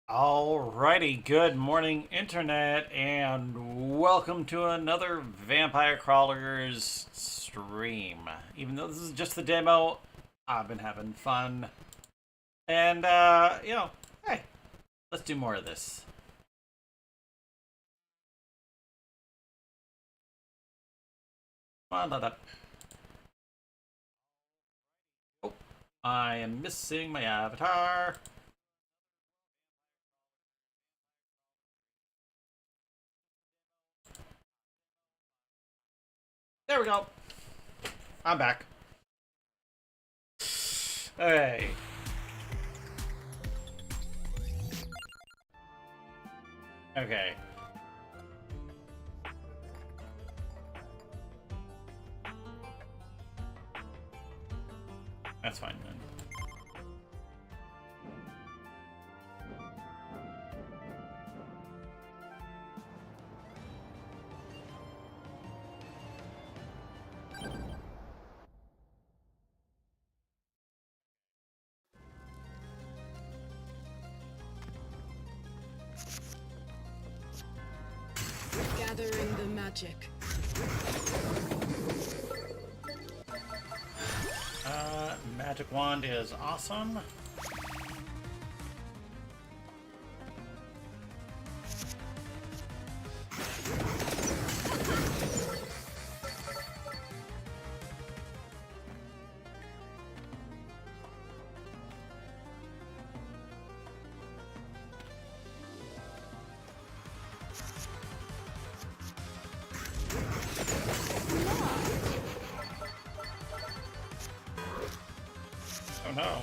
Alrighty, good morning, Internet, and welcome to another Vampire Crawlers stream. Even though this is just the demo, I've been having fun. And, hey, let's do more of this. Come on, let up. Oh, I am missing my avatar. There we go. I'm back. Hey. Okay. That's fine then. Gathering the magic. Magic Wand is awesome. Oh no.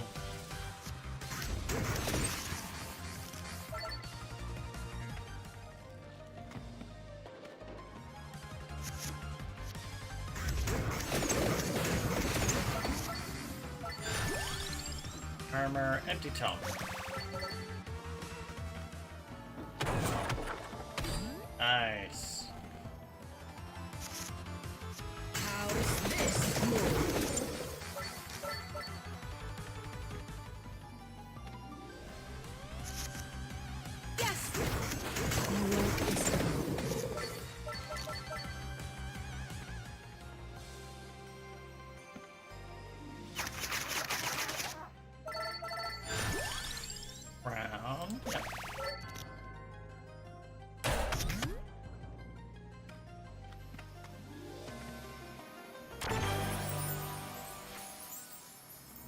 Armor, empty tome. Nice. How's this move? Yes! Work is done. Brown. Yep.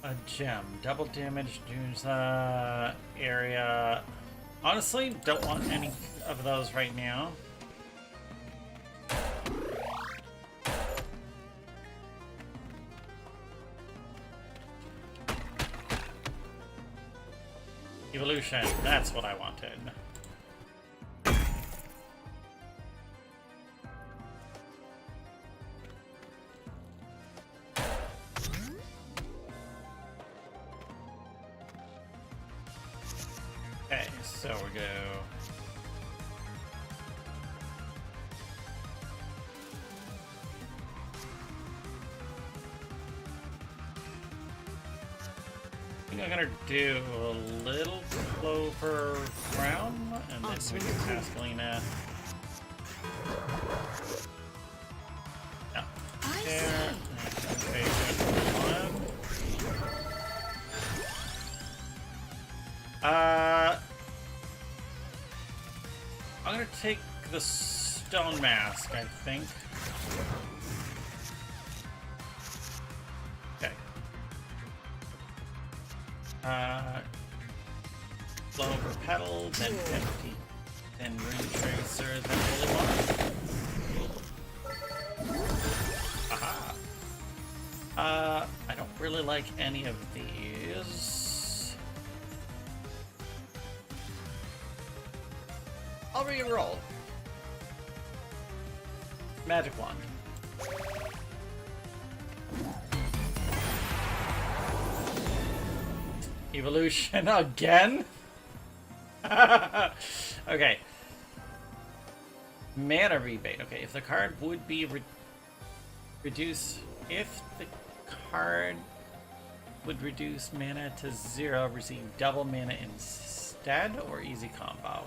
A gem. Double damage, dunes area. Honestly, don't want any of those right now. Evolution, that's what I wanted. Okay, so we go. I think I'm gonna do a little Clover Crown and then we do Pascalina. Yeah. I There. see. One. I'm gonna take the Stone Mask, I think. Okay. Clover Petal, then Empty, then Ring Tracer, then Holy Water. Aha! I don't really like any of these. I'll re-roll. Magic Wand. Evolution again? Okay. Mana rebate. Okay, if the card would be reduced, if the card would reduce mana to 0, receive double mana instead. Dead or easy combo?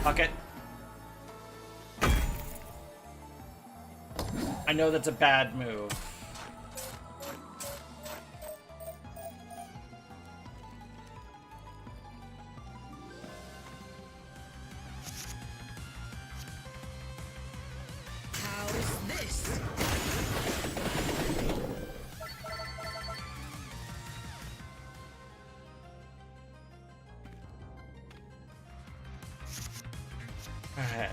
Fuck it. I know that's a bad move. How's this? Okay.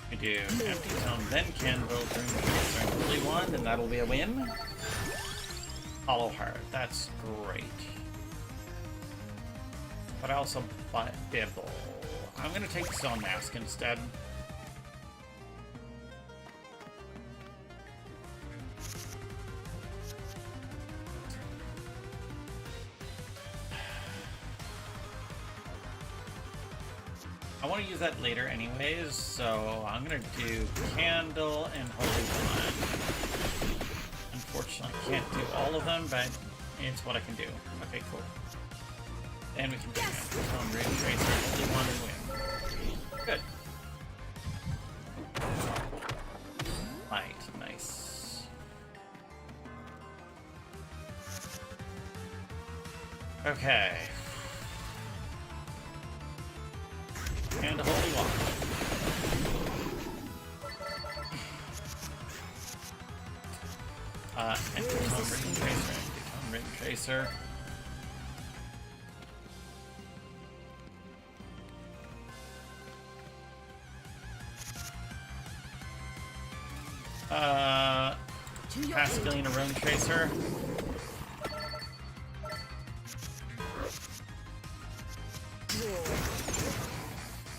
We do Empty Tome, then Candle, Rune Tracer, and Holy One, and that'll be a win. Hollow Heart, that's great. But I also bought Bibble. I'm gonna take Stone Mask instead. I want to use that later anyways, so I'm going to do Candle and Holy One. Unfortunately, I can't do all of them, but it's what I can do. Okay, cool. And we can do Tome, Rune Tracer, Holy One, and win. Good. Light, nice. Okay. And a Holy One. Empty Tome, Rune Tracer, Empty Tome, Rune Tracer. Pascaline, Rune Tracer.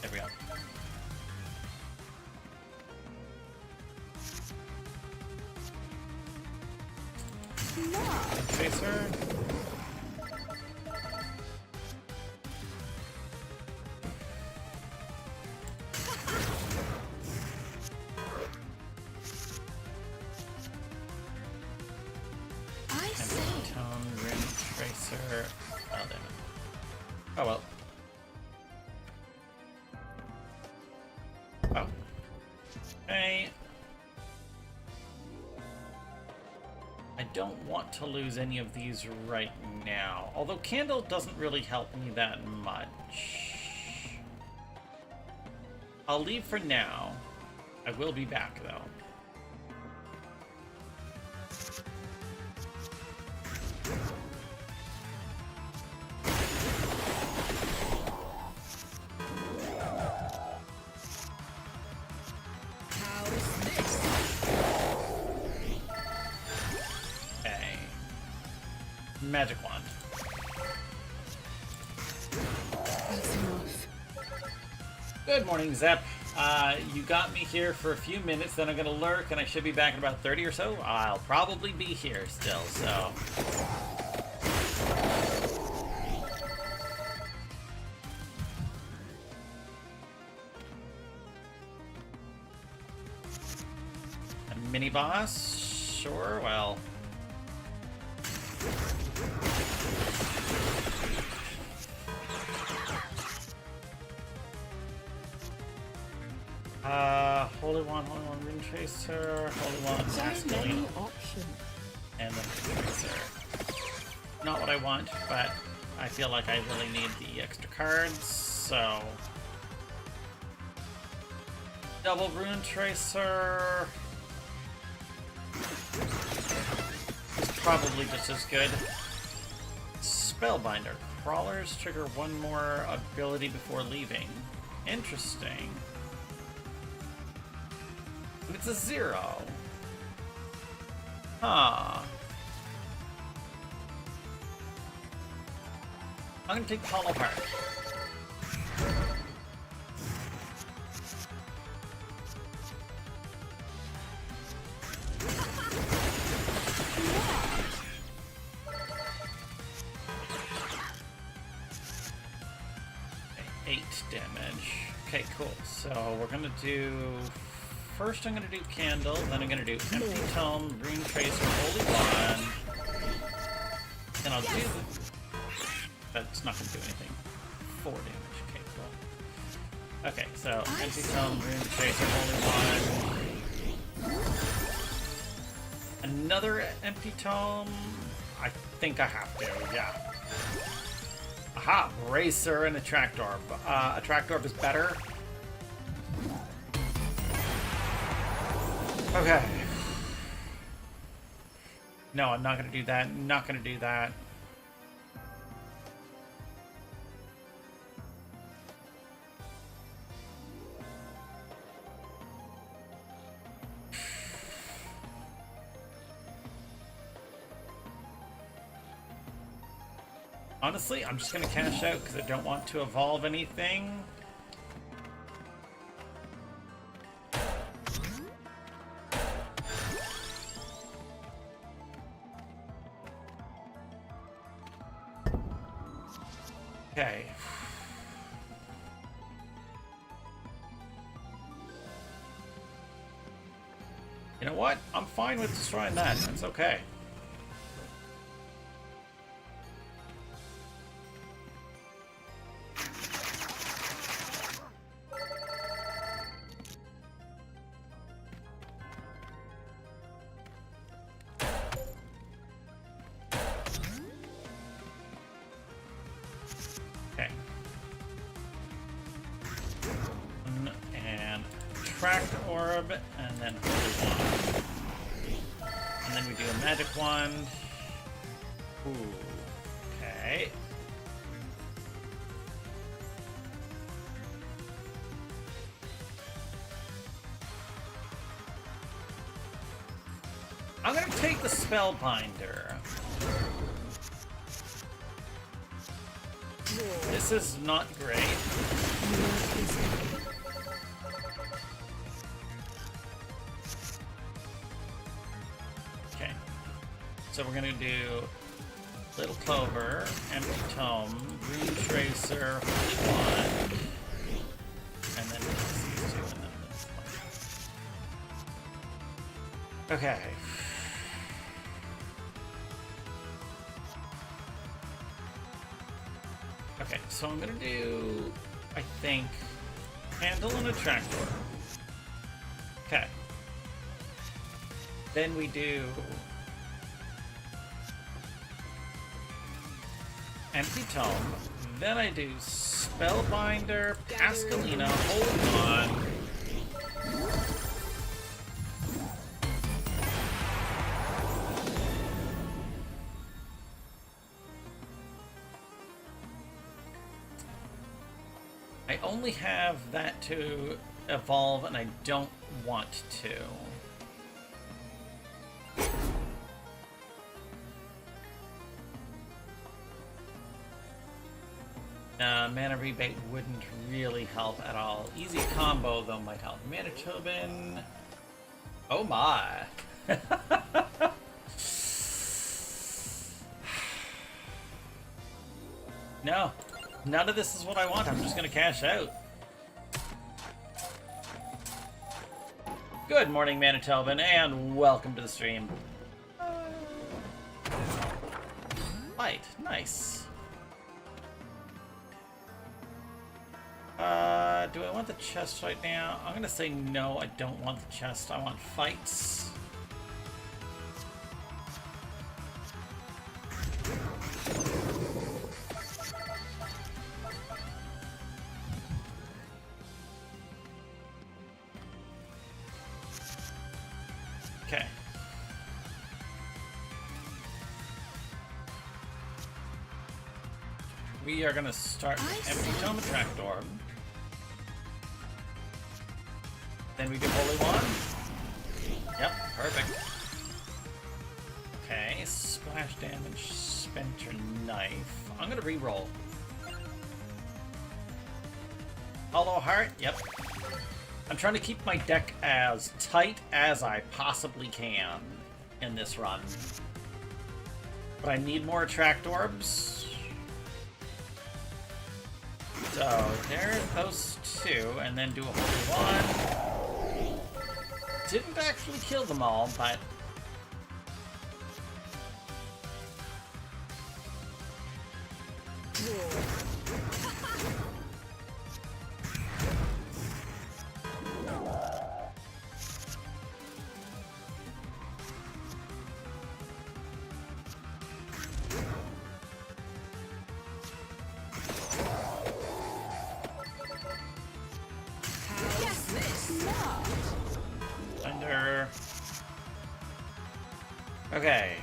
There we go. Tracer. Tone, Rune Tracer. Oh, damn it. Oh well. Oh. Okay. I don't want to lose any of these right now. Although Candle doesn't really help me that much. I'll leave for now. I will be back though. Magic wand. That's enough. Good morning, Zep. You got me here for a few minutes, then I'm gonna lurk, and I should be back in about 30 or so. I'll probably be here still, so. A mini boss? Sure, well. Holy One, Rune Tracer, Holy One, Pascaline, and then Rune Tracer. Not what I want, but I feel like I really need the extra cards, so... Double Rune Tracer... is probably just as good. Spellbinder. Crawlers trigger one more ability before leaving. Interesting. It's a 0. Huh. I'm gonna take Hollow Heart. Okay, 8 damage. Okay, cool. So we're gonna do... First I'm gonna do Candle, then I'm gonna do Empty Tome, Rune Tracer, Holy Wand. Then I'll do the... That's not gonna do anything. 4 damage. Okay, cool. Okay, so Empty Tome, Rune Tracer, Holy Wand. Another Empty Tome? I think I have to, yeah. Aha! Bracer and Attract Orb. Attract Orb is better. Okay. No, I'm not gonna do that. Not gonna do that. Honestly, I'm just gonna cash out because I don't want to evolve anything. Okay. You know what? I'm fine with destroying that. That's okay. Okay. And Attract Orb, and then Holy Wand. And then we do a Magic Wand. Ooh. Okay. I'm gonna take the Spellbinder. This is not great. Okay. So we're gonna do Little Clover, Empty Tome, Rune Tracer, Holy Wand, and then these two, and then this one. Okay. Okay, so I'm gonna do, I think, Candle and Attract Orb. Okay. Then we do Empty Tome. Then I do Spellbinder, Pascalina, Hold On. I only have that to evolve, and I don't want to. Mana Rebate wouldn't really help at all. Easy Combo, though, might help. Manitoban. Oh my. No. None of this is what I want. I'm just going to cash out. Good morning, Manitoban, and welcome to the stream. Light. Nice. Do I want the chest right now? I'm going to say no, I don't want the chest. I want fights. Okay. We are going to start with Empty Tome, Attract Orb. Then we do Holy Wand. Yep, perfect. Okay, splash damage, Spectre Knife. I'm going to reroll. Hollow Heart, yep. I'm trying to keep my deck as tight as I possibly can in this run. But I need more Attract Orbs. So So there's those two, and then do a holy one. Didn't actually kill them all, but How's this? under. Okay.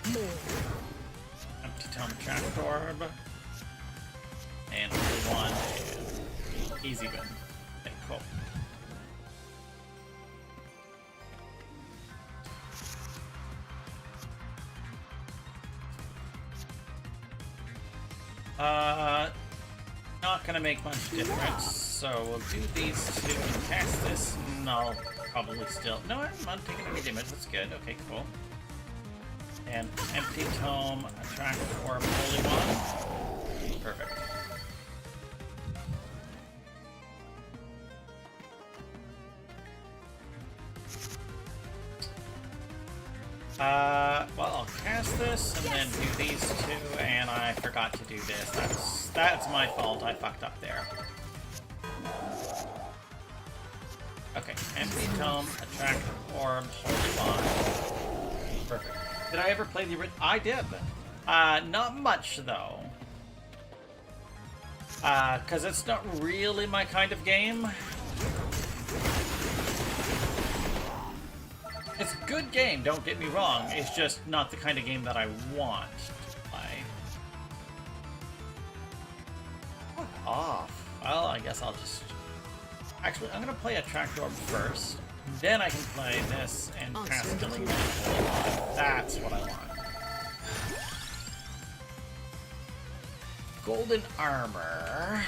Empty Tome Tract Orb. And holy one. Easy win. Okay, cool. Not gonna make much difference, so we'll do these two and cast this, and I'll probably still... No, I'm not taking any damage, that's good. Okay, cool. And Empty Tome, Attract Orb, Holy One. Perfect. Well, I'll cast this and then do these two, and I forgot to do this. That's my fault. I fucked up there. Okay, Empty Tome, Attract Orb, Holy Wand. Perfect. Did I ever play the original? I did. Not much though. Cause it's not really my kind of game. It's a good game, don't get me wrong. It's just not the kind of game that I want to play. Fuck off. Well, I guess I'll just... Actually, I'm gonna play Attract Orb first. Then I can play this and cast Killing Magic. That's what I want. Golden Armor.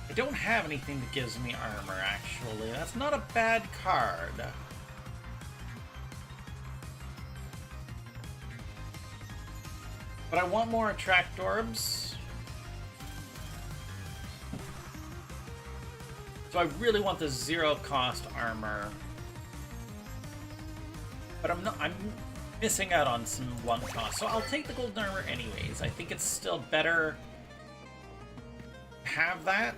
I don't have anything that gives me armor, actually. That's not a bad card. But I want more Attract Orbs. So I really want the 0-cost armor. But I'm missing out on some 1-cost. So I'll take the golden armor anyways. I think it's still better to have that.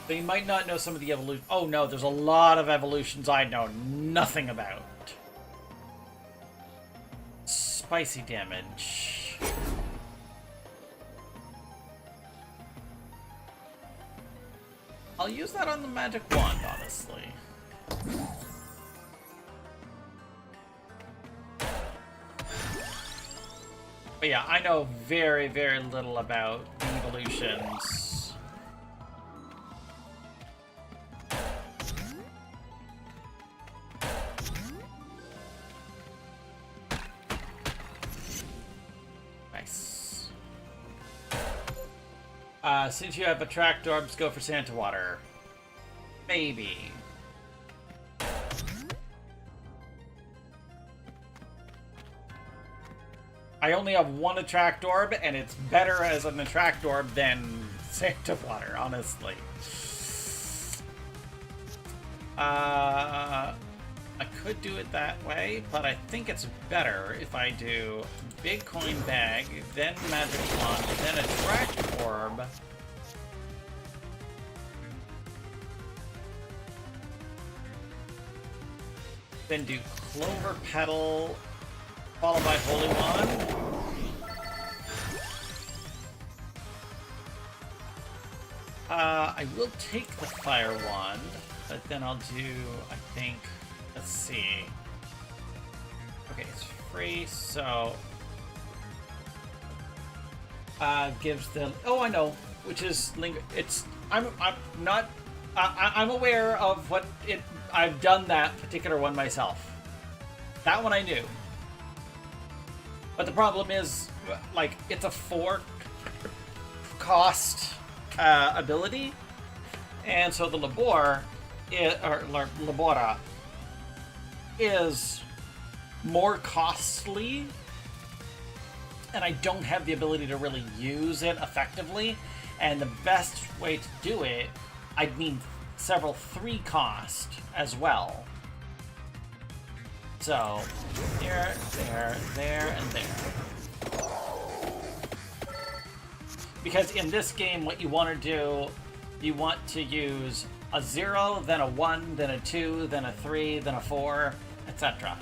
So you might not know some of the evolution. Oh no, there's a lot of evolutions I know nothing about. Spicy damage. I'll use that on the magic wand, honestly. But yeah, I know very, very little about the evolutions. Since you have Attract Orbs, go for Santa Water. Maybe. I only have one Attract Orb, and it's better as an Attract Orb than Santa Water, honestly. I could do it that way, but I think it's better if I do Big Coin Bag, then Magic Wand, then Attract Orb. Then do Clover Petal, followed by Holy Wand. I will take the Fire Wand, but then I'll do, I think, let's see. Okay, it's free, so... gives them... Oh, I know, which is... I'm not... I'm aware of what it... I've done that particular one myself. That one I knew. But the problem is, like, it's a 4-cost ability, and so the Labor, Labora, is more costly, and I don't have the ability to really use it effectively. And the best way to do it, I'd need several 3 cost as well. So, there, and there. Because in this game, what you want to do, you want to use a 0, then a 1, then a 2, then a 3, then a 4, etc.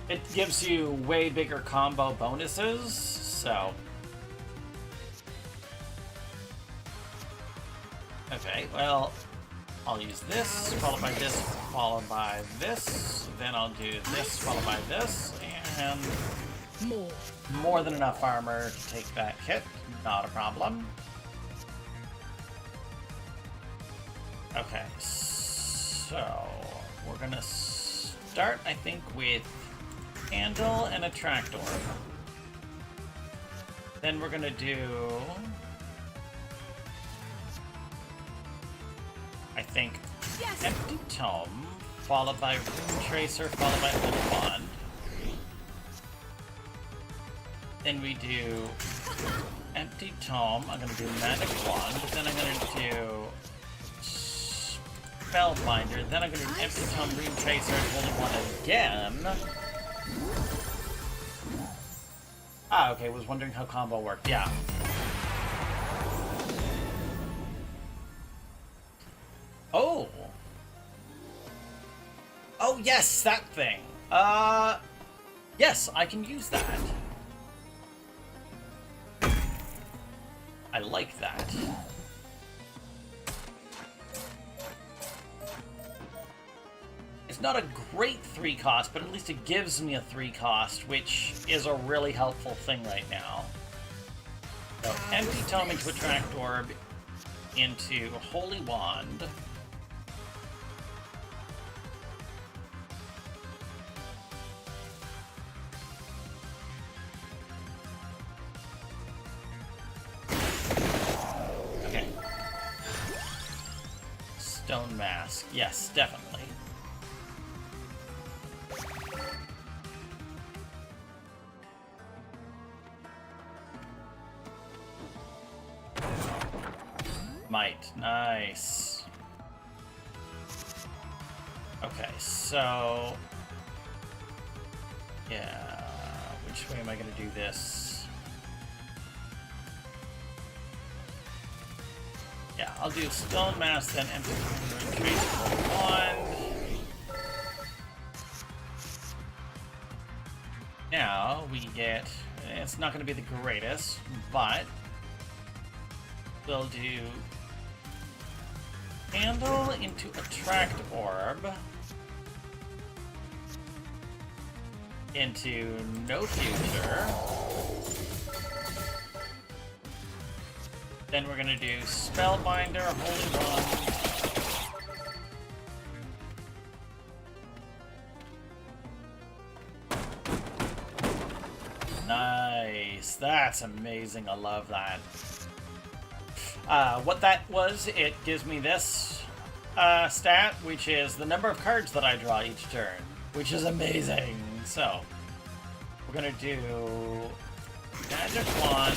It gives you way bigger combo bonuses, so... Okay, well, I'll use this, followed by this, followed by this, then I'll do this, followed by this, and... More than enough armor to take that hit, not a problem. Okay, so... We're gonna start, I think, with Handle and Attract Orb. Then we're gonna do... I think Empty Tome, followed by Rune Tracer, followed by Holy Wand. Then we do Empty Tome, I'm gonna do Magic Wand, then I'm gonna do Spellbinder, then I'm gonna do Empty Tome, Rune Tracer, and Holy Wand again. Ah, okay, was wondering how combo worked, yeah. Oh! Oh, yes, that thing. Yes, I can use that. I like that. It's not a great 3 cost, but at least it gives me a 3 cost, which is a really helpful thing right now. So, Empty Tome into Attract Orb, into Holy Wand. Okay. Stone Mask. Yes, definitely. Might. Nice. Okay, so... Yeah... Which way am I gonna do this? Yeah, I'll do Stone Mask, then Empty Retreat for 1. Now, we get... It's not gonna be the greatest, but... We'll do... Handle into Attract Orb. Into No Future. Then we're gonna do Spellbinder, Holy Wand. Nice. That's amazing. I love that. What that was, it gives me this stat, which is the number of cards that I draw each turn, which is amazing. So, we're gonna do Magic Wand,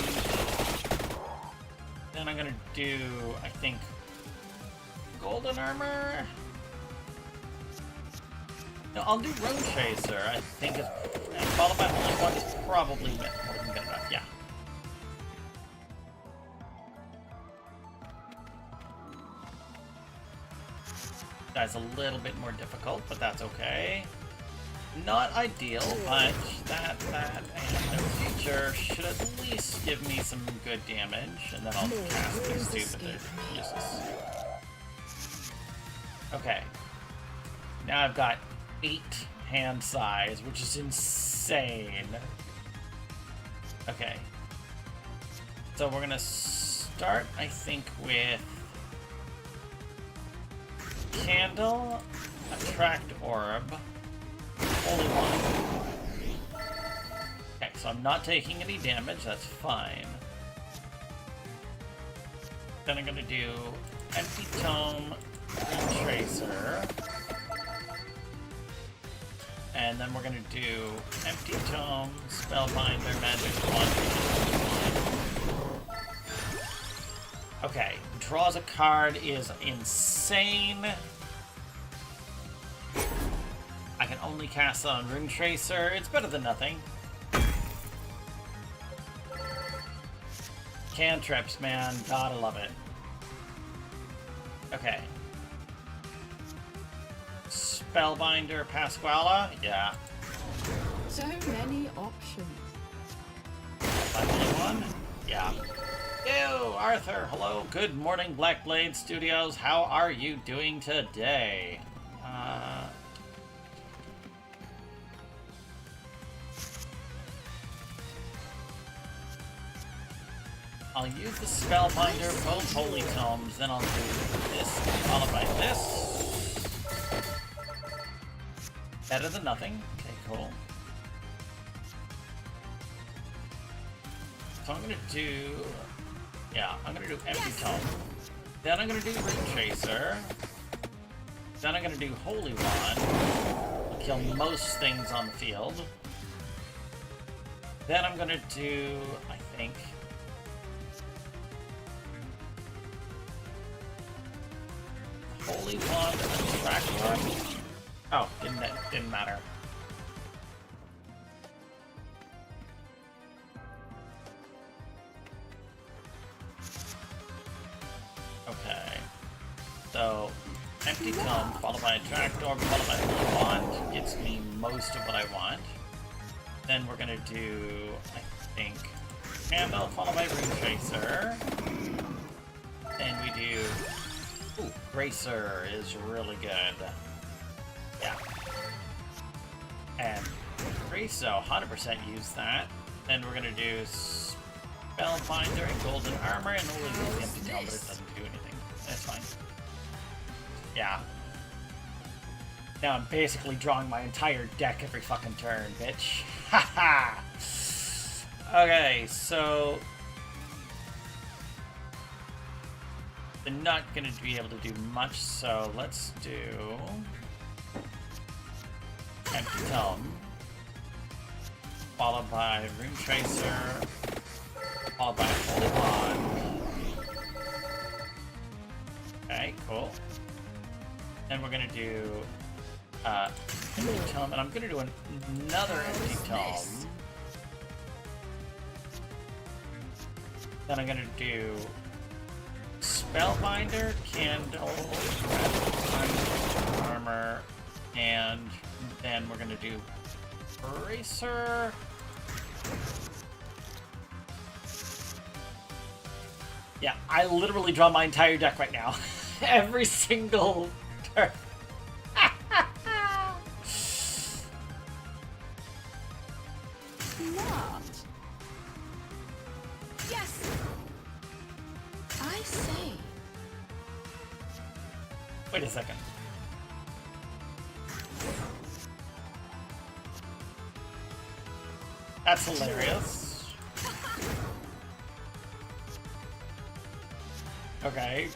then I'm gonna do, I think, Golden Armor? No, I'll do Rune Tracer, I think, and followed by Holy Wand is probably more than good enough, yeah. That's a little bit more difficult, but that's okay. Not ideal, but that, and No Future should at least give me some good damage, and then I'll cast these stupid uses. Okay. Now I've got 8 hand size, which is insane. Okay. So we're gonna start, I think, with Candle, Attract Orb, Holy Wand. so I'm not taking any damage, that's fine. Then I'm gonna do Empty Tome, Rune Tracer. And then we're gonna do Empty Tome, Spellbinder, Magic Wand. Okay, draws a card is insane. I can only cast on Rune Tracer. It's better than nothing. Cantrips, man. Gotta love it. Okay. Spellbinder, Pasquala? Yeah. So many options. My only one? Yeah. Ew, Arthur, hello. Good morning, Blackblade Studios. How are you doing today? I'll use the Spellbinder, both Holy Tomes, then I'll do this, followed by this. Better than nothing. Okay, cool. So I'm gonna do... Yeah, I'm gonna do Empty Tome. Then I'm gonna do Rune Tracer. Then I'm gonna do Holy Wand. Kill most things on the field. Then I'm gonna do, I think... Holy Wand, Attractor. Oh, didn't matter. Okay. So, Empty Tome followed by Attractor followed by Holy Wand gets me most of what I want. Then we're gonna do, I think, Candle followed by Rune Tracer. Then we do... Ooh, Bracer is really good. Yeah. And Bracer, 100% use that. Then we're gonna do Spellbinder and Golden Armor, and we'll use the Empty Tome, but it doesn't do anything. That's fine. Yeah. Now I'm basically drawing my entire deck every fucking turn, bitch. Haha! Okay, so... They're not going to be able to do much, so let's do Empty Tome, followed by Rune Tracer, followed by Holy Wand. Okay, cool. Then we're going to do Empty Tome, and I'm going to do another Empty Tome. Then I'm going to do Spellbinder, Candle, Armor, and then we're gonna do Bracer. Yeah, I literally draw my entire deck right now. Every single turn. What? Yes. I say. Wait a second. That's hilarious. Okay.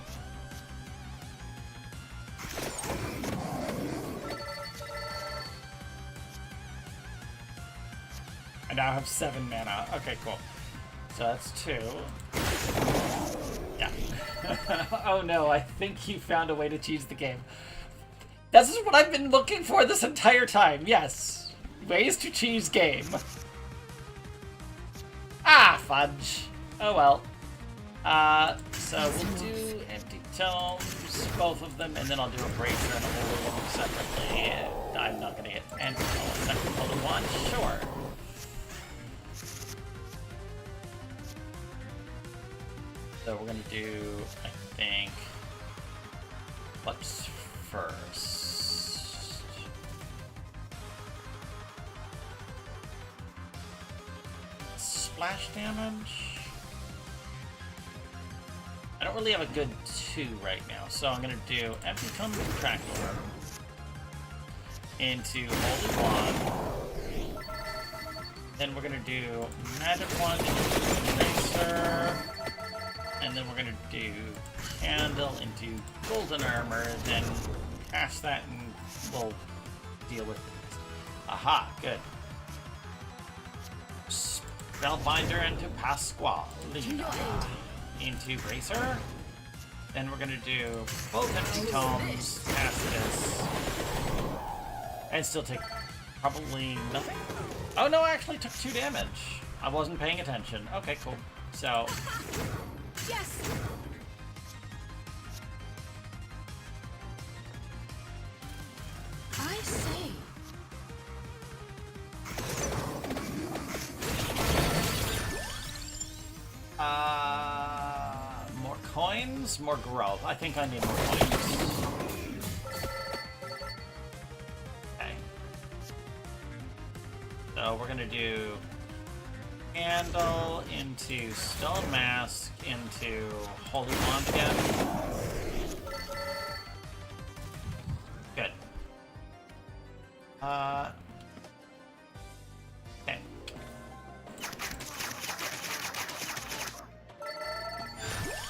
I now have 7 mana. Okay, cool. So that's 2. Yeah. Oh no, I think you found a way to cheese the game. This is what I've been looking for this entire time. Yes. Ways to cheese game. Ah, fudge. Oh well. So we'll do Empty Tomes, both of them, and then I'll do a Bracer and a Holy One separately. I'm not gonna get Empty Tome second Holy One, sure. So we're gonna do, I think, what's first? Splash damage? I don't really have a good 2 right now, so I'm gonna do Empty Tome Tractor into Holy Wand. Then we're gonna do magic wand into tracer, and then we're gonna do candle into golden armor. Then cast that, and we'll deal with it. Aha, good. Spellbinder into Pasquale. Into Bracer. Then we're gonna do both empty tomes, cast this, and still take probably nothing. Oh no, I actually took 2 damage. I wasn't paying attention. Okay, cool. So Yes. I say. more coins, more growth. I think I need more coins. Okay. So we're gonna do candle into stone mask into holy wand again. Good. Okay.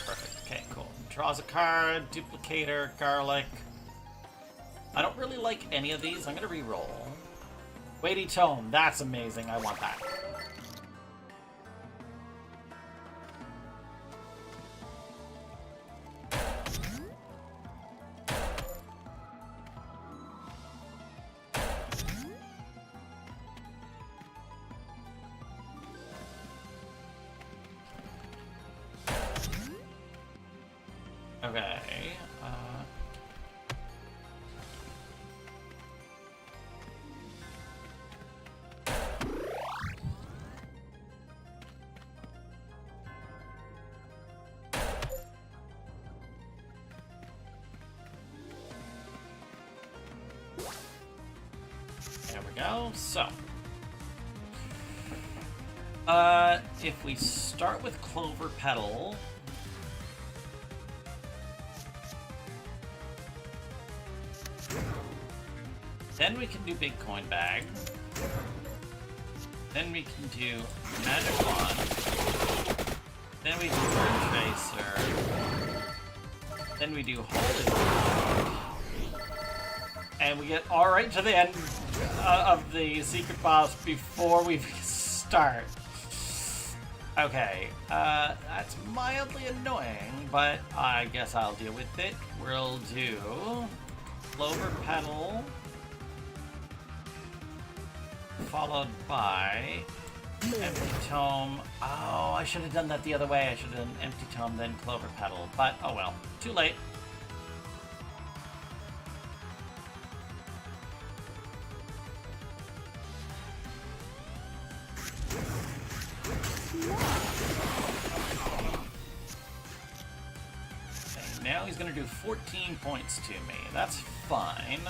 Perfect. Okay, cool. Draws a card, duplicator, garlic. I don't really like any of these. I'm gonna re-roll. Weighty tome. That's amazing. I want that. Okay. There we go. So, if we start with Clover Petal. Then we can do Big Coin Bag. Then we can do Magic Wand. Then we do Burn Tracer. Then we do Holy Wand. And we get all right to the end of the secret boss before we start. Okay, that's mildly annoying, but I guess I'll deal with it. We'll do Clover Petal, followed by Empty Tome. Oh, I should have done that the other way. I should have done Empty Tome, then Clover Petal. But, oh well. Too late. Okay, now he's going to do 14 points to me. That's fine.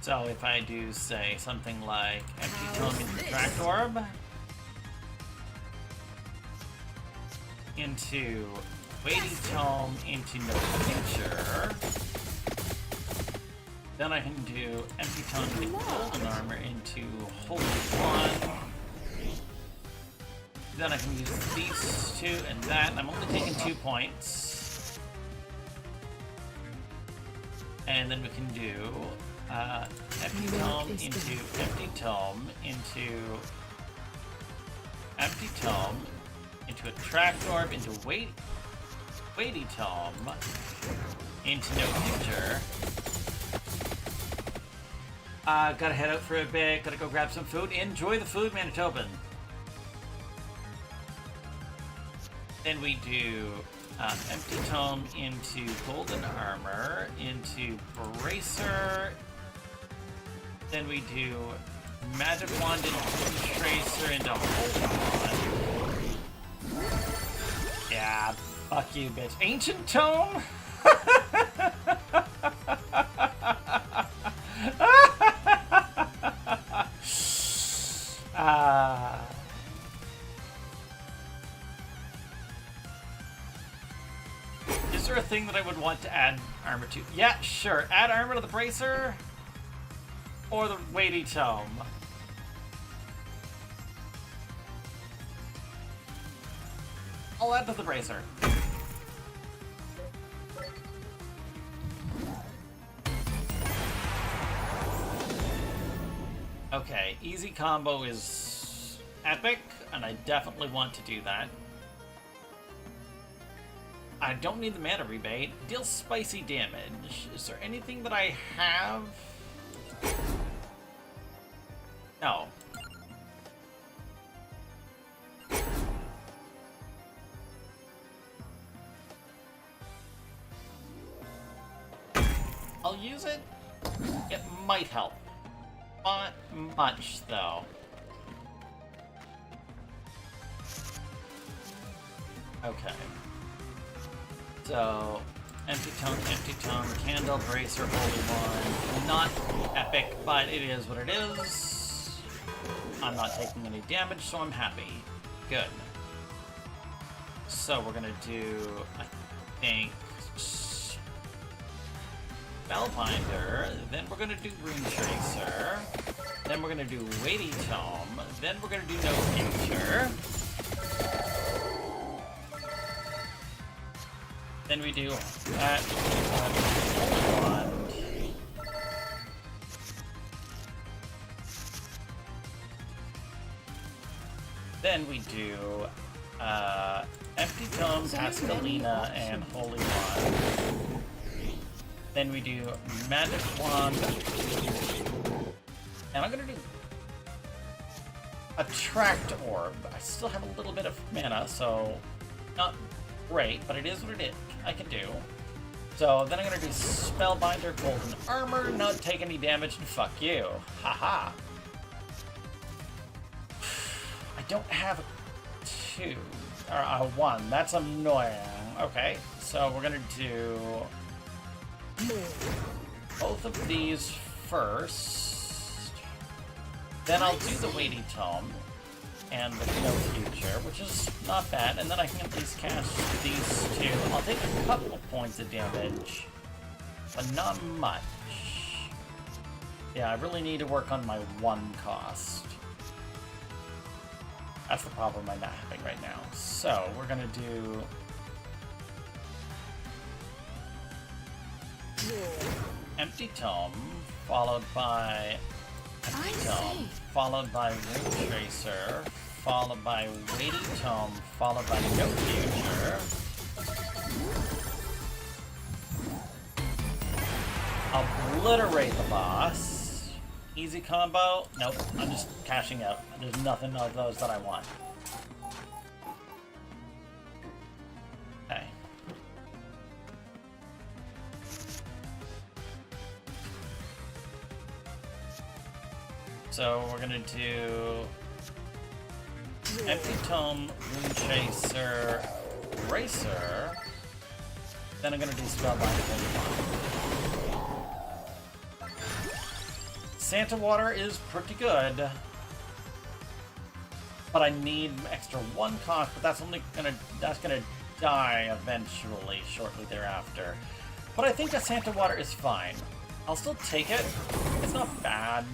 So if I do, say, something like Empty Tome into Tract Orb, into Weighty Tome into No Future, then I can do Empty Tome into Golden Armor into Holy Wand, then I can use these two and that, and I'm only taking 2 points, and then we can do Empty Tome into Empty Tome into Empty Tome into a Tract Orb into Weighty Tome into No Future. Gotta head out for a bit, gotta go grab some food. Enjoy the food, Manitoban. Then we do Empty Tome into Golden Armor into Bracer. Then we do Magic Wand into Tracer into Holy Wand. Yeah, fuck you, bitch. Ancient Tome? Is there a thing that I would want to add armor to? Yeah, sure. Add armor to the Bracer or the Weighty Tome. I'll add to the bracer. Okay, easy combo is epic, and I definitely want to do that. I don't need the mana rebate. Deals spicy damage. Is there anything that I have? No. I'll use it. It might help. Not much, though. Okay. So, empty tome, candle, bracer, holy one. Not epic, but it is what it is. I'm not taking any damage, so I'm happy. Good. So we're gonna do, I think, Spellbinder, then we're gonna do Rune Tracer, then we're gonna do Weighty Tome, then we're gonna do No Future. Then we do that one. Then we do Empty Tome, Pascalina, and Holy Wand. Then we do Magic Wand. And I'm gonna do Attract Orb. I still have a little bit of mana, so not great, but it is what it is. I can do. So then I'm gonna do Spellbinder, Golden Armor, not take any damage, and fuck you. Haha. I don't have a 2 or a 1. That's annoying. Okay, so we're gonna do both of these first. Then I'll do the Weighty Tome and the No Future, which is not bad, and then I can at least cast these two. I'll take a couple points of damage, but not much. Yeah, I really need to work on my 1 cost. That's the problem I'm not having right now. So, we're gonna do Empty Tome, followed by Empty Tome, followed by Rune Tracer, followed by Weighty Tome, followed by No Future. Obliterate the boss. Easy combo. Nope, I'm just cashing out. There's nothing like those that I want. Okay. So we're gonna do Empty Tome, Rune Chaser, Racer. Then I'm gonna do Spellbinder. Santa Water is pretty good, but I need extra 1 cost. But that's gonna die eventually, shortly thereafter. But I think that Santa Water is fine. I'll still take it. It's not bad.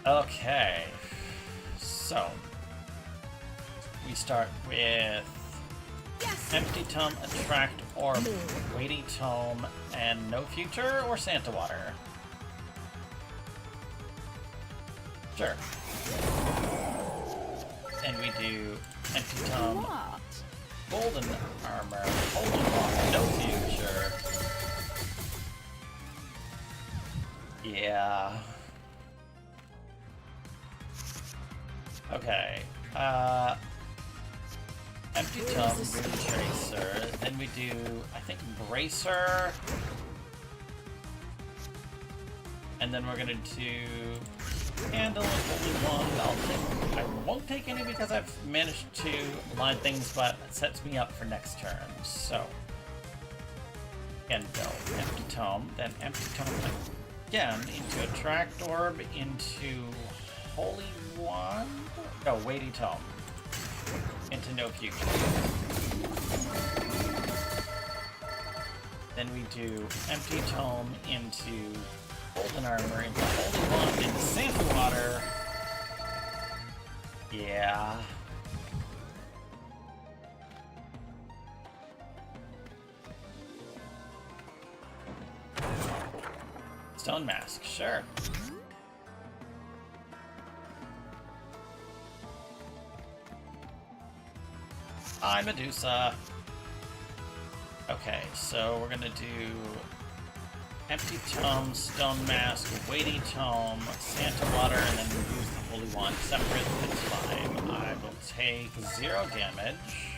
Okay, so we start with Empty Tome, Attract Orb, Weighty Tome, and No Future, or Santa Water? Sure. And we do Empty Tome, Golden Armor, Holy Wand, No Future. Yeah. Okay. Empty Tome, Rune Tracer, then we do, I think, Bracer, and then we're gonna do Candle and Holy Wand. I won't take any because I've managed to line things, but it sets me up for next turn, so. Again, go Empty Tome, then Empty Tome again, into Attract Orb, into Holy Wand, no, Weighty Tome. Into No Future. Then we do Empty Tome into Golden Armor, into Holy Wand, into Santa Water, Yeah. Stone Mask, sure. Hi, Medusa. Okay, so we're gonna do Empty Tome, Stone Mask, Weighty Tome, Santa Water, and then use the Holy Wand separate. It's fine. I will take 0 damage.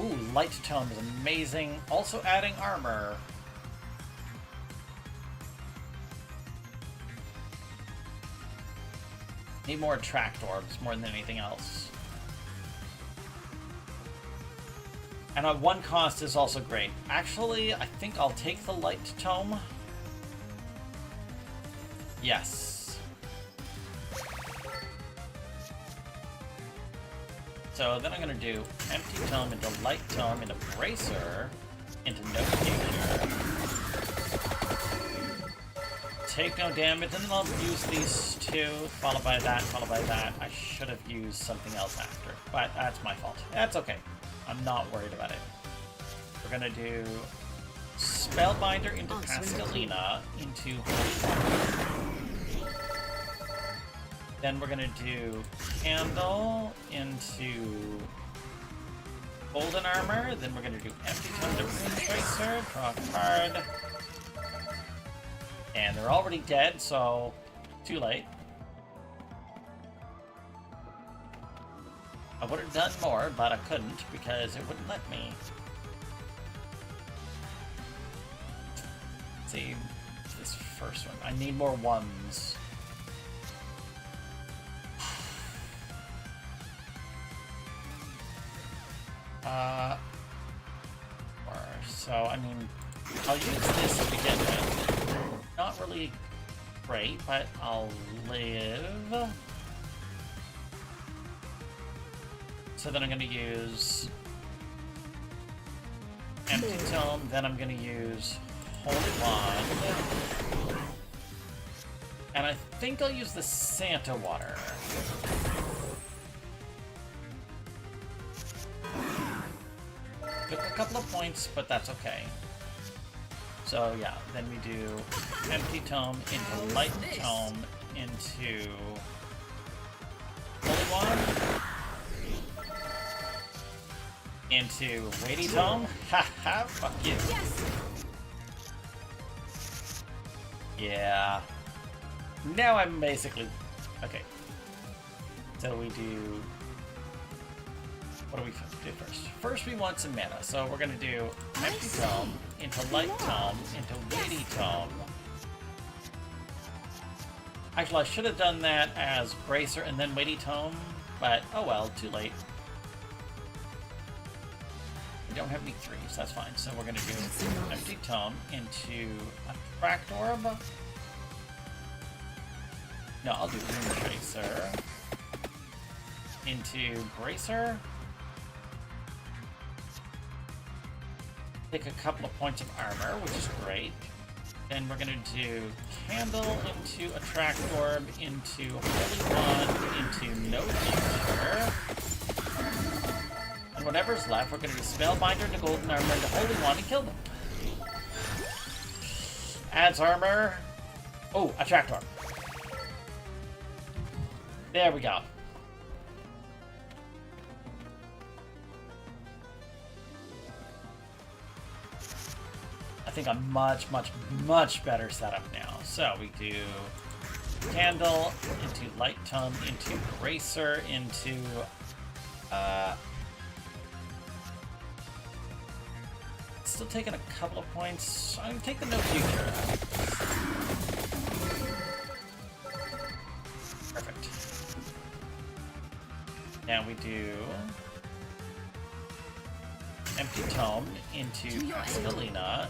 Ooh, Light Tome is amazing. Also adding armor. Need more attract orbs more than anything else. And a 1 cost is also great. Actually, I think I'll take the Light Tome. Yes. So then I'm going to do Empty Tome into Light Tome into Bracer into No Future. Take no damage, and then I'll use these 2, followed by that, followed by that. I should have used something else after, but that's my fault. That's okay. I'm not worried about it. We're gonna do Spellbinder into Pascalina into Holy Water. Then we're gonna do Candle into Golden Armor. Then we're gonna do Empty Tome to Rune Tracer, draw a card. And they're already dead, so too late. I would have done more, but I couldn't because it wouldn't let me. Let's see, this first one. I need more 1s. So, I mean, I'll use this to begin with. Not really great, but I'll live. So then I'm going to use Empty Tome, then I'm going to use Holy Wand. And I think I'll use the Santa Water. Took a couple of points, but that's okay. So yeah, then we do Empty Tome into Light Tome into Holy Wand into Weighty Tome. Haha, fuck you. Yes. Yeah. Now I'm basically okay. So we do. What do we do first? First, we want some mana, so we're gonna do Empty Tome into Light Tome into Weighty Tome. Actually, I should have done that as Bracer and then Weighty Tome, but oh well, too late. We don't have any 3s, that's fine. So we're gonna do Empty Tome into Attract Orb. No, I'll do Rune Tracer into Bracer. Take a couple of points of armor, which is great. Then we're going to do Candle into Attract Orb into Holy Wand into No Future. And whatever's left, we're going to do Spellbinder into Golden Armor into Holy Wand and kill them. Adds armor. Oh, Attract Orb. There we go. I think I'm much better setup now. So we do Candle into Light Tome into Bracer into still taking a couple of points. I'm gonna take the No Future. Perfect. Now we do Empty Tome into Pascalina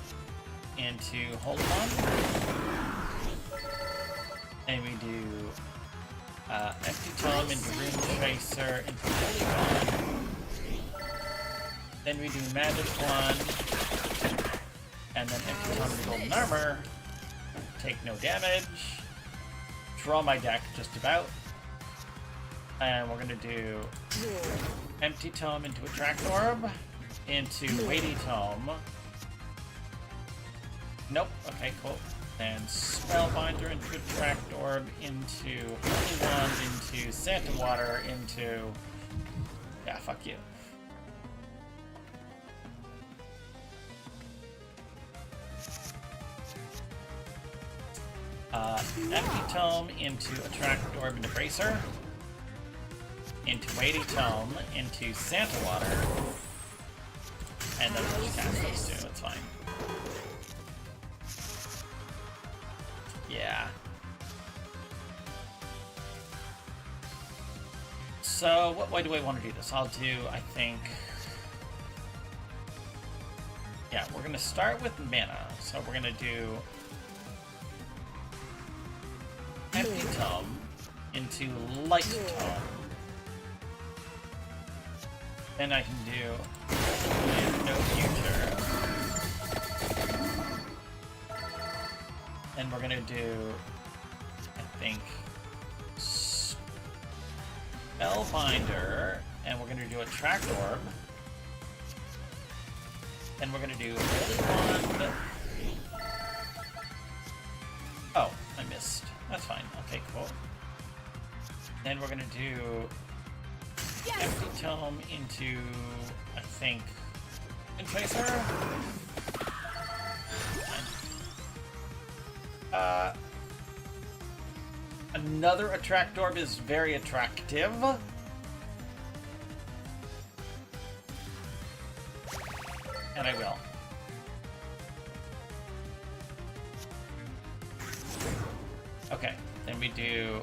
into Holy Wand. And we do Empty Tome into Rune Tracer into Holy Wand. Then we do Magic Wand. And then Empty Tome into Golden Armor. Take no damage. draw my deck just about. And we're gonna do Empty Tome into Attract Orb, into Weighty Tome. Nope, okay, cool. Then Spellbinder into Attract Orb, into Holy Wand, into Santa Water, into... Yeah, fuck you. Empty Tome into Attract Orb into Bracer, into Weighty Tome, into Santa Water, and then we'll just cast those two, it's fine. Yeah. So, what way do I want to do this? I'll do, I think... Yeah, we're going to start with mana. So we're going to do Empty Tome into Light Tome. Then I can do No Future. And we're gonna do, I think, Spellbinder, and we're gonna do Attract Orb. Then we're gonna do Holy Wand. Oh, I missed. That's fine. Okay, cool. Then we're gonna do Empty Tome into, I think, Tracer. Another Attract Orb is very attractive. And I will. Okay, then we do...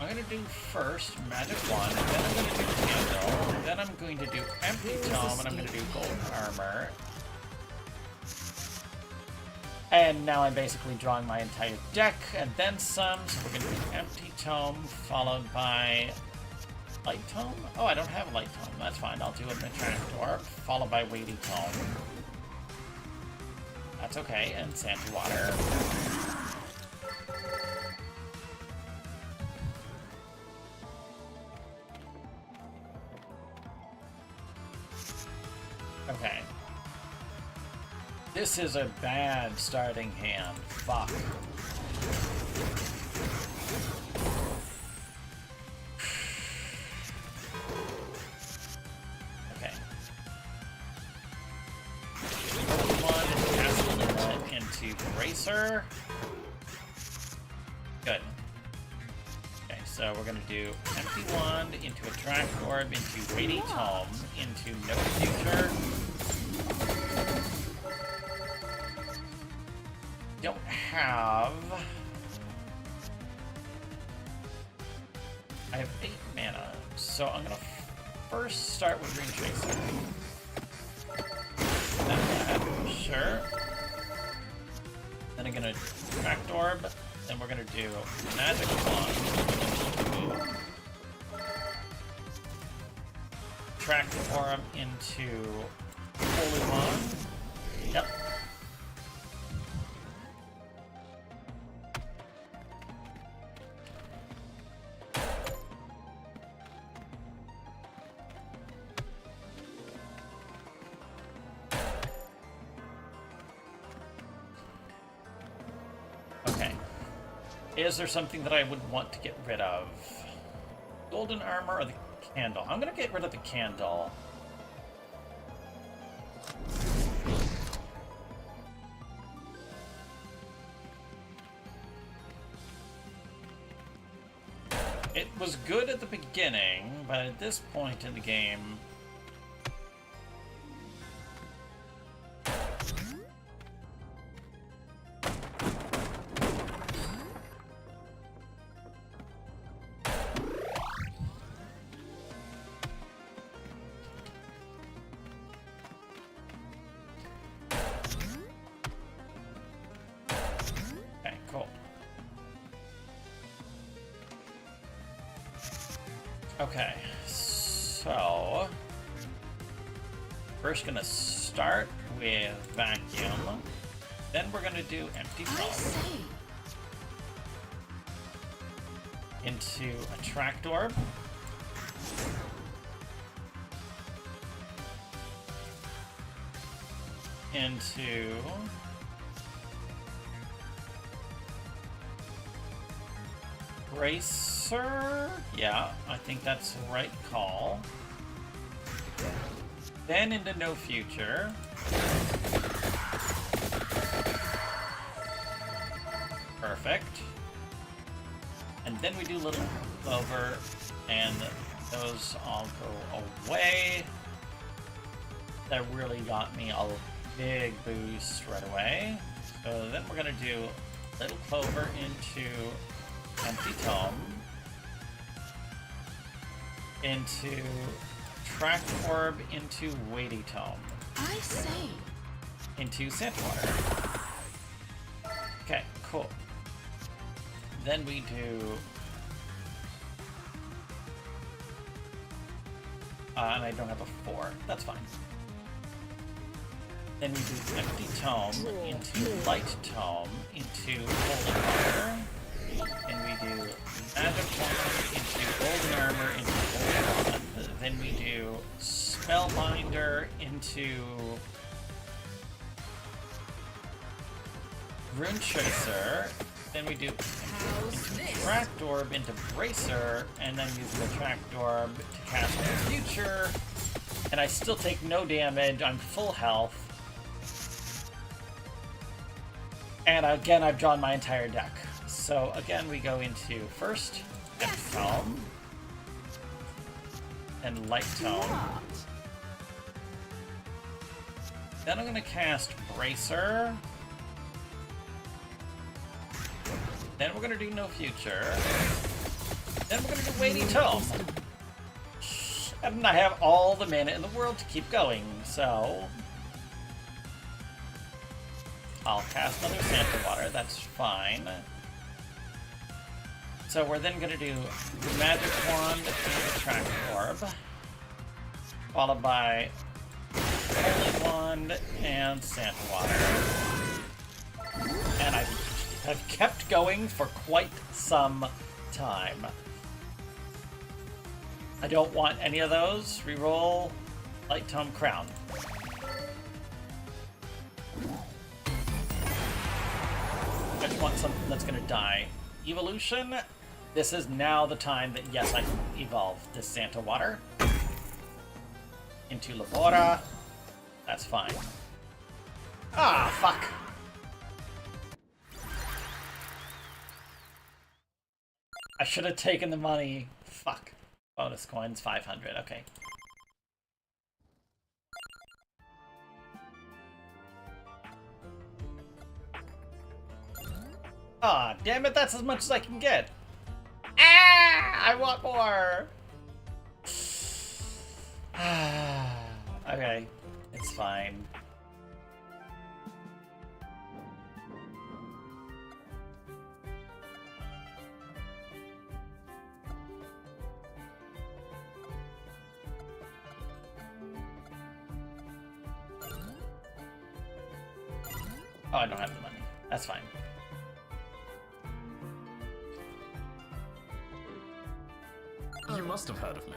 I'm going to do first Magic Wand, and then I'm going to do Candle, then I'm going to do Empty Tome, and I'm going to do Golden Armor. And now I'm basically drawing my entire deck, and then some, so we're going to do Empty Tome, followed by Light Tome? Oh, I don't have Light Tome, that's fine, I'll do an Attract Orb, followed by Weighty Tome. That's okay, and Santa Water. Okay. This is a bad starting hand. Fuck. Okay. One is Castle into Bracer. Good. Okay, so we're gonna do Empty Wand into Attract Orb, into Weighty Tome, into No Future. Don't have... I have 8 mana, so I'm gonna first start with Green Tracer. Then that, sure. Then I'm gonna Attract Orb, then we're gonna do Magic Wand. Attract Orb into Holy Wand. Yep. Is there something that I would want to get rid of? Golden Armor or the Candle? I'm gonna get rid of the Candle. It was good at the beginning, but at this point in the game... Okay, so first gonna start with Vacuum, then we're gonna do Empty Tome. into a Tract Orb. Into Bracer. Yeah, I think that's the right call. Then into No Future. Perfect. And then we do Little Clover, and those all go away. That really got me a big boost right away. So then we're gonna do Little Clover into Empty Tome, into Tract Orb, into Weighty Tome. I say. Into Sandwater. Okay, cool. Then we do... and I don't have a 4. That's fine. Then we do Empty Tome, into Light Tome, into Holy Water. And we do Magic Wand, into Golden Armor, into Holy Wand. Then we do Spellbinder, into Rune Chaser. Then we do into Tract Orb, into Bracer, and then use the Tract Orb to cast the Future. And I still take no damage. I'm full health. And again, I've drawn my entire deck. So again, we go into first Empty Tome, and Light Tome. Then I'm going to cast Bracer. Then we're going to do No Future. Then we're going to do Weighty Tome. And I have all the mana in the world to keep going, so... I'll cast another Sandwater, that's fine. So we're then going to do Magic Wand and Tract Orb, followed by Holy Wand and Sandwater. And I've kept going for quite some time. I don't want any of those. Reroll Light Tome Crown. I just want something that's going to die. Evolution. This is now the time that, yes, I can evolve this Sandwater into Labora. That's fine. Ah, fuck. I should have taken the money. Fuck. Bonus coins, 500. Okay. Ah, damn it, that's as much as I can get. Ah, I want more. Okay, it's fine. Oh, I don't have the money. That's fine. You must have heard of me.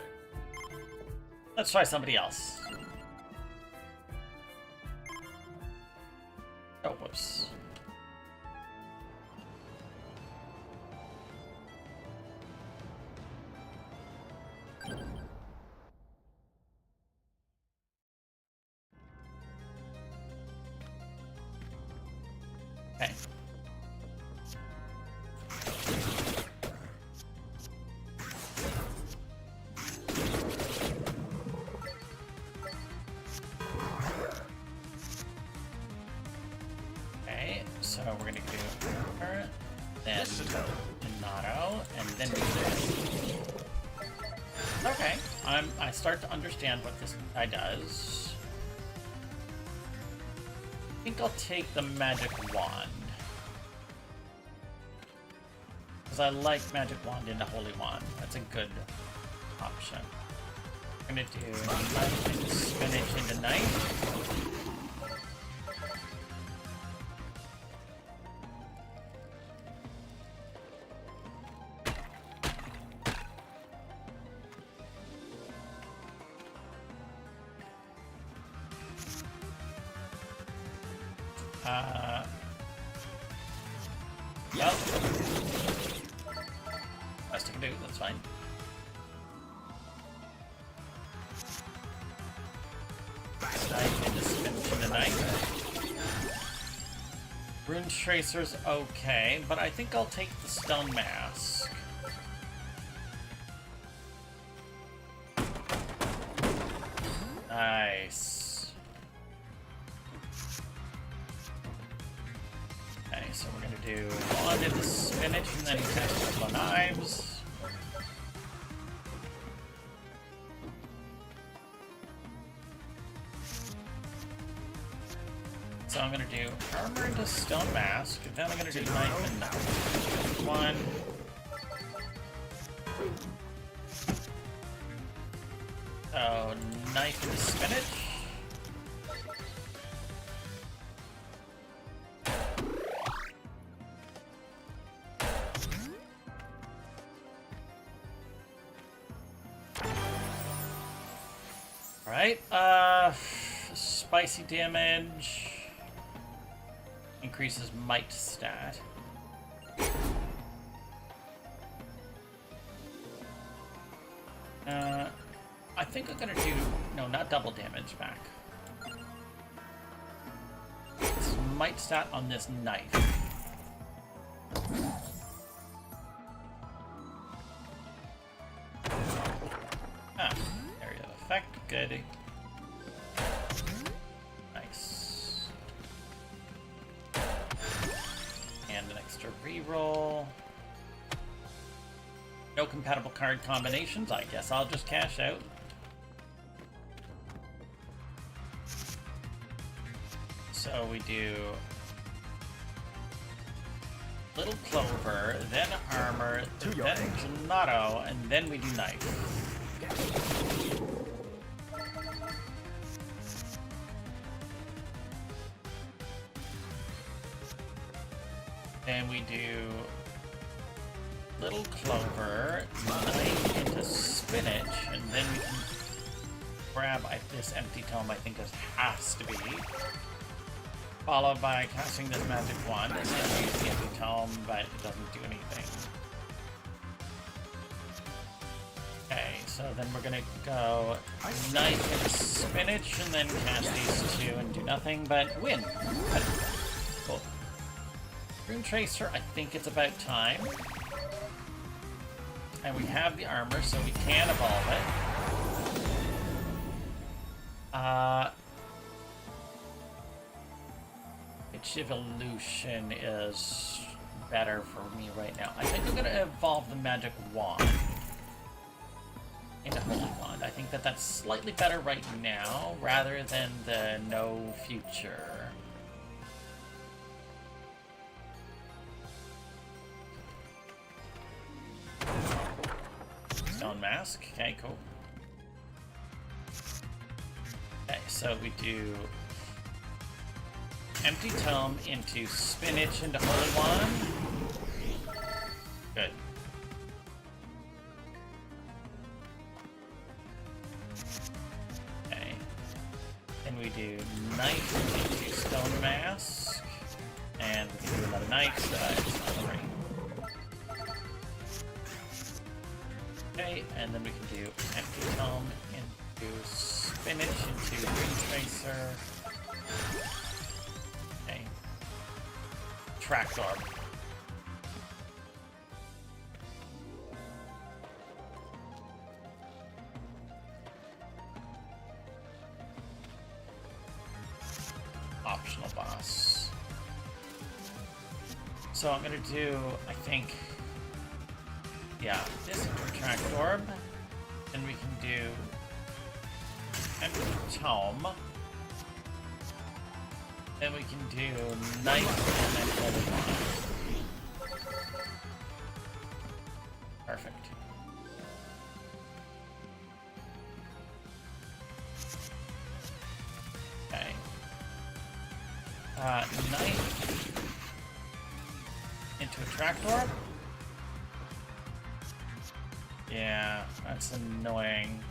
Let's try somebody else. Oh, whoops. Okay. Okay, so we're gonna do her, then Donato, and then we do. Okay, I start to understand what this guy does. I think I'll take the Magic Wand. Because I like Magic Wand into Holy Wand. That's a good option. I'm gonna do Spinach into Night. Well, best I can do, that's fine. Knife into spin to the knife. Rune Tracer's okay, but I think I'll take the Stone Mask. Nice. Okay, so we're gonna do one into spinach and then cast a couple of knives. So I'm gonna do armor into Stone Mask, and then I'm gonna do knife and knife. One. So knife into spinach. Alright, spicy damage. Increases might stat. I think I'm gonna do... No, not double damage back. It's might stat on this knife. Ah, area of effect. Good. Nice. And an extra reroll. No compatible card combinations. I guess I'll just cash out. So we do Little Clover, then Armor, then Gelato, and then we do Knife. Then we do Little Clover, Knife into Spinach, and then we can grab this Empty Tome. I think this has to be. Followed by casting this magic wand, and then use the Empty Tome, but it doesn't do anything. Okay, so then we're gonna go Knife into Spinach, and then cast these two and do nothing, but win. Cool. Rune Tracer, I think it's about time. And we have the armor, so we can evolve it. Which evolution is better for me right now? I think I'm going to evolve the Magic Wand into Holy Wand. I think that's slightly better right now, rather than the No Future. Stone Mask. Okay, cool. Okay, so we do Empty Tome into Spinach into Holy Wand. Good. Okay. Then we do Knife into Stone Mask. And we can do another Knife, so that's not great. Okay, and then we can do Empty Tome into Spinach into Rune Tracer. Okay. Track Orb. Optional boss. So I'm gonna do, I think, yeah, this Track Orb. Then we can do Empty Tome. Then we can do Knife and then Holy Wand. Perfect. Okay. Knife into a Tractor. Yeah, that's annoying.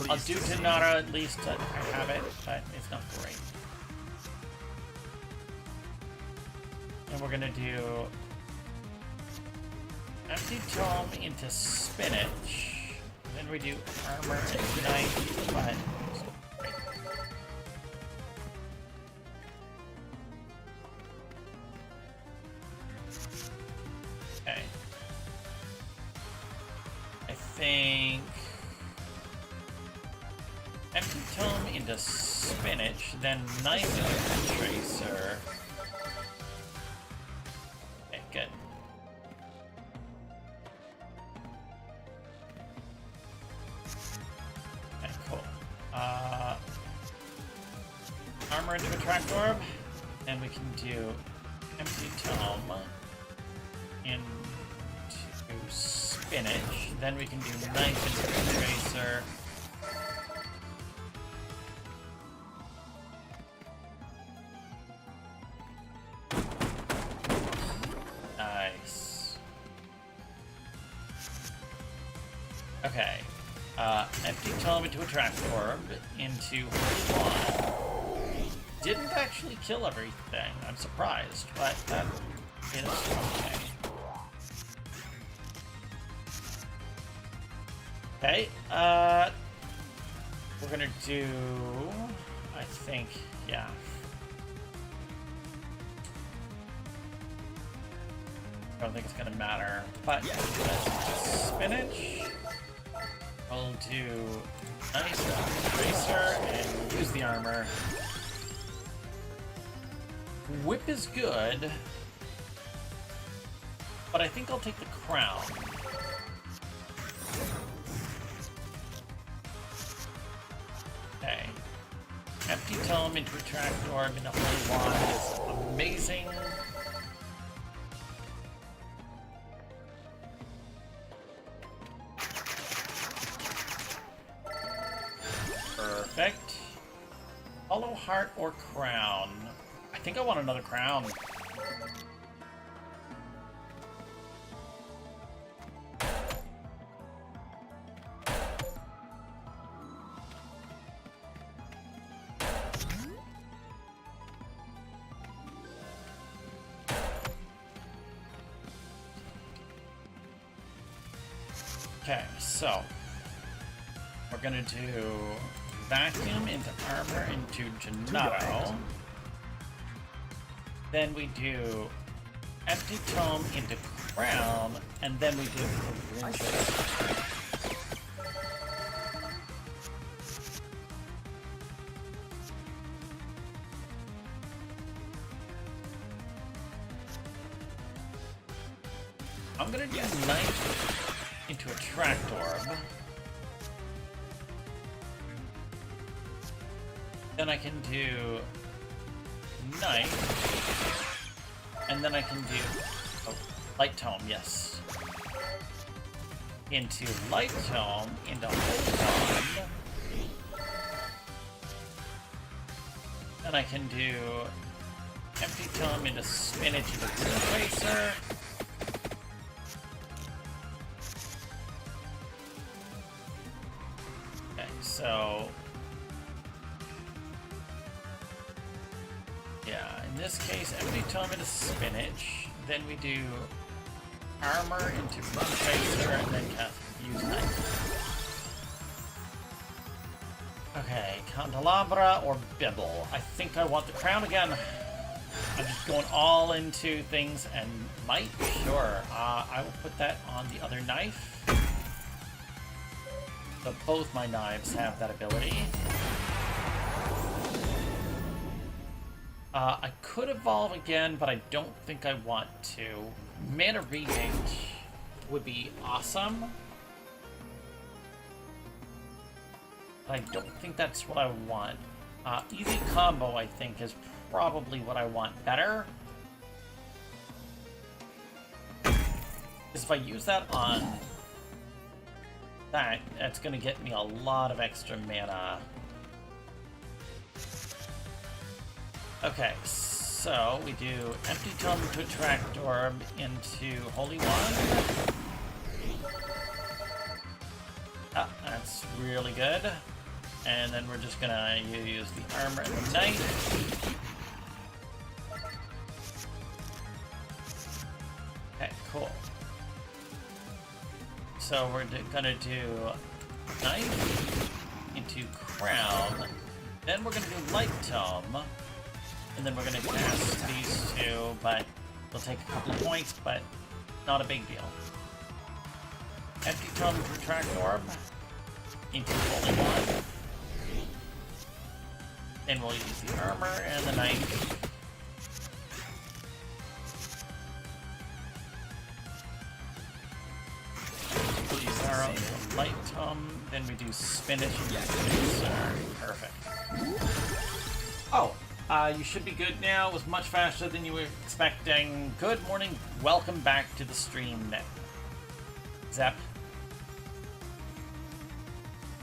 I'll do Donata at least to have it, but it's not great. And we're gonna do empty tome into spinach. Then we do armor and knife, but okay. I think empty tome into spinach, then knife into tracer. Okay, good. Okay, cool. Armor into a track orb, and we can do empty tome into spinach. Then we can do knife into tracer. Nice. Okay. Empty tome into a track orb into one. Didn't actually kill everything. I'm surprised, but that is okay. Okay, we're gonna do, I think, yeah. I don't think it's gonna matter, but let's do spinach. We'll do nice tracer and use the armor. Whip is good, but I think I'll take the crown. Okay. Empty tome into a track orb into holy wand is amazing. Perfect. Hollow heart or crown? I think I want another crown. Okay, so we're gonna do vacuum into armor into Gennaro. Then we do empty tome into crown, and then we do green chase. I'm gonna do knife into a tracked orb. Then I can do knife, and then I can do light tome, yes. Into light tome, into holy tome. Then I can do empty tome into spinach into tracer. Okay, so yeah, in this case, empty tome into spinach. Then we do armor into run tracer, and then use knife. Okay, candelabra or bibble. I think I want the crown again. I'm just going all into things, and might, sure. I will put that on the other knife. So both my knives have that ability. I could evolve again, but I don't think I want to. Mana Regate would be awesome. But I don't think that's what I want. Easy combo, I think, is probably what I want better. Because if I use that on that, that's going to get me a lot of extra mana. Okay, so we do empty tome to attract orb into holy wand. Ah, that's really good. And then we're just gonna use the armor and the knife. cool. So we're gonna do knife into crown. Then we're gonna do light tome. And then we're gonna cast these two, but they'll take a couple of points, but not a big deal. Empty tome retract orb into holy one. Then we'll use the armor and the knife. We'll use our own light tome. Then we do spinach and perfect. Oh, you should be good now. It was much faster than you were expecting. Good morning. Welcome back to the stream, Zep.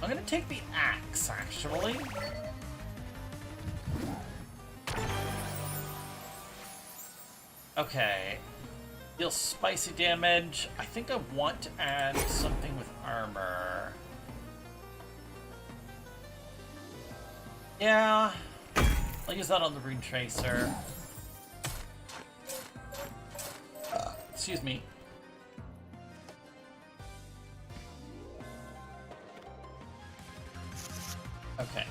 I'm gonna take the axe, actually. Okay. Deal spicy damage. I think I want to add something with armor. Yeah. I'll use that on the Rune Tracer. Excuse me. Okay.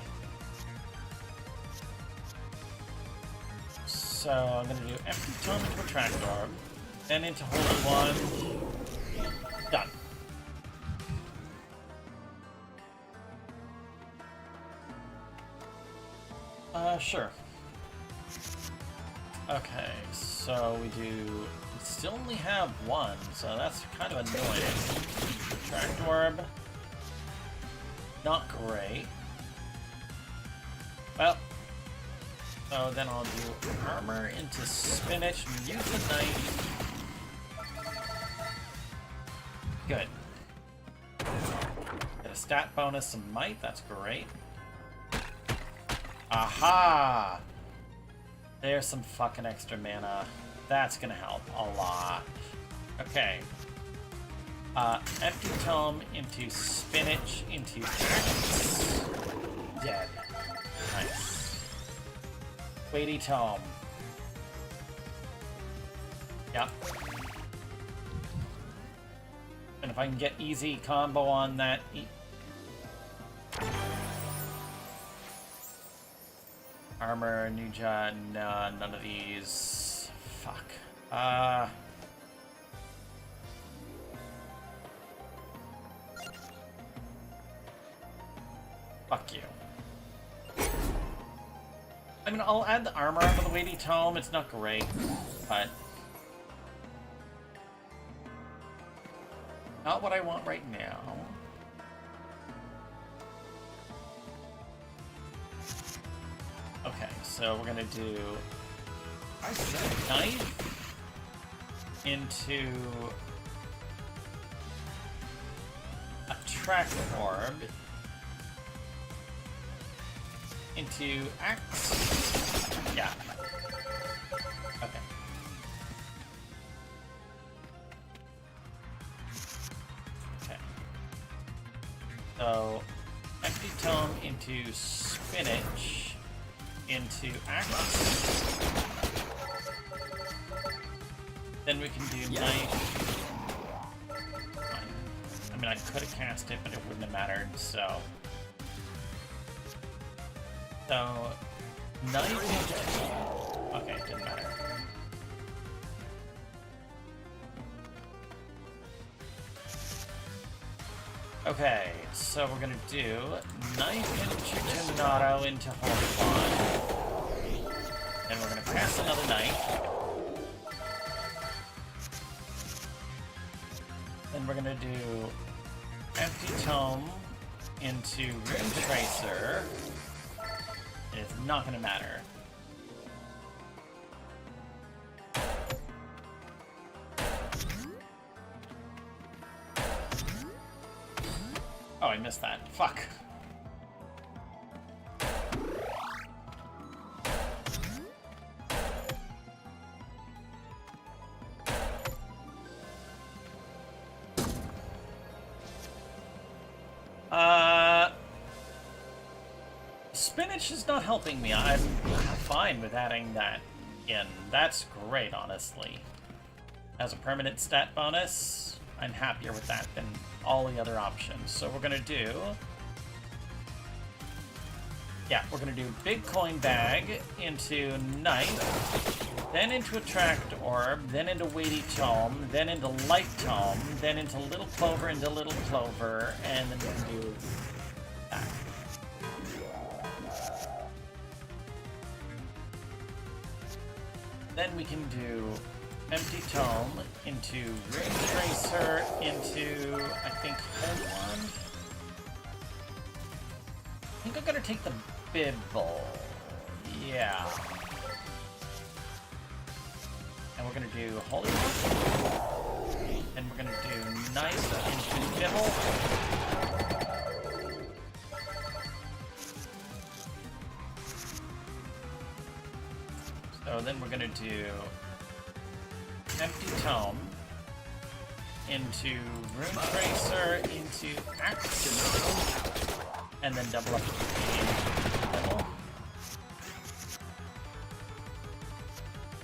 So I'm gonna do empty tome into retract orb, then into holy one. Done. Sure. Okay, so we still only have one, so that's kind of annoying. Retract orb. Not great. Well, so then I'll do armor into spinach and use the knife. Good. Get a stat bonus, some might, that's great. Aha! There's some fucking extra mana. That's gonna help a lot. Okay. Empty tome into spinach into axe. Dead. Nice. Weighty tome. Yep. And if I can get easy combo on that. Armor, Nuja, nah, none of these. Fuck. Fuck you. I mean, I'll add the armor onto the weighty tome. It's not great, but not what I want right now. Okay, so we're gonna do knife into a track orb into axe. Yeah. Okay. Okay. So empty tome into spinach. Into axe. Then we can do knife. I mean, I could have cast it, but it wouldn't have mattered, so. So, knife. Okay, it didn't matter. Okay, so we're gonna do knife into Donato into Holy One. And we're gonna cast another knife. Then we're gonna do empty tome into Rune Tracer. It's not gonna matter. Oh, I missed that. Fuck. Spinach is not helping me. I'm fine with adding that in. That's great, honestly. as a permanent stat bonus. I'm happier with that than all the other options. So we're gonna do... Yeah, we're gonna do Big Coin Bag into Knife, then into Attract Orb, then into Weighty Tome, then into Light Tome, then into Little Clover, into Little Clover, and then we can do that. Then we can do Empty Tome into Ring Tracer into, I think, Hold On. I think I'm gonna take the Bibble. Yeah. And we're gonna do Holy One. And we're gonna do Knife into Bibble. So then we're gonna do Empty Tome into Rune Tracer into Axe, and then double up the level.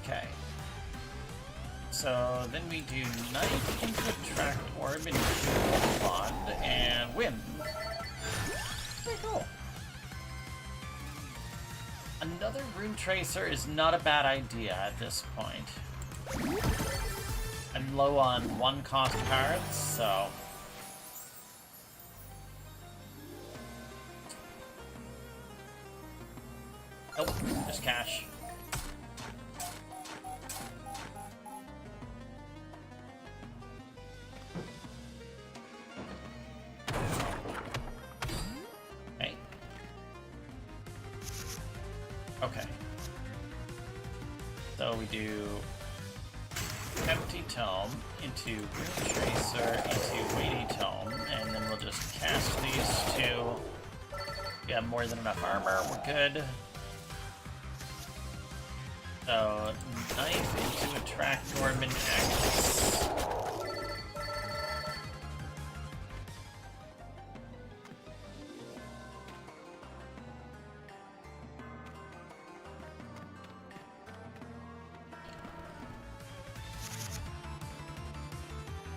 Okay. So then we do Knife into Attract Orb into Bond and win. Pretty cool. Another Rune Tracer is not a bad idea at this point. I'm low on 1 cost cards, so... Nope, just cash. Okay. Okay. So we do Empty Tome into Rune Tracer into Weighty Tome, and then we'll just cast these two. We have more than enough armor, we're good. So, Knife into Attract Orb and Axe.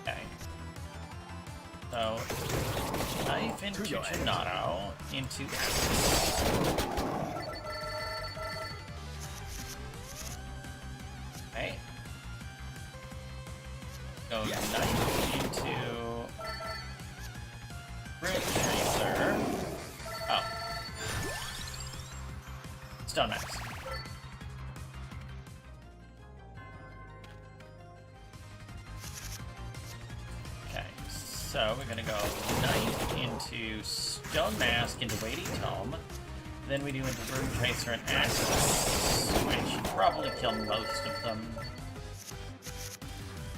Okay. So, Knife into Gennaro into Axe. Okay. Go Knife into Rune Tracer. Oh. Stone Axe. Okay, so we're gonna go Knife into Stone Mask into Weighty Tome. Then we do into Rune Tracer and Axe, which should probably kill most of them.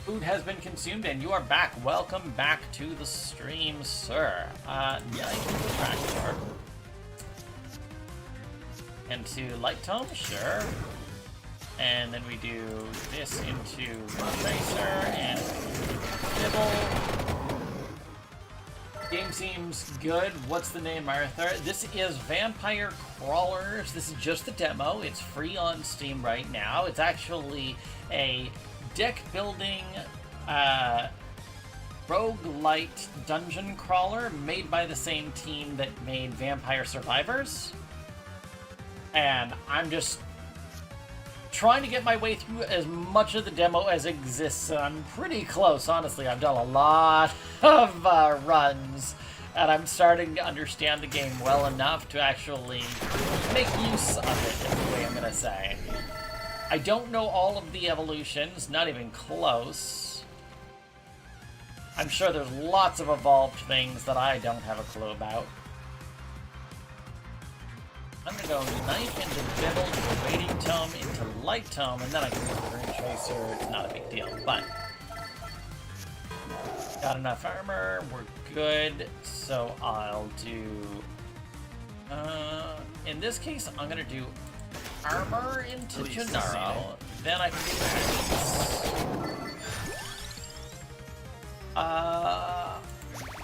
Food has been consumed and you are back. Welcome back to the stream, sir. Knife into Attract Orb. Into Light Tome, sure. And then we do this into Rune Tracer and Nibble. Game seems good. What's the name, Arthur? This is Vampire Crawlers. This is just the demo. It's free on Steam right now. It's actually a deck building roguelite dungeon crawler made by the same team that made Vampire Survivors. And I'm just trying to get my way through as much of the demo as exists. I'm pretty close, honestly. I've done a lot of runs, and I'm starting to understand the game well enough to actually make use of it, is the way I'm going to say. I don't know all of the evolutions, not even close. I'm sure there's lots of evolved things that I don't have a clue about. I'm gonna go Knife into Bibble, into Weighty Tome, into Light Tome, and then I can go Rune Tracer. It's not a big deal, but got enough armor, we're good. So I'll do, in this case, I'm gonna do armor into Gennaro, then I can do Axe.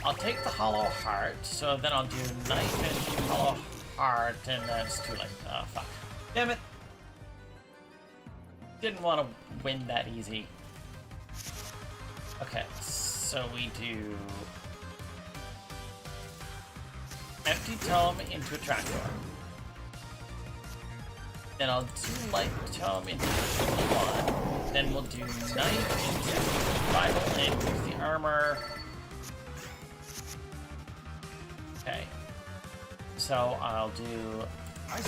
I'll take the Hollow Heart, so then I'll do Knife into Hollow Heart, and that's too late. Oh, fuck. Damn it. Didn't want to win that easy. Okay, so we do empty tome into a trapdoor. Then I'll do light tome into one. Then we'll do knife into Bible and use the armor. Okay. So I'll do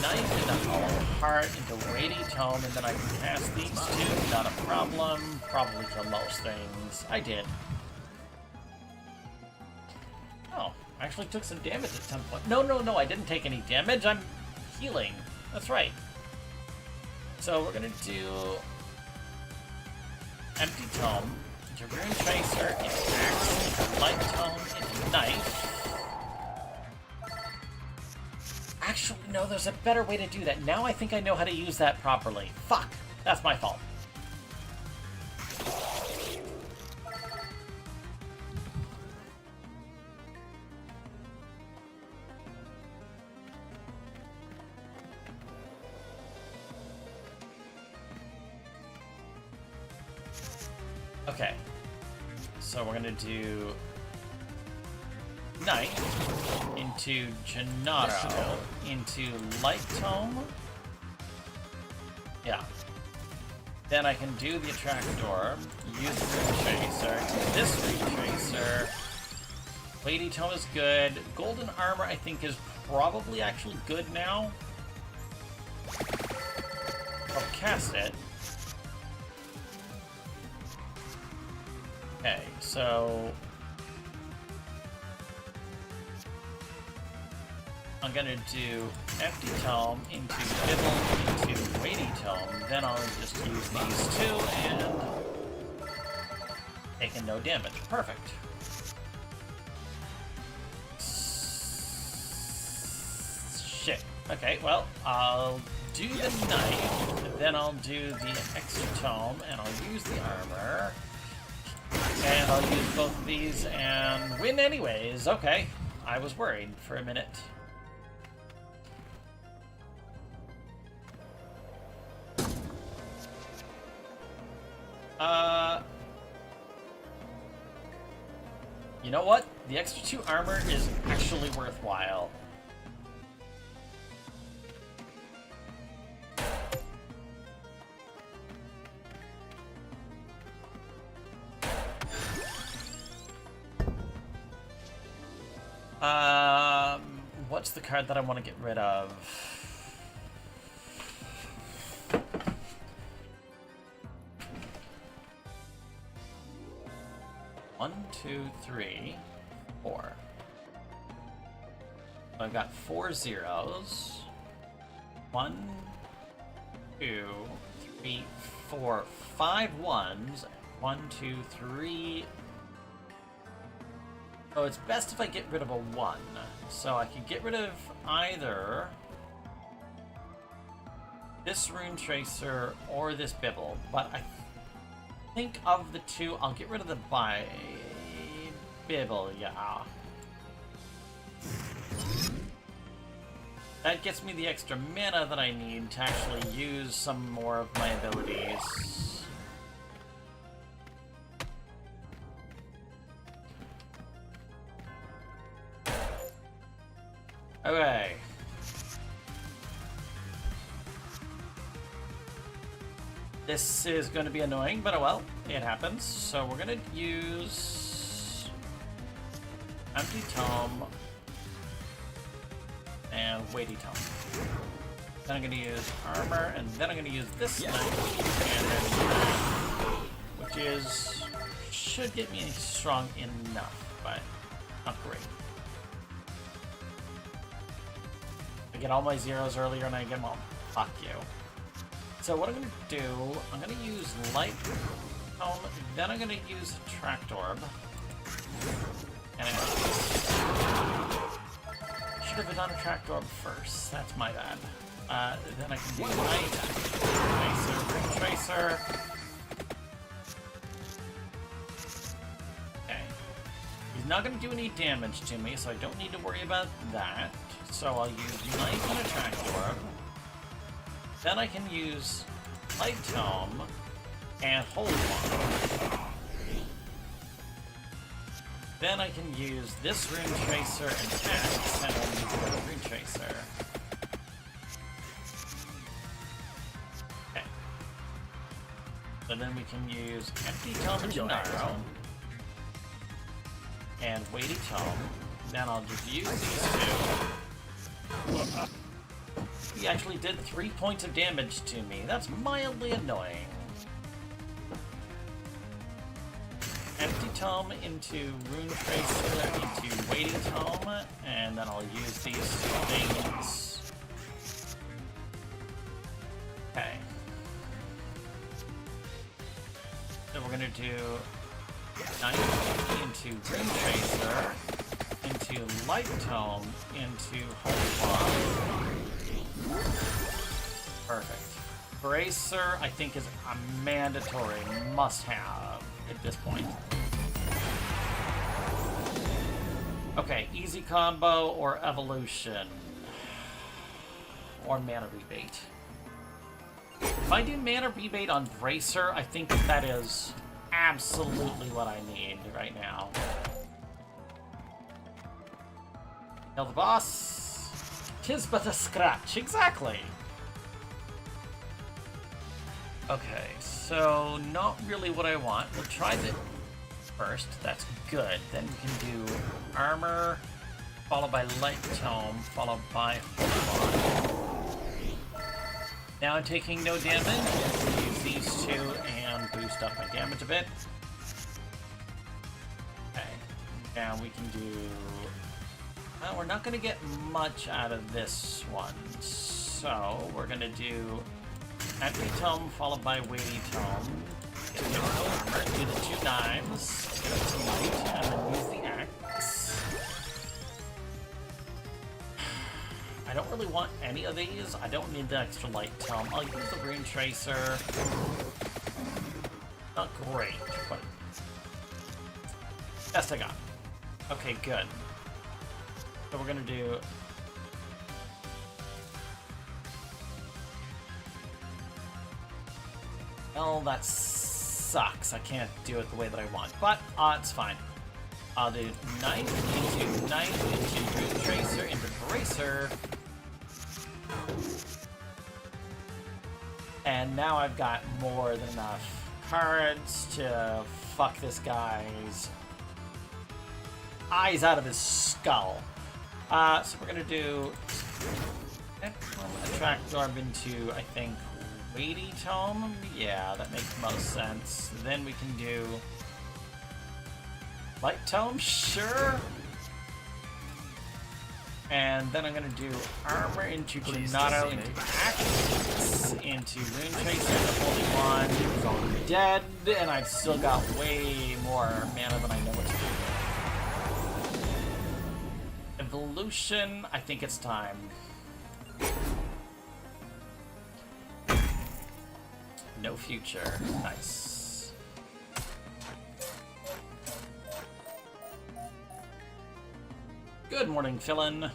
knife into hollow heart into weighty tome, and then I can cast these two. Not a problem. Probably kill most things. I did. Oh, I actually took some damage at some point. No, I didn't take any damage. I'm healing. That's right. So we're gonna do empty tome into rune tracer, into axe, into light tome, into knife. Actually, no, there's a better way to do that. Now I think I know how to use that properly. Fuck! That's my fault. Okay. So we're gonna do knife into Gennaro, into light tome. Yeah. Then I can do the attractor, use the rune tracer, this rune tracer. Weighty tome is good. Golden armor I think is probably actually good now. I'll cast it. Okay, so I'm gonna do empty tome into Bibble into weighty tome, then I'll just use these two and taking no damage. Perfect. Shit. Okay, well, I'll do the knife, then I'll do the extra tome, and I'll use the armor. And I'll use both of these and win anyways. Okay. I was worried for a minute. You know what? The extra 2 armor is actually worthwhile. What's the card that I want to get rid of? One, two, three, four. So I've got 4 zeros. 1, 2, 3, 4, 5 ones. 1, 2, 3. So it's best if I get rid of a 1. So I can get rid of either this rune tracer or this Bibble, but I think of the two, I'll get rid of the Bibble, yeah. That gets me the extra mana that I need to actually use some more of my abilities. Okay. This is going to be annoying, but oh well, it happens. So we're going to use empty tome and weighty tome. Then I'm going to use armor, and then I'm going to use this knife, and then which is should get me strong enough, but not great. I get all my zeros earlier and I get them all. Fuck you. So what I'm going to do, I'm going to use light tome, then I'm going to use attract orb. And I should have done attract orb first. That's my bad. Then I can do light tracer, tracer. Okay. He's not going to do any damage to me, so I don't need to worry about that. So I'll use knife and attract orb. Then I can use light tome and holy one. Then I can use this Rune Tracer and Axe, and then use the Rune Tracer. Okay. So then we can use Empty Tome and Gennaro. And Weighty Tome. Then I'll just use these two. He actually did 3 points of damage to me. That's mildly annoying. Empty Tome into Rune Tracer into Weighty Tome, and then I'll use these things. Okay. So we're gonna do Knife into Rune Tracer, into Light Tome, into Holy Wand. Perfect. Bracer, I think, is a mandatory must-have at this point. Okay, easy combo or evolution. Or mana rebate. If I do mana rebate on Bracer, I think that is absolutely what I need right now. Kill the boss. 'Tis but a scratch, exactly. Okay, so not really what I want. We'll try the first. That's good. Then we can do armor, followed by light tome, followed by holy wand. Now I'm taking no damage. Use these two and boost up my damage a bit. Okay. Now we can do. Well, we're not going to get much out of this one, so we're going to do Empty Tome followed by Weighty Tome. Get the armor, do the 2 knives, get up to light, and then use the axe. I don't really want any of these. I don't need the extra light tome. I'll use the Rune Tracer. Not great, but best I got. Okay, good. So we're gonna do. Well, that sucks. I can't do it the way that I want, but it's fine. I'll do knife into Rune Tracer into Bracer. And now I've got more than enough cards to fuck this guy's eyes out of his skull. So we're gonna do attract orb into, I think, Weighty Tome. Yeah, that makes most sense. Then we can do Light Tome, sure. And then I'm gonna do armor into Gennaro, into Axe, into Rune Tracer, into Holy Wand. He's already dead, and I've still got way more mana than I know what to do. Evolution, I think it's time. No future. Nice. Good morning, Philin.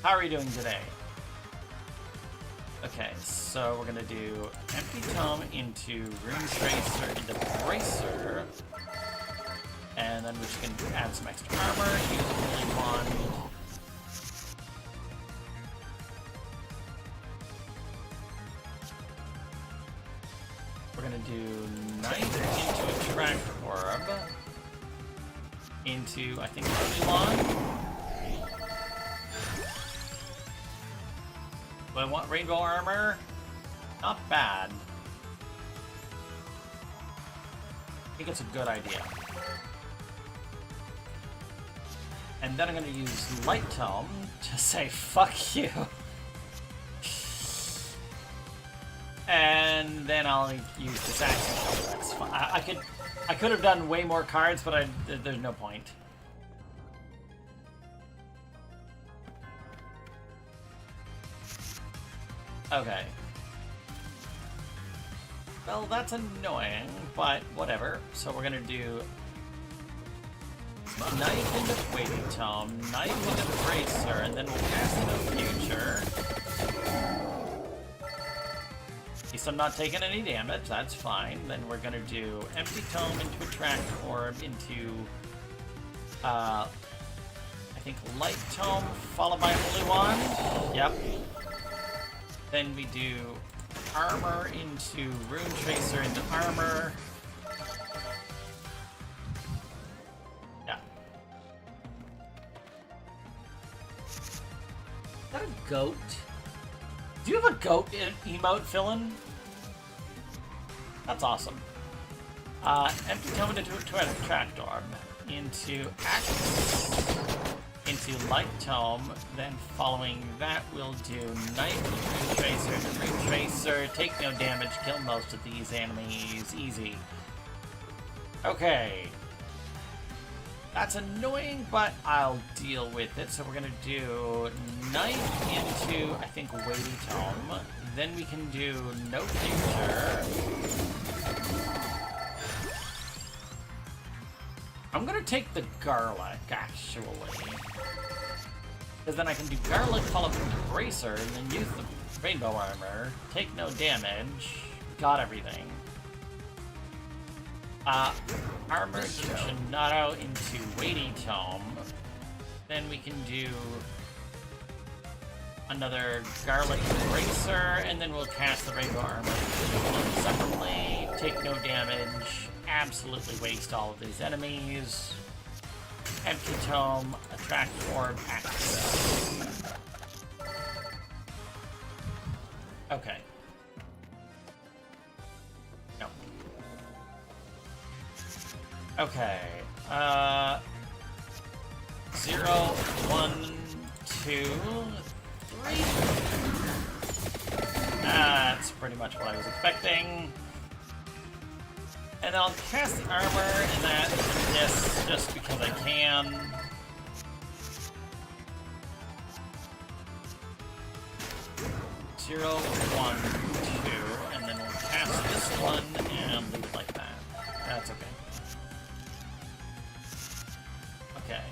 How are you doing today? Okay, so we're gonna do Empty Tome into Rune Tracer into Bracer. And then we can add some extra armor, use a Holy Wand. We're gonna do Knife into Attract Orb. Into, I think, Holy Wand. Do I want Rainbow Armor? Not bad. I think it's a good idea. And then I'm gonna use Light Tome to say fuck you. And then I'll use this axe. That's fine. I could have done way more cards, but there's no point. Okay. Well, that's annoying, but whatever. So we're gonna do Knife into Weighty Tome, Knife into Bracer, and then we'll cast the future. At least I'm not taking any damage, that's fine. Then we're gonna do Empty Tome into Attract Orb into, I think Light Tome, followed by Holy Wand. Yep. Then we do Armor into Rune Tracer into Armor. Yeah. Is that a goat? Do you have a goat emote, Philin? That's awesome. Empty Tome into Attract Orb. Into Axe. Into Light Tome. Then following that, we'll do Knight, Rune Tracer, and Rune Tracer. Take no damage, kill most of these enemies. Easy. Okay. That's annoying, but I'll deal with it. So we're gonna do Knight into, I think, Weighty Tome. Then we can do No Future. I'm gonna take the Garlic, actually. Because then I can do Garlic, follow up with Bracer, and then use the Rainbow Armor. Take no damage. Got everything. Armor to Shinado into Weighty Tome. Then we can do another Garlic Bracer, and then we'll cast the Rainbow Armor separately. Take no damage. Absolutely waste all of these enemies. Empty Tome, Attract Orb, Axe. Okay. No. Okay. 0, 1, 2, 3. That's pretty much what I was expecting. And I'll cast the armor and that, yes, just because I can. Zero, 1, 2, and then we'll cast this one and leave it like that. That's okay. Okay.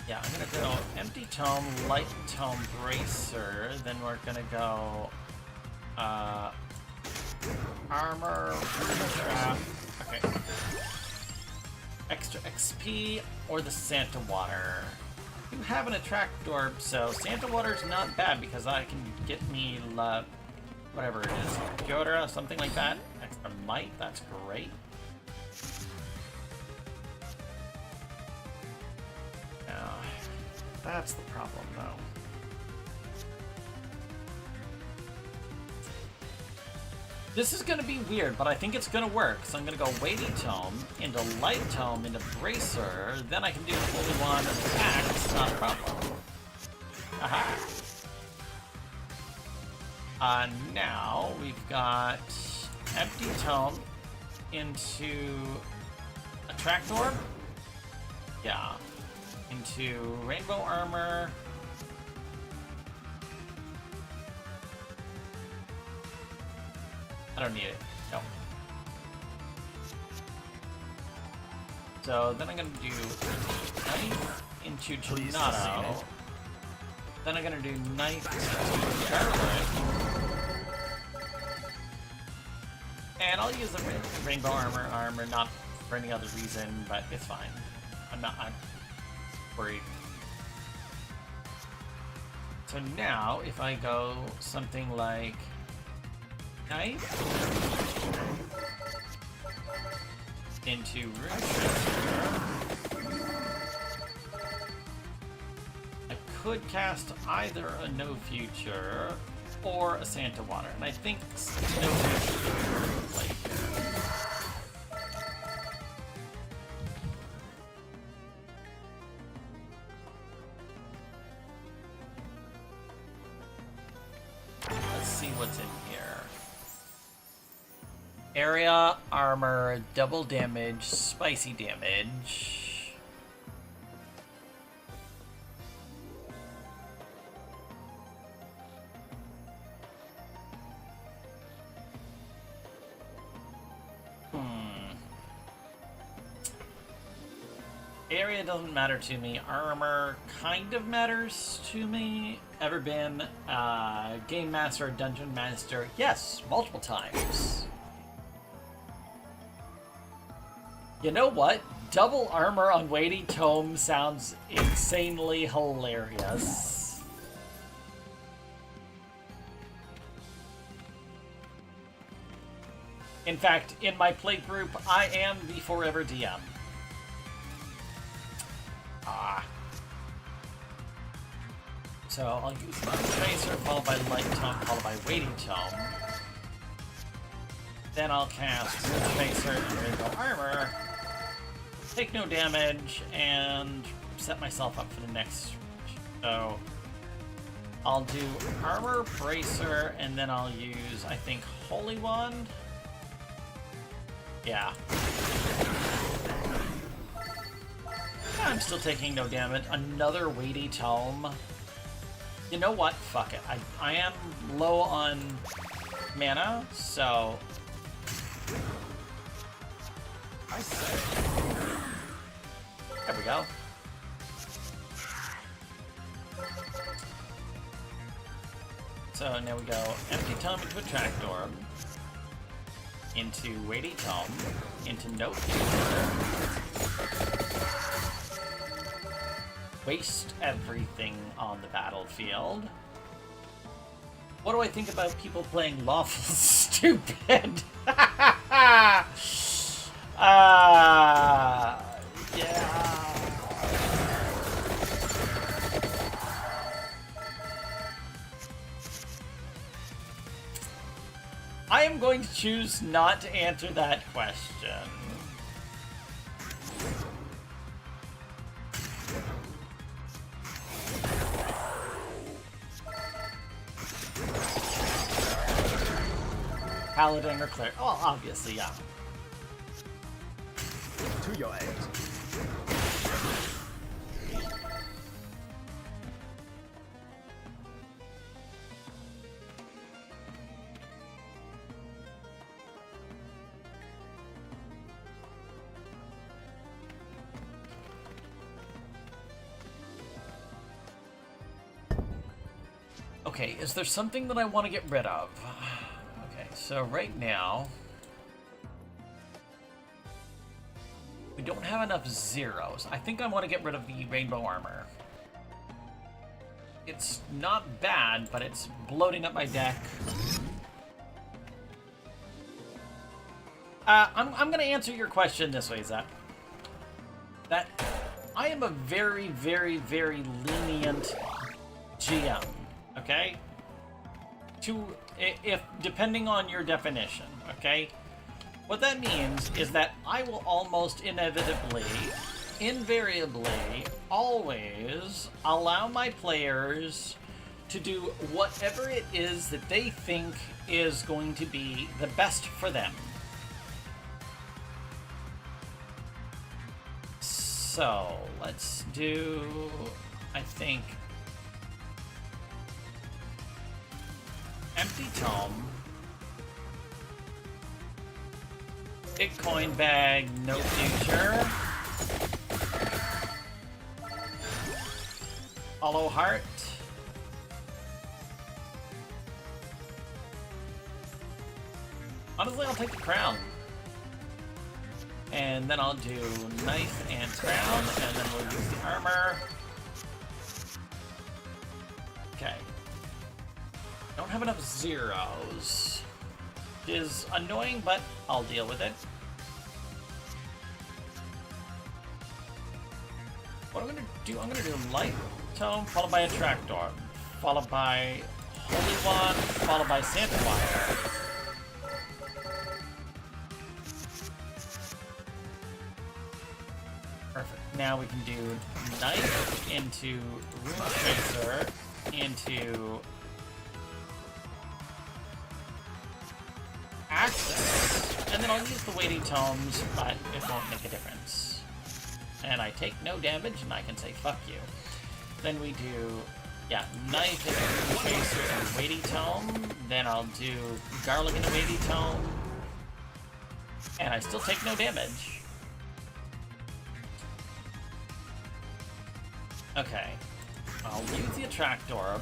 Yeah, I'm gonna go Empty Tome, Light Tome, Bracer, then we're gonna go Armor, Rune Trap, okay. Extra XP, or the Santa Water. You have an Attract Orb, so Santa Water's not bad because I can get me, whatever it is, Gyodra, something like that. Extra Might, that's great. Now, that's the problem, though. This is gonna be weird, but I think it's gonna work. So I'm gonna go Weighty Tome into Light Tome into Bracer, then I can do Holy Wand and Axe, not a problem. Aha. Now we've got Empty Tome into Attract Orb. Yeah. Into Rainbow Armor. I don't need it. No. So then I'm gonna do Knife into Tornado. Then I'm gonna do Knife into Garlic. And I'll use the Rainbow Armor, not for any other reason, but it's fine. I'm worried. So now, if I go something like Knife into Rune Tracer, I could cast either a No Future or a Santa Water, and I think No Future like let's see what's in here. Area, armor, double damage, spicy damage. Area doesn't matter to me. Armor kind of matters to me. Ever been Game Master or Dungeon Master? Yes, multiple times. You know what? Double armor on Weighty Tome sounds insanely hilarious. In fact, in my playgroup, I am the forever DM. So I'll use my Tracer, followed by Light Tome, followed by Weighty Tome. Then I'll cast Rune Tracer and Rainbow Armor, take no damage, and set myself up for the next. So I'll do Armor, Bracer, and then I'll use, I think, Holy Wand. Yeah. I'm still taking no damage. Another Weighty Tome. You know what? Fuck it. I am low on mana, so... I say. There we go. So now we go Empty Tome into Attract Orb, into Weighty Tome, into Note Future. Waste everything on the battlefield. What do I think about people playing Lawful Stupid? Yeah. I am going to choose not to answer that question. Paladin or Cleric? Oh, obviously, yeah. To your aid. Okay, is there something that I want to get rid of? Okay, so right now... we don't have enough zeros. I think I want to get rid of the Rainbow Armor. It's not bad, but it's bloating up my deck. I'm going to answer your question this way, Zach. That I am a very, very, very lenient GM. Okay? If depending on your definition, okay? What that means is that I will almost inevitably, invariably, always allow my players to do whatever it is that they think is going to be the best for them. So, let's do, I think, Empty Tome, Bitcoin Bag, No Future, Hollow Heart, honestly I'll take the Crown, and then I'll do Knife and Crown, and then we'll use the Armor. Okay. Don't have enough zeros. It is annoying, but I'll deal with it. What I'm gonna do, I'm gonna do Light Tome, followed by Attract Orb, followed by Holy Wand, followed by Sanctifier. Perfect. Now we can do Knife into Rune Tracer, into Access, and then I'll use the Weighty Tomes, but it won't make a difference. And I take no damage, and I can say, fuck you. Then we do, yeah, Knife and Tracer and Weighty Tome. Then I'll do Garlic and a Weighty Tome. And I still take no damage. Okay. I'll use the Attract Orb.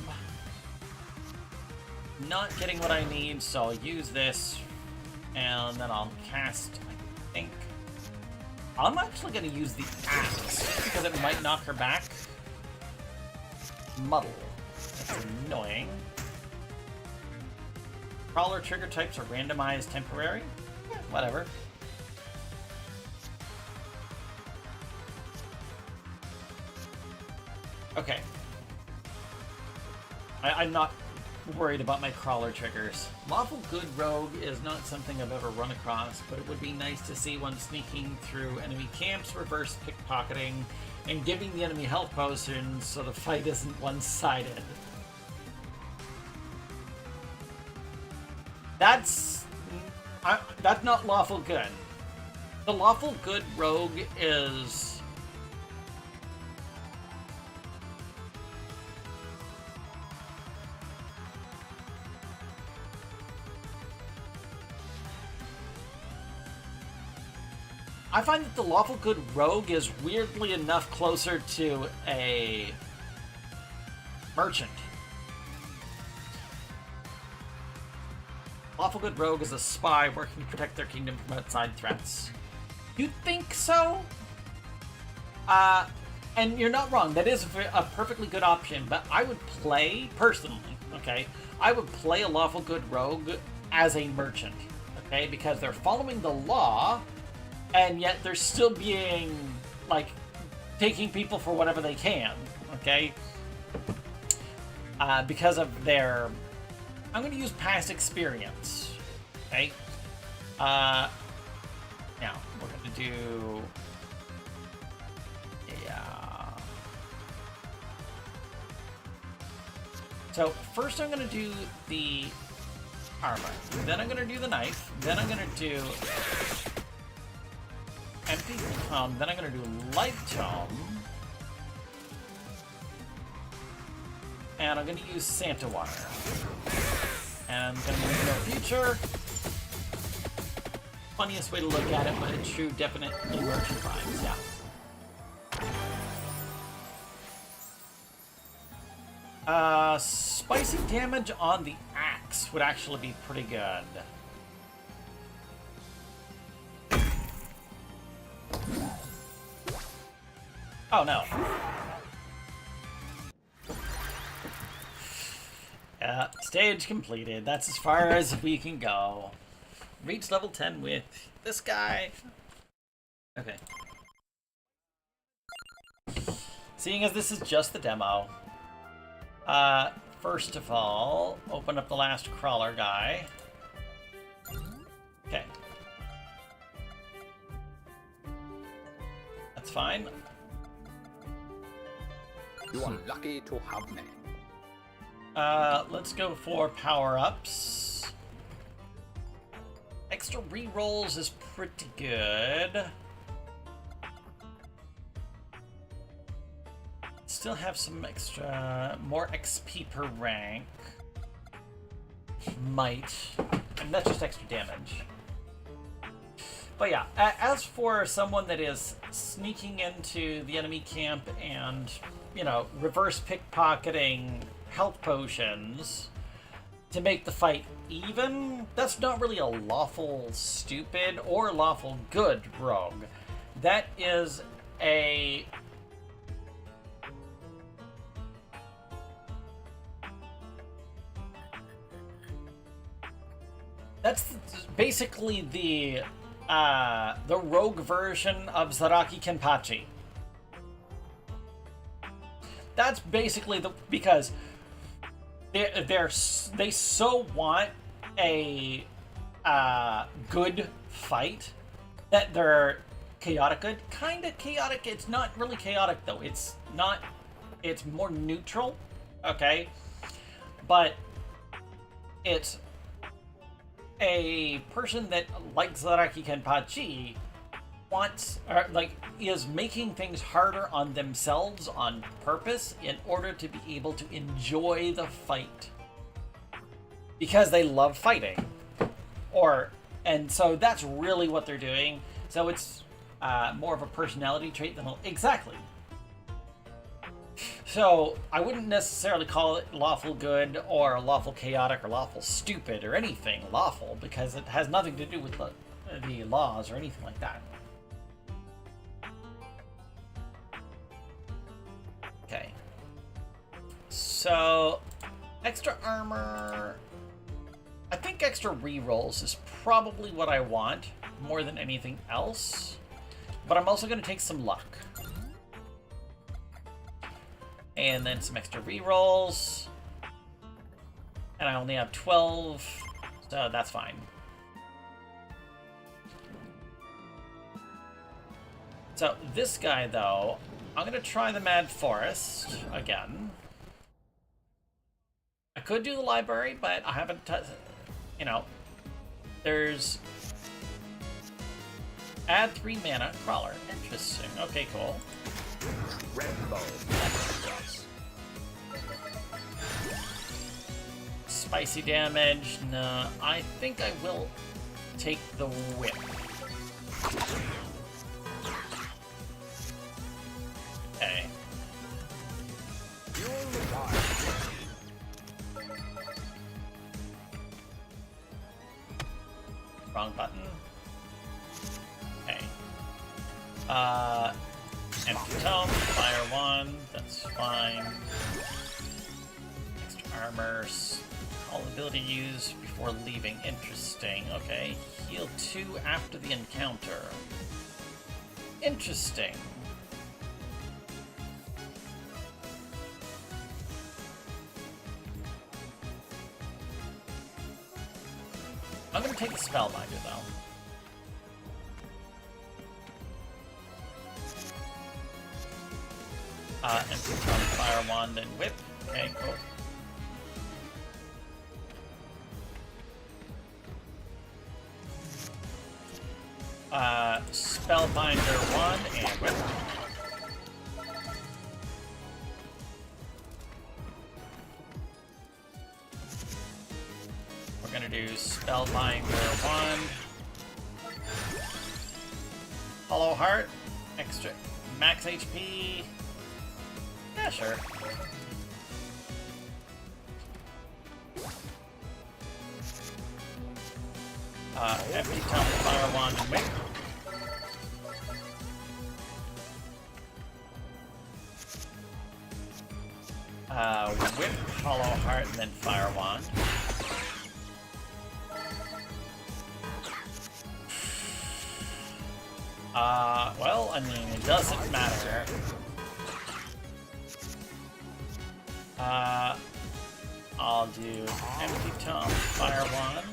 Not getting what I need, so I'll use this. And then I'll cast, I think... I'm actually going to use the Axe, because it might knock her back. Muddle. That's annoying. Crawler trigger types are randomized temporary. Yeah, whatever. Okay. I'm not worried about my crawler triggers. Lawful Good Rogue is not something I've ever run across, but it would be nice to see one sneaking through enemy camps, reverse pickpocketing, and giving the enemy health potions so the fight isn't one-sided. That's not Lawful Good. The Lawful Good Rogue is... I find that the Lawful Good Rogue is weirdly enough closer to a merchant. Lawful Good Rogue is a spy working to protect their kingdom from outside threats. You think so? And you're not wrong. That is a perfectly good option, but I would play, personally, okay, I would play a Lawful Good Rogue as a merchant, okay, because they're following the law, and yet they're still being, like, taking people for whatever they can, okay? Because of their... I'm going to use past experience, okay? Now, we're going to do... Yeah... So, first I'm going to do the armor, then I'm going to do the knife, then I'm going to do... Empty Tome, then I'm going to do Light Tome. And I'm going to use Santa Water. And I'm going to use No Future. Funniest way to look at it, but a true, definite merchant vibes, yeah. Spicy damage on the axe would actually be pretty good. Oh no. Stage completed. That's as far as we can go. Reach level 10 with this guy. Okay. Seeing as this is just the demo, first of all, open up the last crawler guy. Okay. That's fine. You are lucky to have me. Let's go for power-ups. Extra re-rolls is pretty good. Still have some extra, more XP per rank. Might. And that's just extra damage. But yeah, as for someone that is sneaking into the enemy camp and, you know, reverse pickpocketing health potions to make the fight even, that's not really a lawful stupid or lawful good rogue. That is a... That's basically the rogue version of Zaraki Kenpachi. That's basically because they so want a good fight that they're chaotic good. Kinda chaotic. It's not really chaotic though. It's not. It's more neutral. Okay, but it's a person that likes Zaraki Kenpachi wants, or like, is making things harder on themselves on purpose in order to be able to enjoy the fight because they love fighting, and so that's really what they're doing. So it's more of a personality trait than exactly. So I wouldn't necessarily call it lawful good or lawful chaotic or lawful stupid or anything lawful because it has nothing to do with the laws or anything like that. Okay. So extra armor. I think extra rerolls is probably what I want more than anything else. But I'm also going to take some luck. And then some extra rerolls. And I only have 12, so that's fine. So this guy, though, I'm going to try the Mad Forest again. I could do the library, but I haven't touched, you know, there's add 3 mana crawler. Interesting. Okay, cool. Rainbow. Spicy damage. No, I think I will take the whip. Okay. Fuel the fire. Wrong button. Okay. Empty tome, fire 1, that's fine. Extra armor, all ability used before leaving, interesting. Okay, heal 2 after the encounter. Interesting. I'm gonna take the Spellbinder though. Empty tome, fire wand, and whip. Okay, cool. Spellbinder 1 and whip. We're gonna do Spellbinder 1. Hollow Heart. Extra max HP. Yeah, sure. Empty tome, fire wand, and whip. Whip, hollow heart, and then fire wand. Well, I mean, it doesn't matter. I'll do empty tome, fire wand.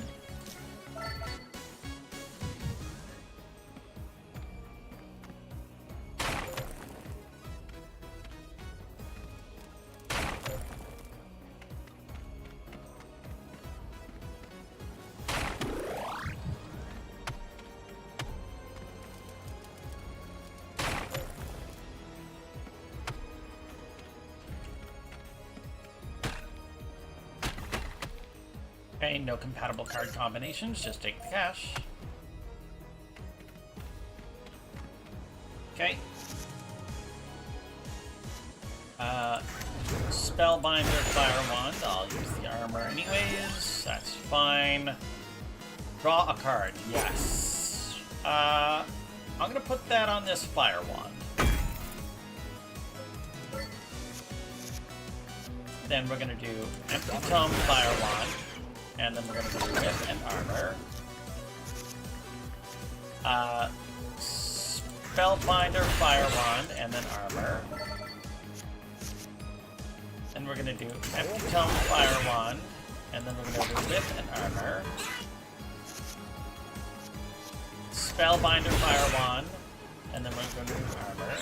Okay, no compatible card combinations, just take the cash. Okay. Spellbinder, fire wand. I'll use the armor anyways. That's fine. Draw a card. Yes. I'm gonna put that on this fire wand. Then we're gonna do empty tome, fire wand. And then we're going to do whip and armor. Spellbinder, fire wand, and then armor. Then we're going to do empty tome, fire wand, and then we're going to do whip and armor. Spellbinder, fire wand, and then we're going to do armor.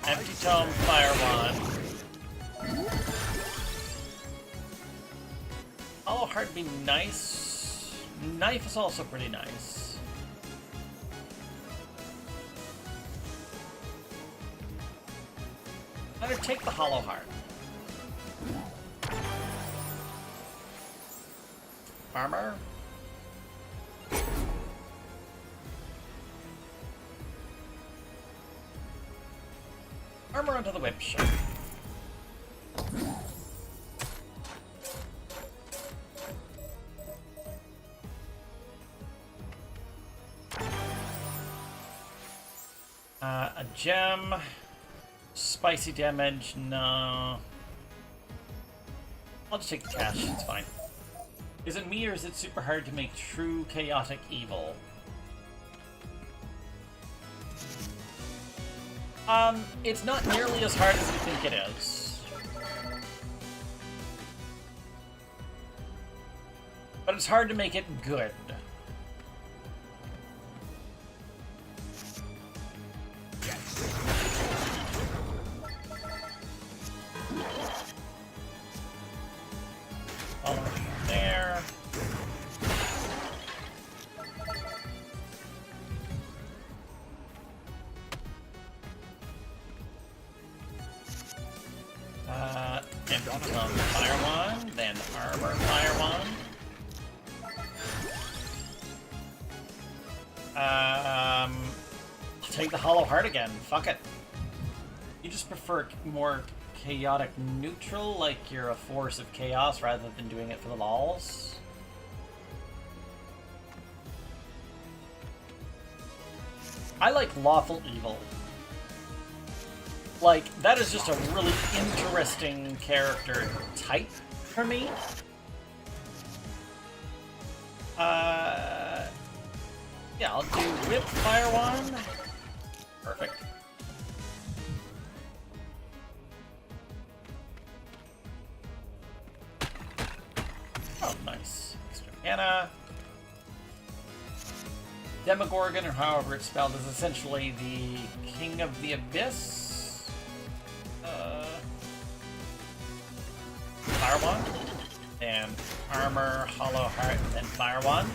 Empty tome, fire wand. Hollow Heart would be nice. Knife is also pretty nice. I'm gonna take the Hollow Heart. Armor. Armor onto the whip, sure. A gem. Spicy damage, no. I'll just take the cash, it's fine. Is it me or is it super hard to make true chaotic evil? It's not nearly as hard as you think it is. But it's hard to make it good. All right there. Empty on Fire Wand, then Armor Fire Wand. I'll take the Hollow Heart again. Fuck it. You just prefer more chaotic neutral, like you're a force of chaos rather than doing it for the lols? I like lawful evil. Like, that is just a really interesting character type for me. Yeah, I'll do Whip Fire Wand. Perfect. Oh, nice. Extra mana. Demogorgon, or however it's spelled, is essentially the King of the Abyss. Fire Wand, then Armor, Hollow Heart, and then Fire Wand.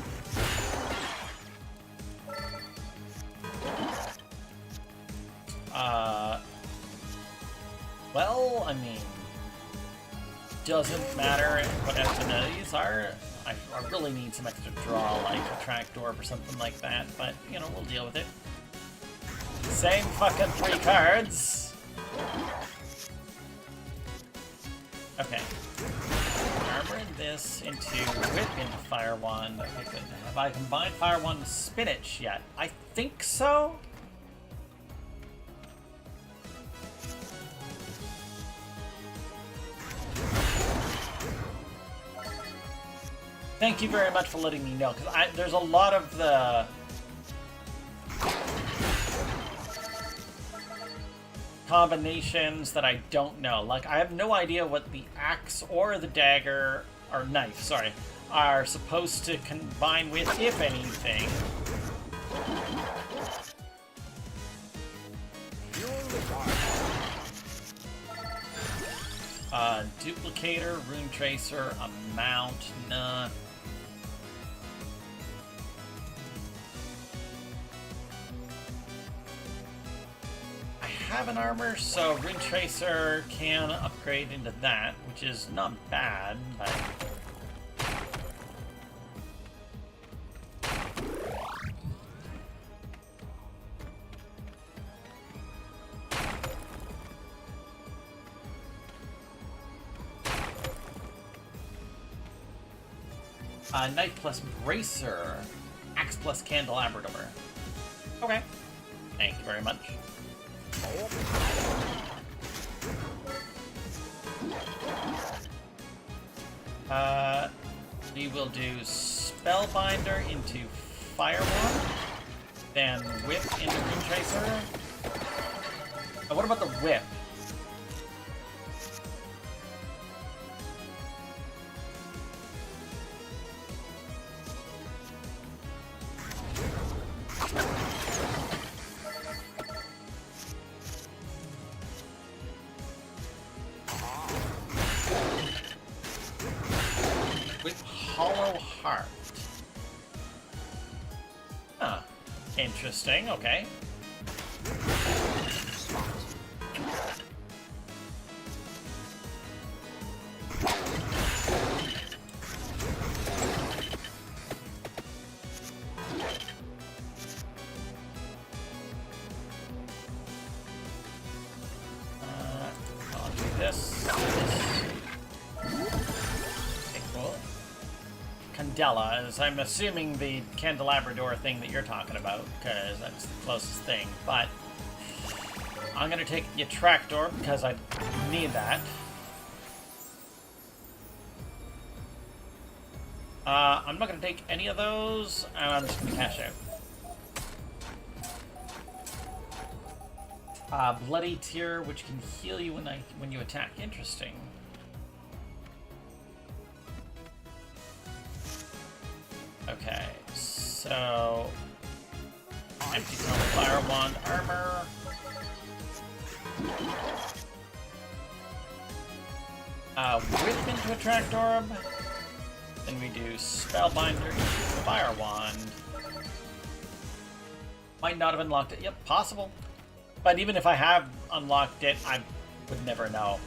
Well, I mean, doesn't matter what abilities are. I really need some extra draw, like a Tract Orb or something like that, but, you know, we'll deal with it. Same fucking 3 cards. Okay. Armor this into Whip into Fire Wand. Okay, good. Have I combined Fire Wand with Spinach yet? I think so? Thank you very much for letting me know, because there's a lot of the combinations that I don't know. Like, I have no idea what the axe or the dagger, or knife, sorry, are supposed to combine with, if anything. Duplicator, Rune Tracer, a mount, nah. I have an armor, so Rune Tracer can upgrade into that, which is not bad, but... Knife plus Bracer, Axe plus Candelabrador. Okay. Thank you very much. We will do Spellbinder into Fire Wand, then Whip into Rune Tracer. What about the Whip? Interesting, okay. Okay, cool. Candela is, I'm assuming, the candelabrador thing that you're talking about, because that's the closest thing. But I'm going to take the attractor because I need that. I'm not going to take any of those, and I'm just going to cash out. Bloody Tear, which can heal you when you attack. Interesting. Okay, so empty tome, fire wand, armor. Whip into attract orb. Then we do spellbinder into fire wand. Might not have unlocked it. Yep, possible. But even if I have unlocked it, I would never know.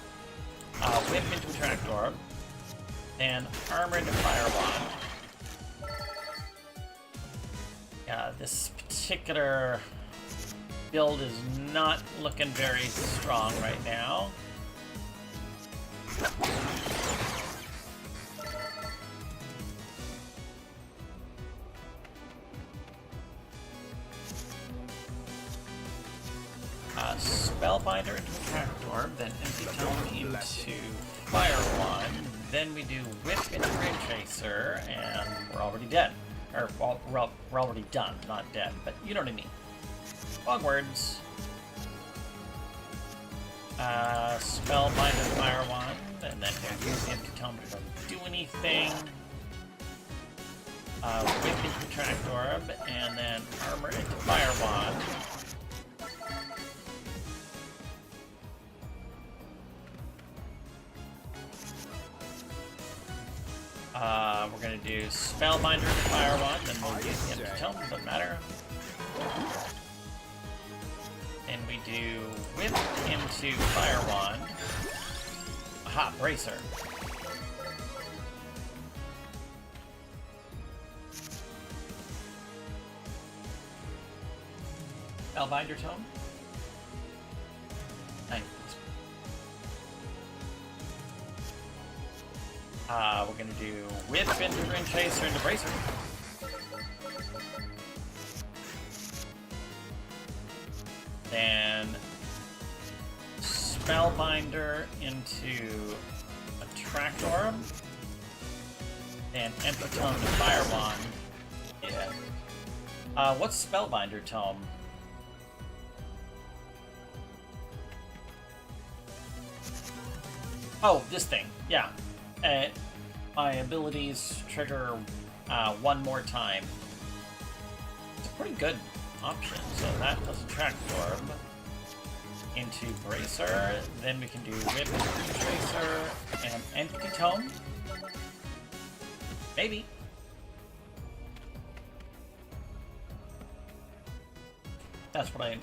Whip into attract orb. Then armor into fire wand. Yeah, this particular build is not looking very strong right now. Spellbinder into attract orb, then empty tome into fire wand. Then we do whip into ray tracer, and we're already dead. Or well, we're already done, not dead, but you know what I mean. Long words. Spellbinder fire wand, and then use the empty tome to do anything. Whip into attract orb, and then armor into fire wand. We're gonna do Spellbinder into Fire Wand, then we'll use the Empty Tome, doesn't matter. And we do Whip into Fire Wand. Aha, Bracer. Spellbinder Tome. Nice. We're gonna do Whip into Ring Chaser into Bracer. Then Spellbinder into Attract Orb. And Empty Tome to Fire Wand. Yeah. What's Spellbinder Tome? Oh, this thing. Yeah. My abilities trigger one more time. It's a pretty good option. So that does Attract Orb into Bracer. Then we can do Whip into Tracer and Empty Tome. Maybe. That's what I...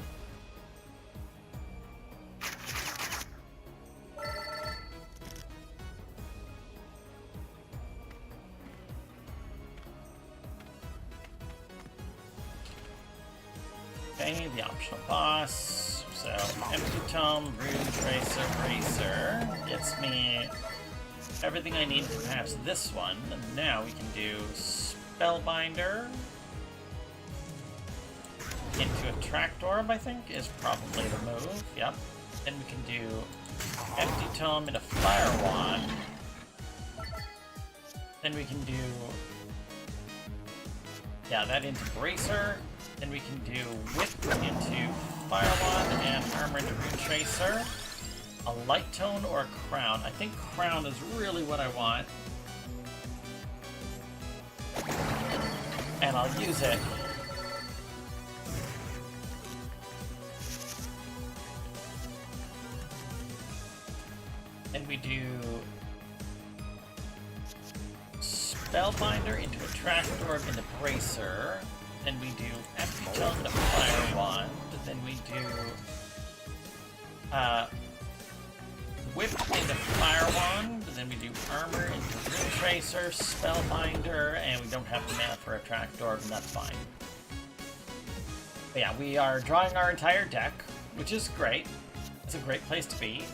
Okay, the optional boss. So, Empty Tome, Rune Tracer, Bracer gets me everything I need to pass this one. And now we can do Spellbinder into Attract Orb, I think, is probably the move. Yep. Then we can do Empty Tome into Fire Wand. Then we can do... yeah, that into Bracer. Then we can do Whip into Fire Wand and Armor into Rune Tracer. A Light Tone or a Crown. I think Crown is really what I want. And I'll use it. And we do Spellbinder into Attract Orb into Bracer. Then we do Empty Tome to Fire Wand. Then we do Whip into Fire Wand. Then we do Armor into Rune Tracer, Spellbinder, and we don't have the mana for Attract Orb, and that's fine. But yeah, we are drawing our entire deck, which is great. It's a great place to be.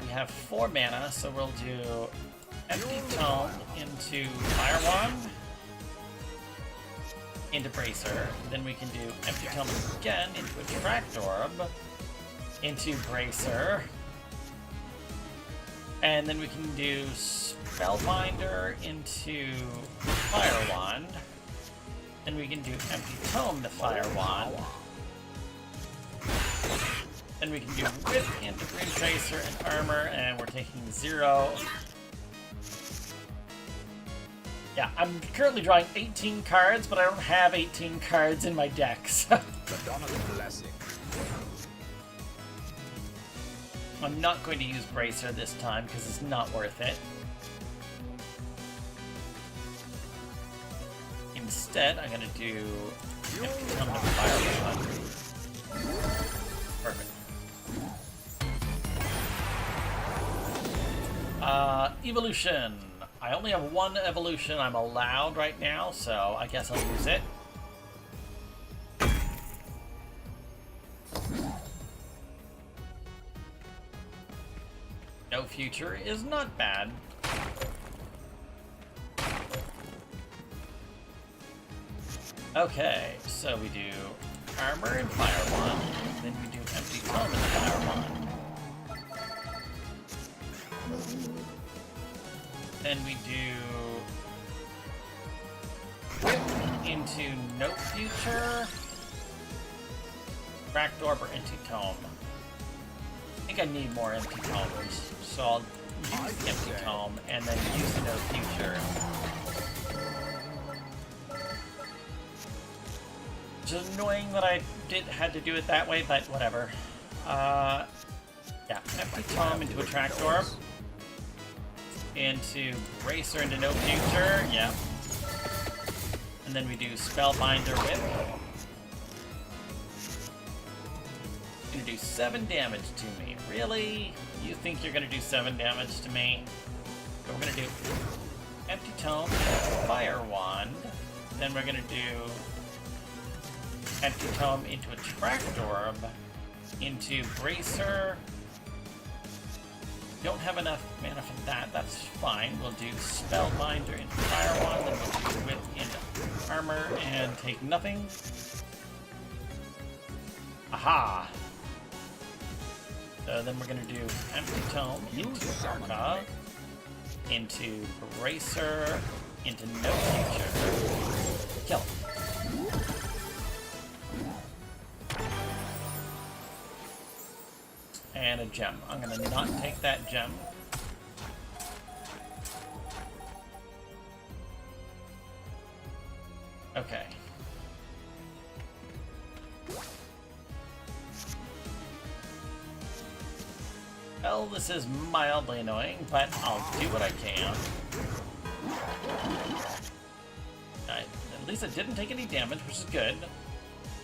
We have 4 mana, so we'll do Empty Tome into Fire Wand, into Bracer. Then we can do Empty Tome again into Attract Orb, into Bracer. And then we can do Spellbinder into Fire Wand. Then we can do Empty Tome to Fire Wand. Then we can do Whip into Green Tracer and Armor, and we're taking 0. Yeah, I'm currently drawing 18 cards, but I don't have 18 cards in my deck, so The dawn of the blessing. I'm not going to use Bracer this time because it's not worth it. Instead, I'm going to do Empty Tome to Fire Wand. Perfect. Evolution. I only have 1 evolution I'm allowed right now, so I guess I'll use it. No future is not bad. Okay, so we do Armor and Fire Wand, then we do Empty Tome and Fire Wand. Then we do Whip into No Future, Attract Orb or Empty Tome. I think I need more Empty Tomes, so I'll use the Empty Tome and then use the No Future. Which is annoying that I had to do it that way, but whatever. Yeah, Empty Tome into Attract Orb. Into Bracer into No Future, yeah. And then we do Spellbinder Whip. Gonna do 7 damage to me. Really? You think you're gonna do 7 damage to me? So we're gonna do Empty Tome, Fire Wand. Then we're gonna do Empty Tome into Attract Orb, into Bracer. Don't have enough mana for that, that's fine. We'll do Spellbinder into Fire Wand, then we'll do Whip into Armor and take nothing. Aha! So then we're gonna do Empty Tome into Arca, into Bracer, into No Future. Kill him. And a gem. I'm gonna not take that gem. Okay. Well, this is mildly annoying, but I'll do what I can. At least it didn't take any damage, which is good.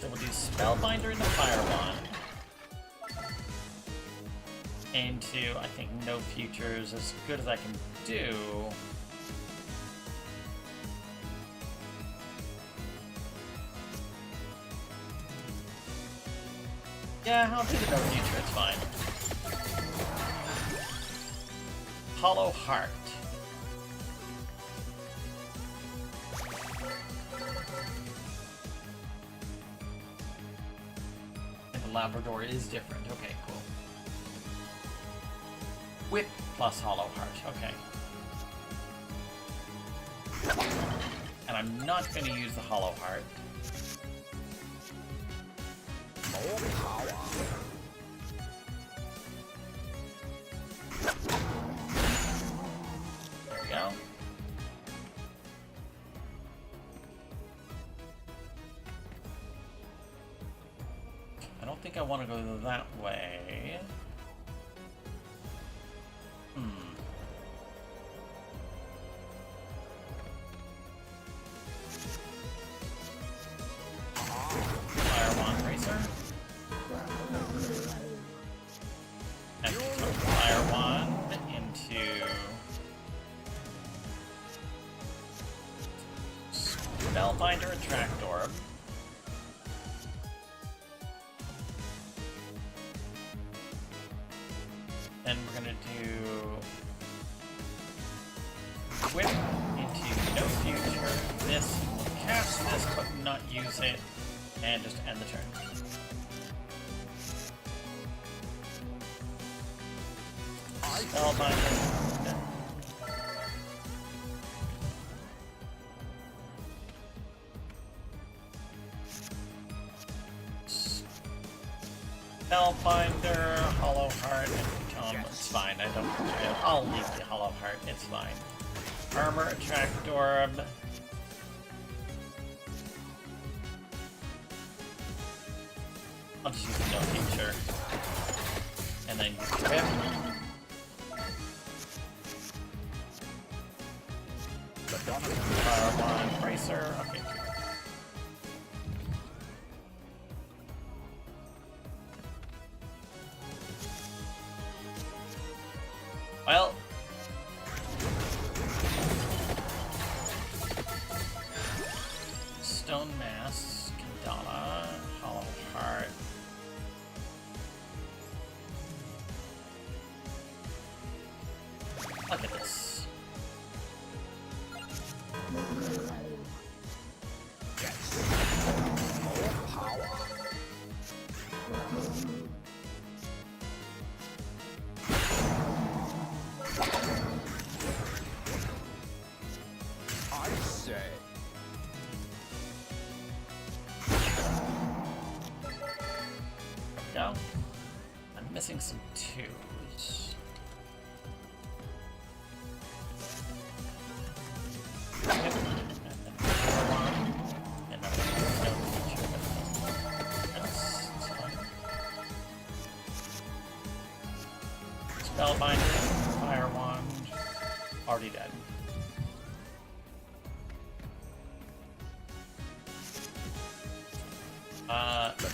So we'll do Spellbinder into Fire Wand. Into, I think, No Futures as good as I can do. Yeah, I'll do the No Future, it's fine. Hollow Heart. And the Labrador is different. Okay, cool. Whip plus Hollow Heart. Okay. And I'm not going to use the Hollow Heart. More power. There we go. I don't think I want to go that way. Fire Wand Racer. And Fire Wand into Spellbinder Attract Orb. Then we're gonna do whip into no future. This will cast this, but not use it, and just end the turn. Spellbinder. Spellbinder, Hollow Heart, and Tome. It's fine. I'll leave the Hollow Heart. It's fine. Armor, Attract Orb. I'll just use the no feature. And then whip. Fire Wand, Bracer. Okay. Well, Stone Mask, Kadana, Hollow Heart. Look at this. More power. I say. Go. I'm missing some twos. Spellbinder, Fire Wand, already dead.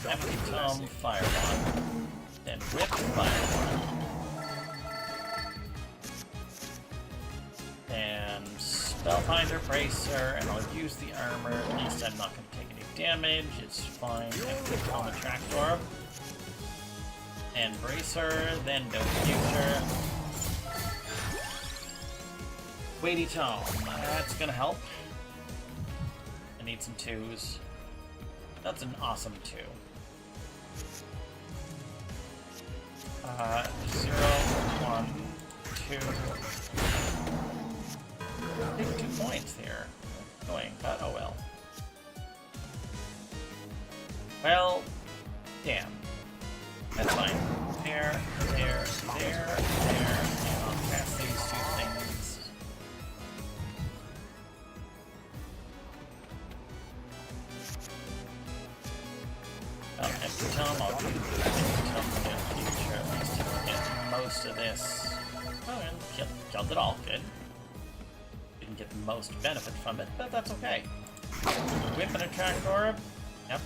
Empty Tome, Fire Wand, then Whip, Fire Wand, then Spellbinder, Bracer, and I'll use the armor. At least I'm not going to take any damage. It's fine. Empty Tome, Attract Orb. And Bracer, then no future. Weighty Tome, that's gonna help. I need some twos. That's an awesome 2. 0, 1, 2. I think 2 points here. Annoying, but oh well. Well, damn. That's fine. There, and I'll cast these 2 things. Empty Tome, I'll do Empty Tome in the future, at least to get most of this. Oh, and killed it all, good. Didn't get the most benefit from it, but that's okay. Whip and Attract Orb, yep.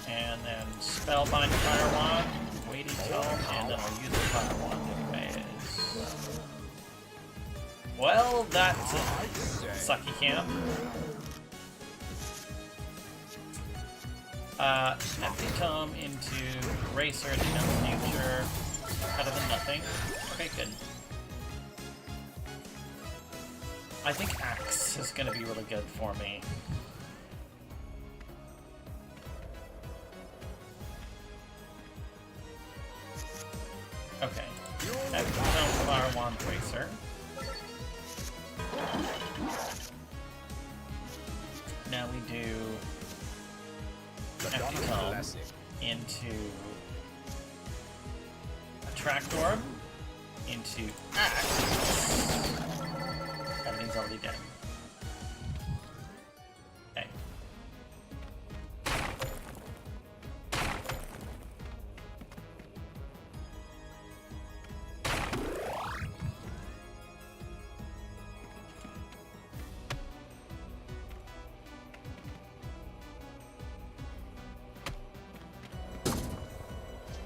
And then Spellbind Fire Wand. Weighty Tome, and then I'll use the Fire Wand anyways. Well, that's a sucky camp. Empty Tome into Racer to no future. Better than nothing. Okay, good. I think Axe is going to be really good for me. Okay. Empty Tome, Fire Wand, Racer. Now we do Empty Tome into Attract Orb, into Axe. Everything's already dead. Okay.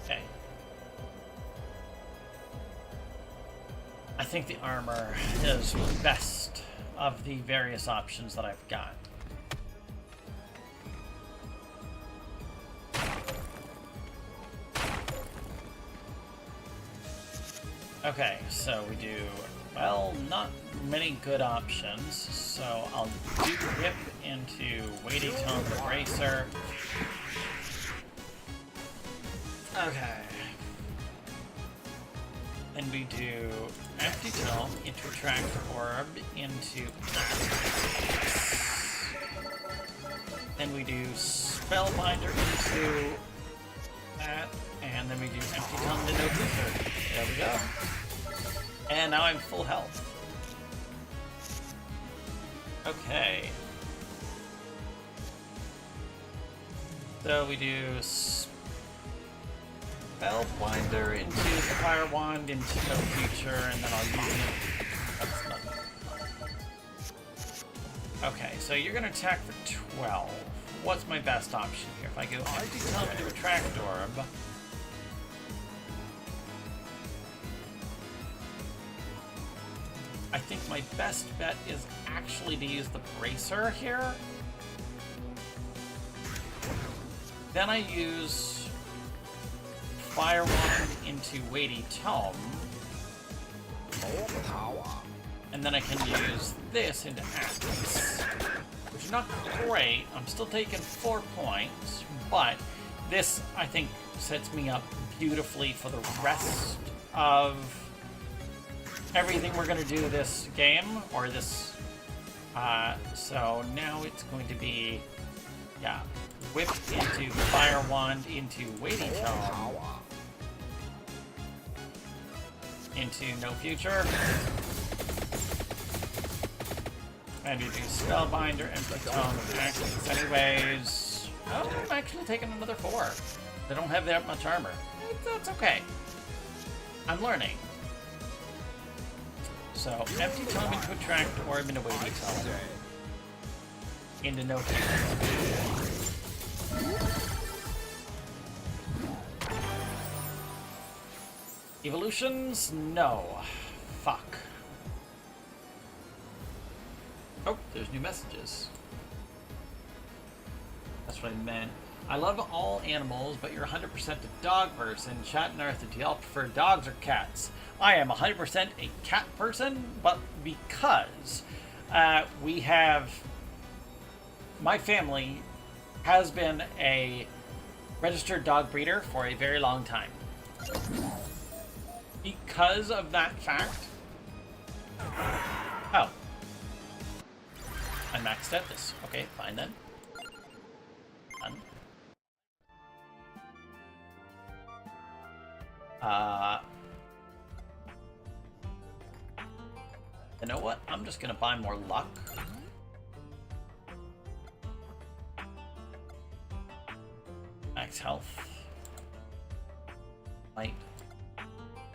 Okay. I think the armor is best of the various options that I've got. Okay, so we do, well, not many good options. So I'll do Whip into Weighty Tome the Bracer. Okay. Then we do Empty Tome into Attract Orb into Then we do Spellbinder into that, and then we do Empty Tome to No Future. There we go. And now I'm full health. Okay. So we do Spellbinder into the Fire Wand into No Future, and then I'll use it. That's not. Okay, so you're gonna attack for 12. What's my best option here? If I go Empty Tome into Attract Orb. I think my best bet is actually to use the Bracer here. Then I use Fire Wand into Weighty Tome. More power. And then I can use this into Axe. Which is not great. I'm still taking 4 points, but this, I think, sets me up beautifully for the rest of everything we're going to do this game, or this, so now it's going to be, yeah, Whip into Fire Wand into Weighty Tome into No Future, and you do Spellbinder, Empty Tome, actions anyways. Oh, I'm actually taking another 4. They don't have that much armor. That's okay. I'm learning. So, Empty Tome into Attract Orb into Weighty Tome. Into No Future. Evolutions? No. Fuck. Oh, there's new messages. That's what I meant. I love all animals, but you're 100% a dog person. Chat and Arthur, do y'all prefer dogs or cats? I am 100% a cat person, but because we have... My family has been a registered dog breeder for a very long time. Because of that fact... Oh. I maxed out this. Okay, fine then. Done. You know what? I'm just gonna buy more luck. Max health. Light.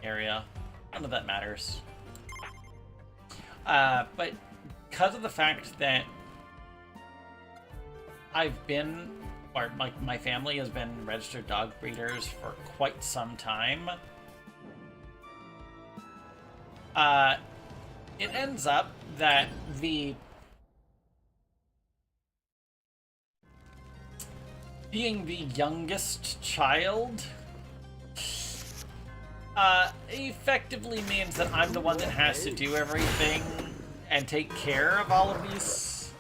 Area. None of that matters. But because of the fact that I've been, or my family has been registered dog breeders for quite some time, it ends up that being the youngest child effectively means that I'm the one that has to do everything and take care of all of these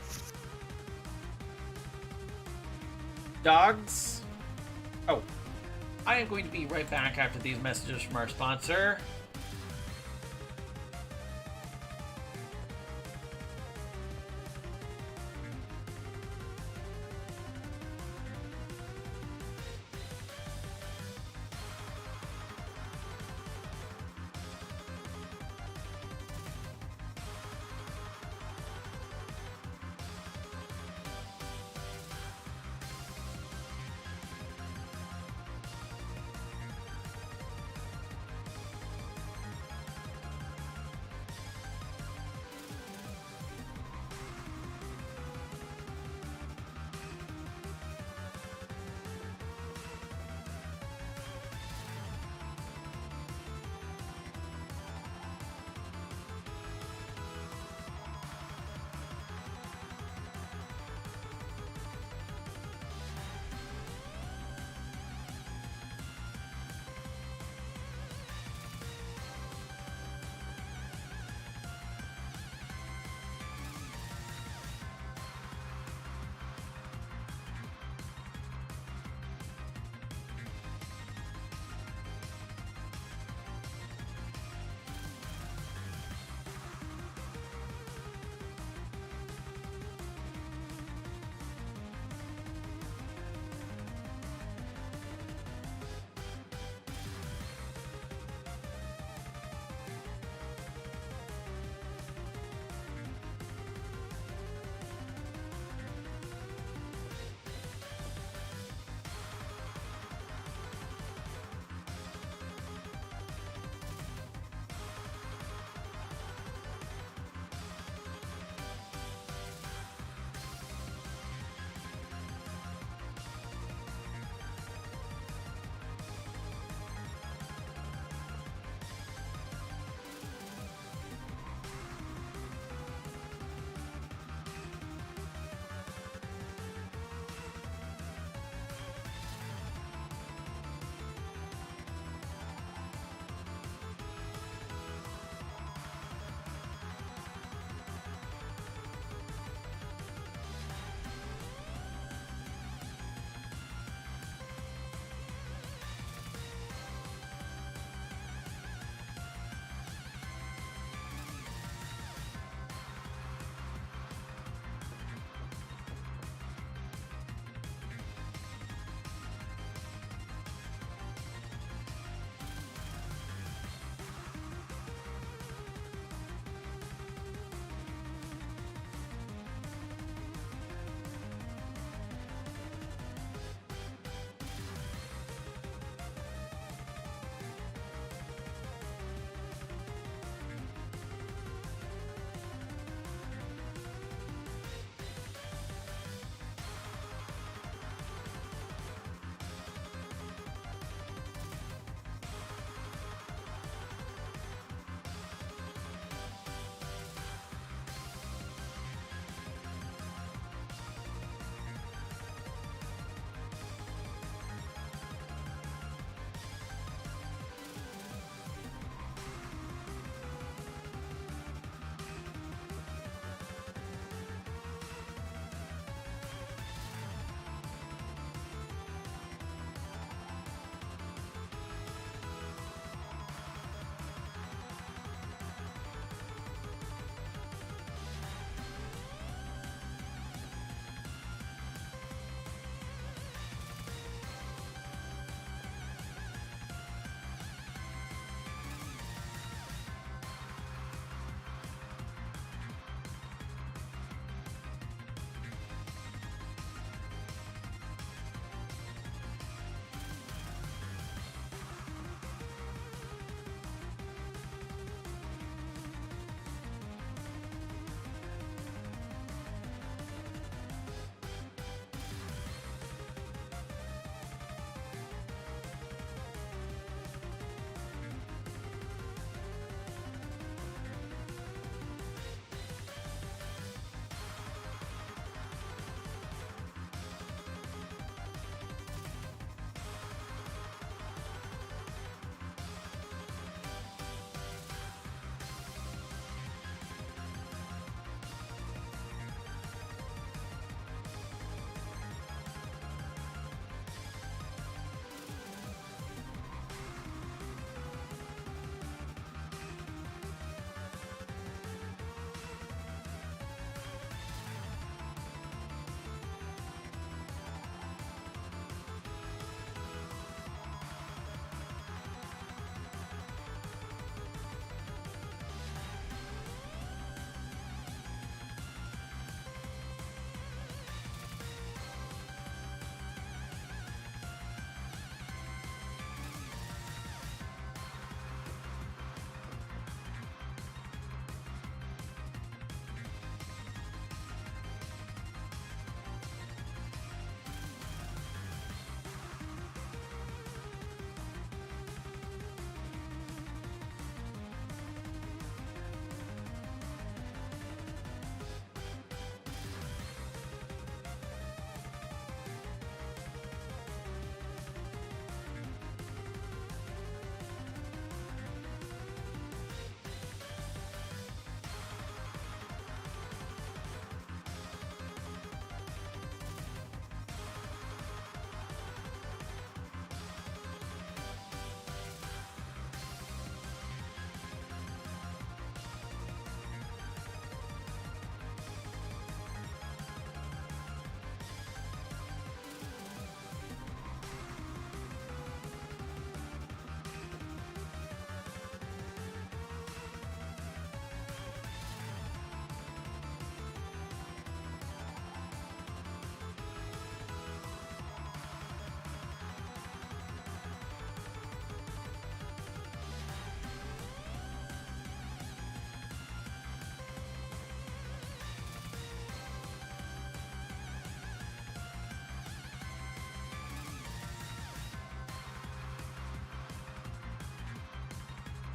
dogs. Oh, I am going to be right back after these messages from our sponsor.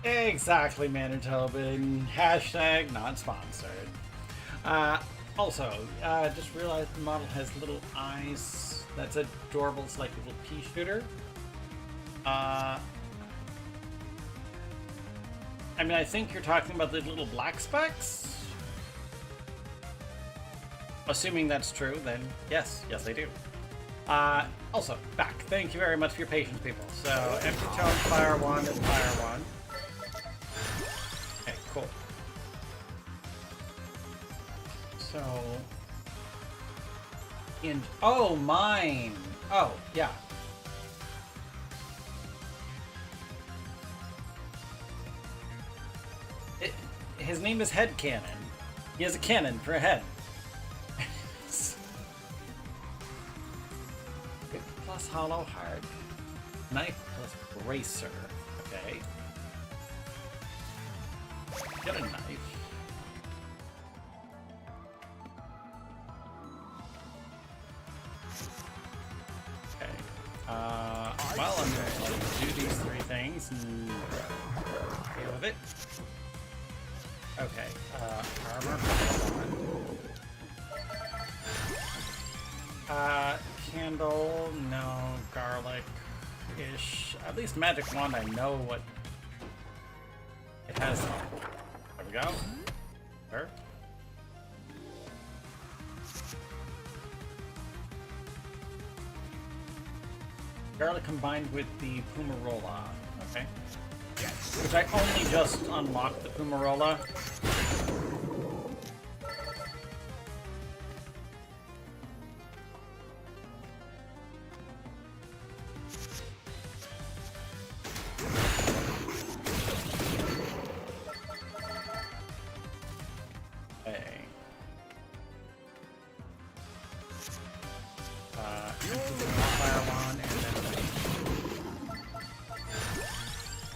Exactly, Manitobin. Hashtag not sponsored. Also, just realized the model has little eyes. That's adorable. It's like a little pea shooter. I mean, I think you're talking about the little black specks. Assuming that's true, then yes, I do. Also, back. Thank you very much for your patience, people. So, empty tone, fire wand, and fire wand. Okay, cool. So, oh, mine. Oh, yeah. His name is Head Cannon. He has a cannon for a head. Plus hollow hard. Knife plus bracer. Okay. Get a knife. Okay. Well, I'm going to do these three things and deal with it. Okay. Armor. Candle, no. Garlic-ish. At least magic wand, I know what it has. There we go. There. Garlic combined with the Pumarola. Okay. Which I only just unlocked the Pumarola.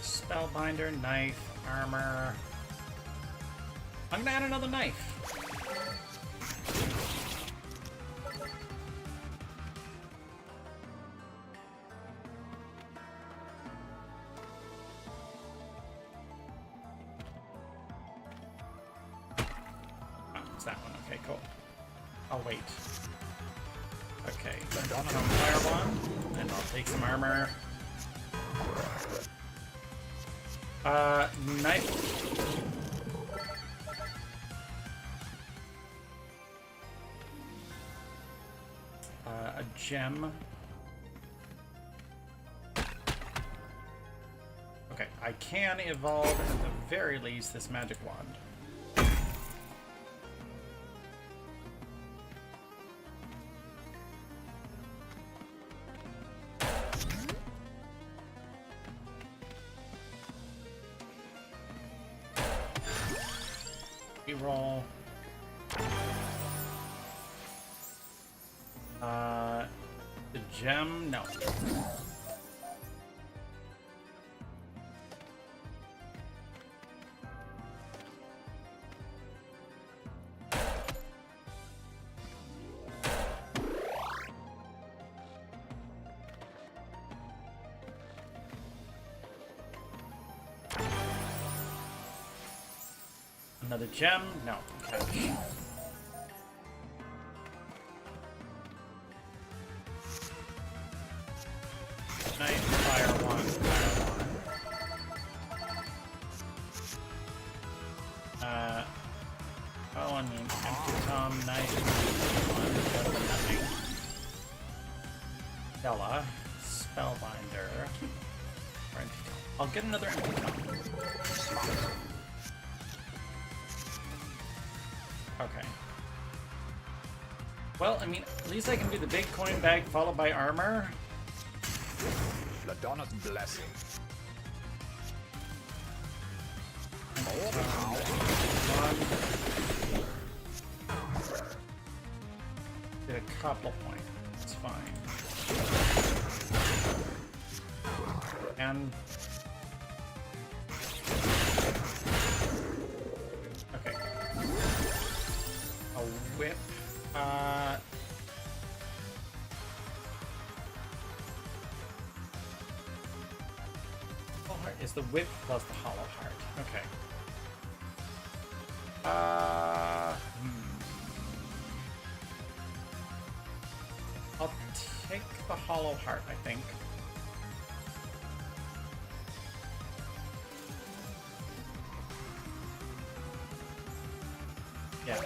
Spellbinder, knife, armor. I'm gonna add another knife. Oh, it's that one. Okay, cool. I'll wait. Okay, so I'm on fire one, and I'll take some armor. Knife. A gem. Okay, I can evolve at the very least this magic wand. Roll. The gem? No. Another gem? No. Okay. Knife, fire one, fire one. Oh, I mean, empty tom, knife, one, nothing. Stella, spellbinder. I'll get another empty tom. Okay. Well, I mean, at least I can do the big coin bag followed by armor. Ladonna's blessing. Did a couple points. It's fine. And okay. A whip. Alright, it's the whip plus the hollow heart. Okay. I'll take the hollow heart, I think. Yeah.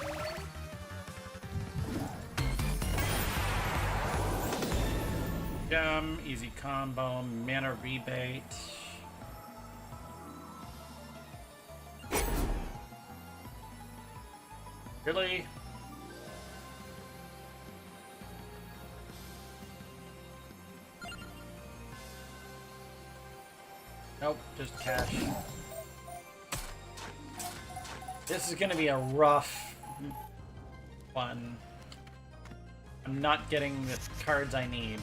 Easy combo, mana rebate. Really? Nope, just cash. This is gonna be a rough one. I'm not getting the cards I need.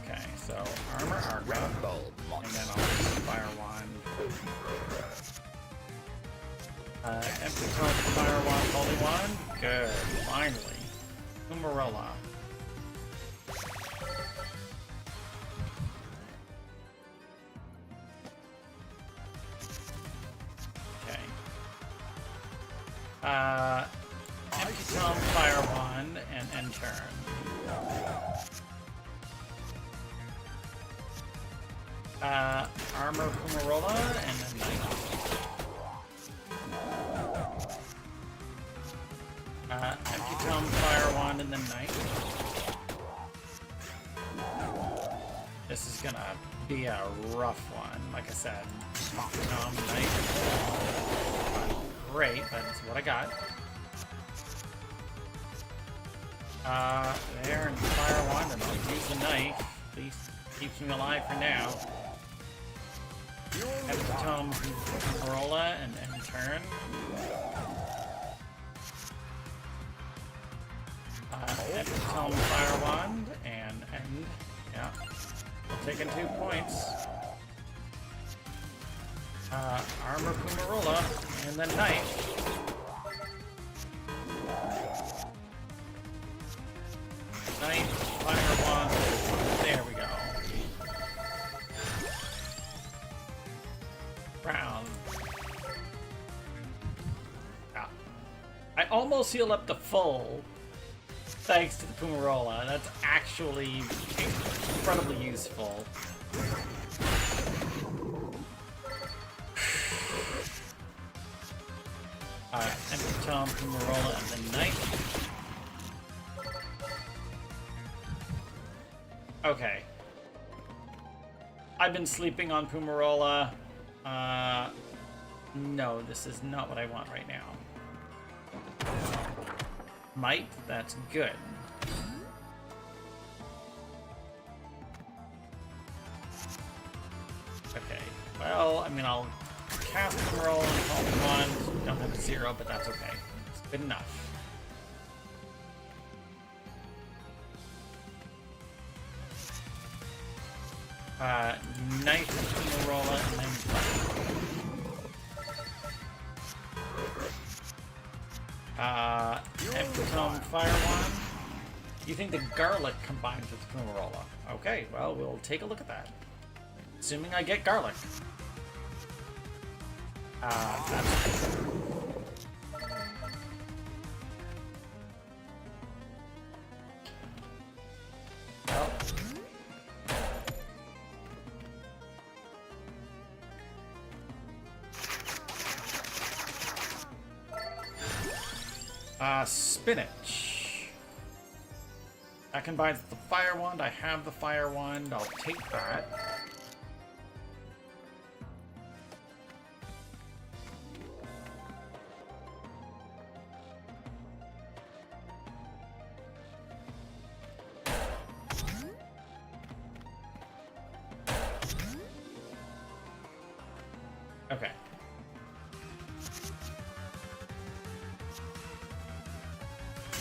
Okay, so armor, armor, and then I'll fire wand. Empty tome, fire wand, holy wand. Good, finally. Fumarola. Okay. Empty tome, fire wand, and end turn. Armor Fumarola, and then Knight. Empty Tome, Fire Wand, and then Knight. This is gonna be a rough one, like I said. Tome, Knight. Great, that's what I got. There, and Fire Wand, and I'll use the Knight. At least keeps me alive for now. Empty Tome, Fumarola, and end turn. Empty Tome, Fire Wand, and end. Yeah. We're taking 2 points. Armor Fumarola, and then Knight. Knight, Fire Wand. There we go. Round. Yeah. I almost healed up to full. Thanks to the Fumarola. That's actually incredibly useful. Empty Tome, Fumarola, and then Knight. Okay. I've been sleeping on Fumarola. No, this is not what I want right now. Might, that's good. Okay, well, I mean, I'll cast Fumarola and Holy Wand. Don't have a 0, but that's okay. It's good enough. Knight, Fumarola, and then Empty Tome, Fire Wand. You think the garlic combines with Fumarola? Okay, well, we'll take a look at that. Assuming I get garlic. That's spinach. That combines with the fire wand. I have the fire wand. I'll take that. Okay.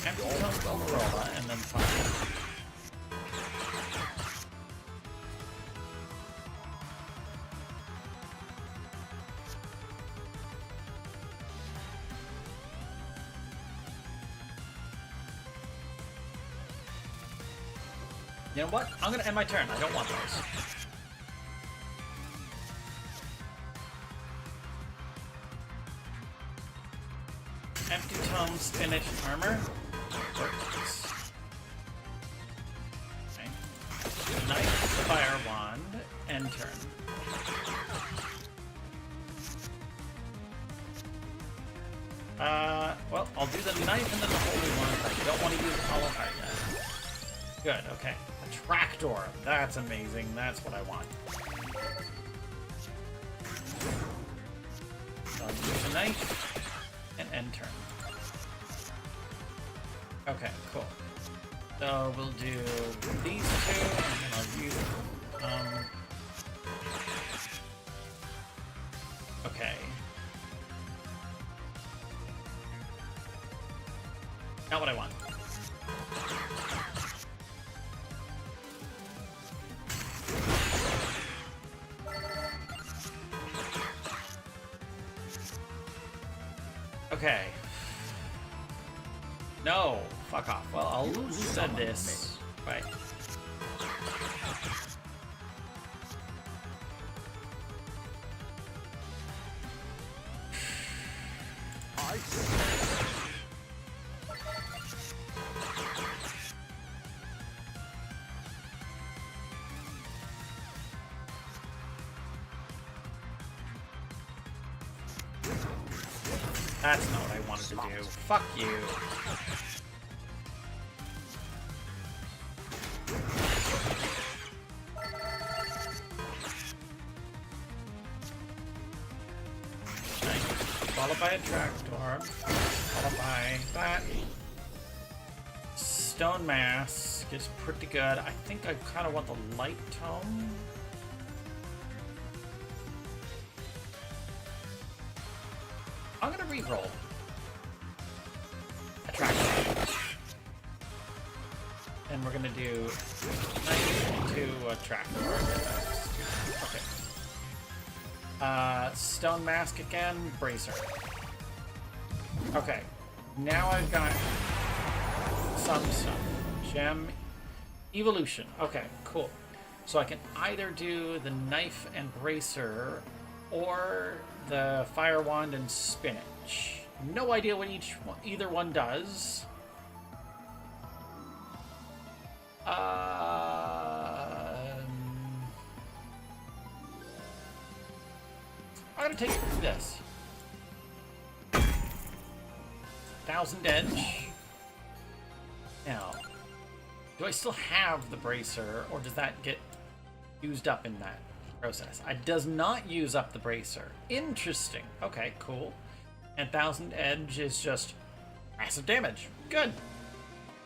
Empty Tome, Fumarola, and then fire. You know what? I'm gonna end my turn. I don't want those. Empty tome, spinach, armor. Okay. Knife, fire wand, end turn. Well, I'll do the knife and then the holy wand. I don't want to use the hollow heart yet. Good, okay. A trapdoor. That's amazing. That's what I want. So I'll use the knife and end turn. Okay, cool. So we'll do these two, and then I'll use okay. Not what I want. Okay. No, fuck off. Well, I'll send this. Right. That's not what I wanted to do. Fuck you. Followed by a trapdoor. Followed by that. Stone mask is pretty good. I think I kind of want the light tome. I'm gonna re-roll. Attraction. And we're gonna do 92 trapdoor. Okay. Stone mask again, bracer. Okay. Now I've got some stuff. Gem evolution. Okay, cool. So I can either do the knife and bracer or the fire wand and spinach. No idea what either one does. I'm gonna take this. 1000 edge. Now, do I still have the bracer, or does that get used up in that process? It does not use up the bracer. Interesting. Okay, cool. And 1000 edge is just massive damage. Good.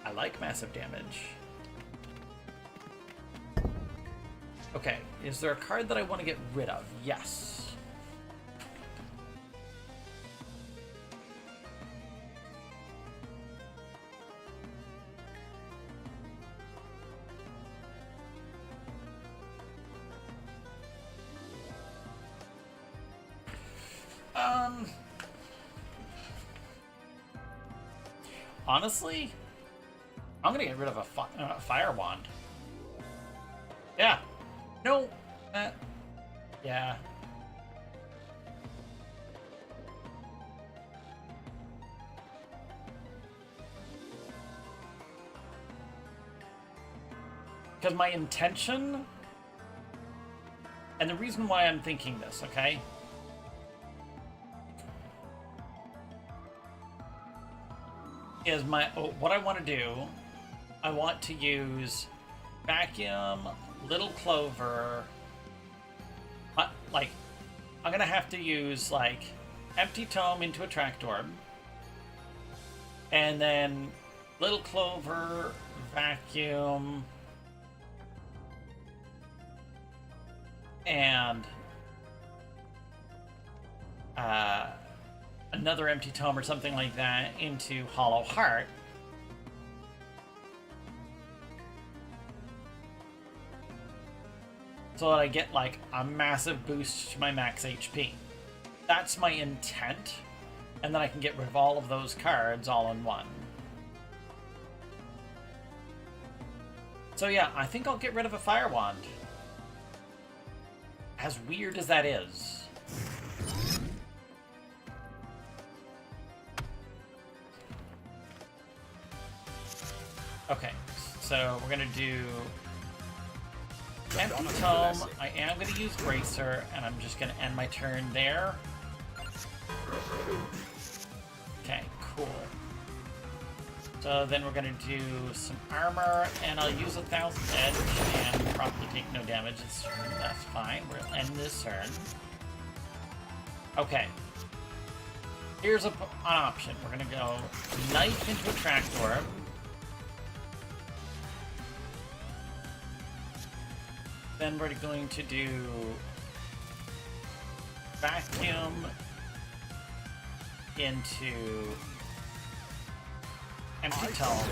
I like massive damage. Okay, is there a card that I want to get rid of? Yes. Honestly, I'm gonna get rid of a fire wand. Yeah. No. Yeah. Because my intention, and the reason why I'm thinking this, okay? Is what I want to do, I want to use vacuum, little clover, like, I'm gonna have to use, like, empty tome into a trapdoor, and then little clover, vacuum, and another empty tome or something like that into Hollow Heart. So that I get like a massive boost to my max HP. That's my intent. And then I can get rid of all of those cards all in one. So yeah, I think I'll get rid of a Fire Wand. As weird as that is. Okay, so we're gonna do Empty Tome. I am gonna use Bracer, and I'm just gonna end my turn there. Okay, cool. So then we're gonna do some armor, and I'll use 1,000 edge and probably take no damage this turn. That's fine. We'll end this turn. Okay. Here's an option. We're gonna go Knife into a Trapdoor. Then we're going to do Vacuum into Empty Tome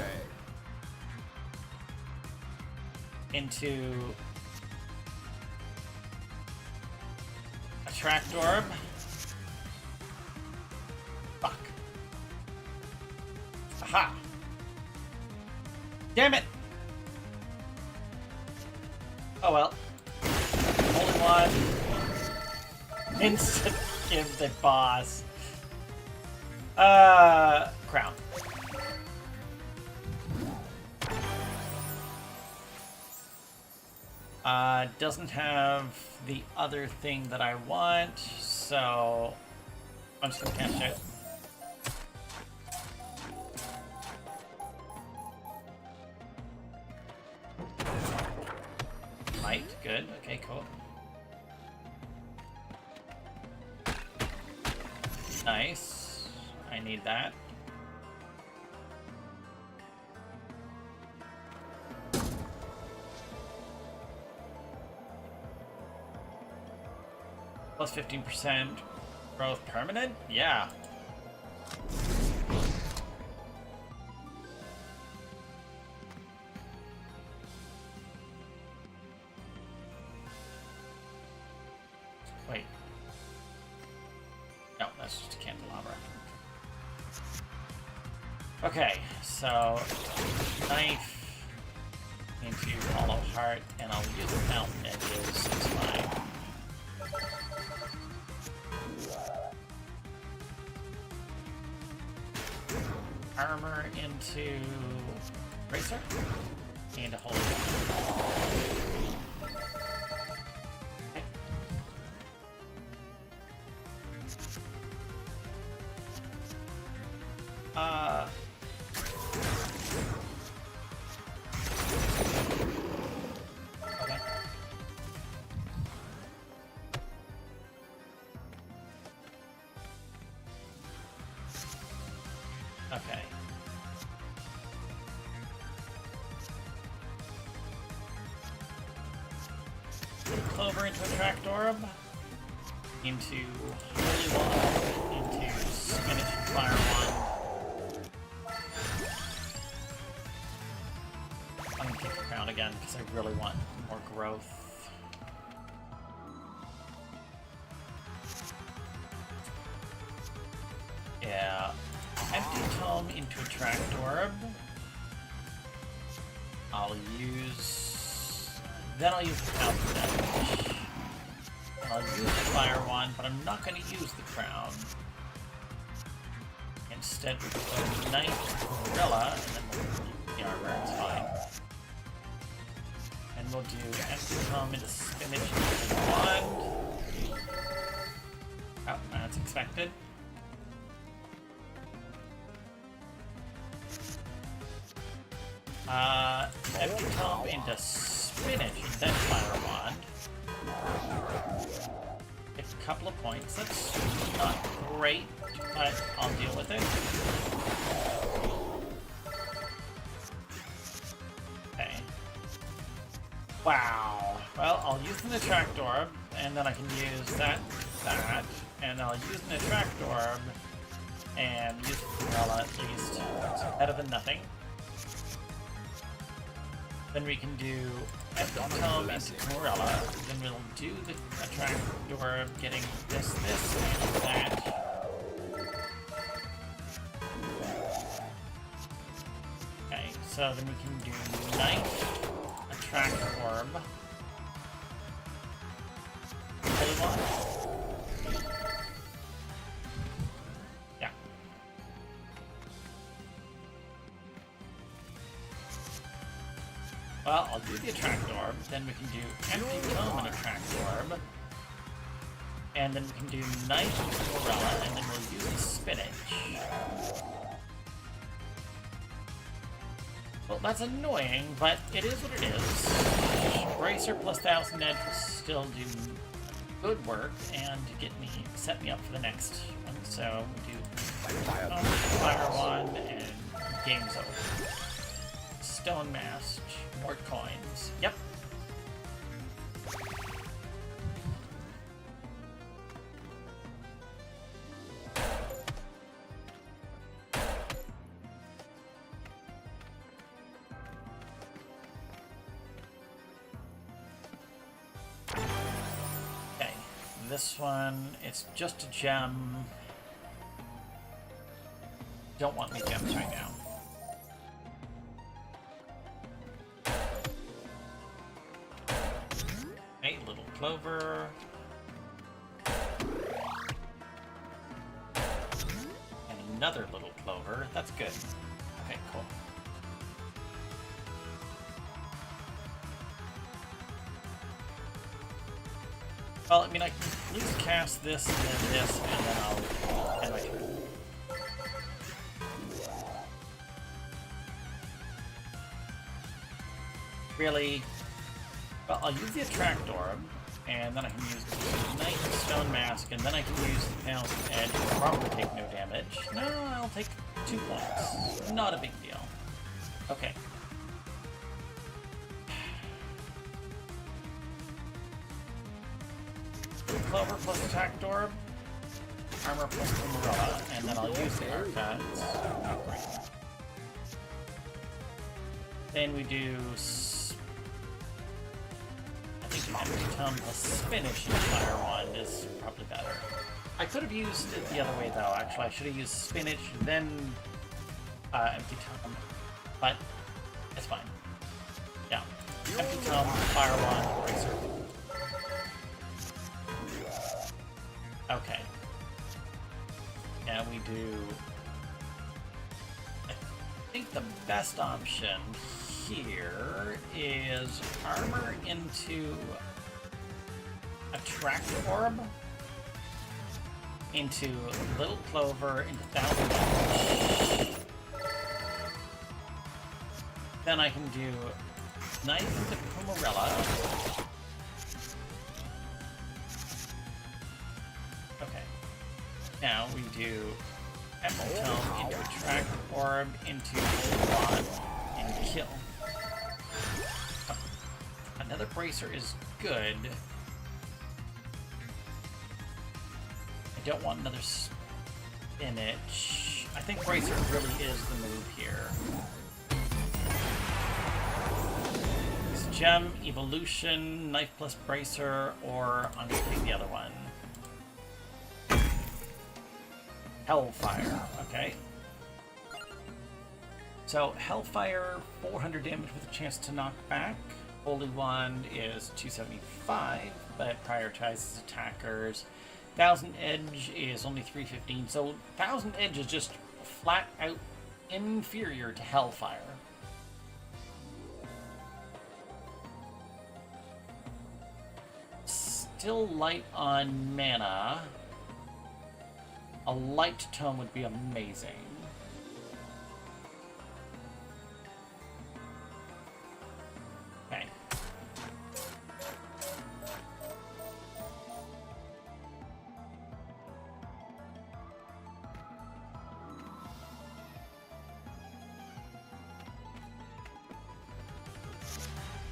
into Attract Orb. Fuck. Aha! Damn it! Oh well. Only one. Instant give the boss. Crown. Doesn't have the other thing that I want, so I'm just gonna cast it. Might, good, okay, cool. Nice. I need that. Plus 15% growth permanent? Yeah. Wait. No, that's just a candelabra. Okay, so knife into hollow heart, and I'll use the mountain edges. It's fine. Armor into Bracer and a holy one. Okay. Okay. Okay. Clover into Attract Orb. Into Holy Wand. Into Spinach and Fire Wand. I'm gonna kick the crown again because I really want more growth. Yeah. Empty Tome into Attract Orb. I'll use... Then I'll use the Thousand Damage. I'll use the Fire Wand, but I'm not going to use the Crown. Instead, we'll go Knife, Gorilla, and then we'll do the armor, it's fine. And we'll do Empty Tome into Spinach into Wand. Oh, that's expected. Empty Tome into Spinach, then Fire Wand. It's a couple of points. That's not great, but I'll deal with it. Okay. Wow. Well, I'll use an Attract Orb, and then I can use that, and I'll use an Attract Orb, and use Gorilla at least. It's better than nothing. Then we can do Empty Tome into Gorilla. Then we'll do the Attract Orb, getting this, and that. Okay, so then we can do Knife attract orb. Holy Wand. Yeah. Well, I'll do the attract orb, then we can do empty tome and attract orb. And then we can do Knife Chlorella, and then we'll use the spinach. Well, that's annoying, but it is what it is. Bracer plus 1000 Edge will still do good work and set me up for the next one. So we do Fire Wand and game's over. Stone Mask, more coins. Yep. This one, it's just a gem. Don't want any gems right now. Hey, little clover. And another little clover. That's good. Okay, cool. Well, I mean, I can at least cast this and then this, and then I'll end my turn. Really? Well, I'll use the attract orb, and then I can use the Knight Stone Mask, and then I can use the 1000 Edge, and probably take no damage. No, I'll take 2 points. Not a big deal. Okay. Clover plus attack orb, armor plus Umbrella, and then I'll use the archives. Oh, great. Then we do. I think Empty Tome plus Spinach and Fire Wand is probably better. I could have used it the other way though. Actually, I should have used Spinach then Empty Tome, but it's fine. Yeah, Empty Tome, Fire Wand, Bracer. Okay. Now we do. I think the best option here is armor into attract orb, into little clover, into 1000 Edge. Then I can do knife into Pumarella. Okay. Now we do Emerald Tome into attract orb into wand and kill. Oh. Another bracer is good. I don't want another spinach. I think bracer really is the move here. It's gem, evolution, knife plus bracer, or I'm gonna take the other one. Hellfire, okay. So Hellfire, 400 damage with a chance to knock back. Holy Wand is 275, but it prioritizes attackers. 1000 Edge is only 315, so 1000 Edge is just flat out inferior to Hellfire. Still light on mana. A light tome would be amazing. Okay.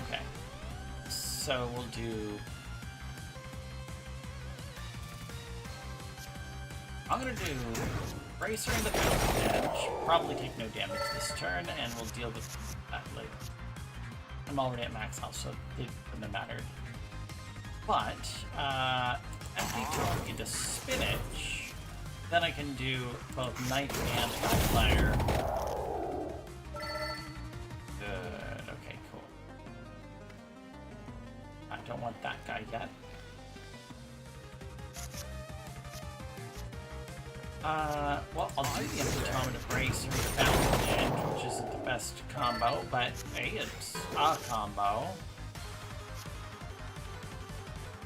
Okay. So we'll do. I'm gonna do Bracer into 1000 Edge, probably take no damage this turn, and we'll deal with that later. I'm already at max health, so it wouldn't have mattered. But, Empty Tome into Spinach, then I can do both Knife and Hellfire. Good, okay, cool. Well, I'll do the Empty Bracer and Thousand Edge, which isn't the best combo, but hey, it's a combo.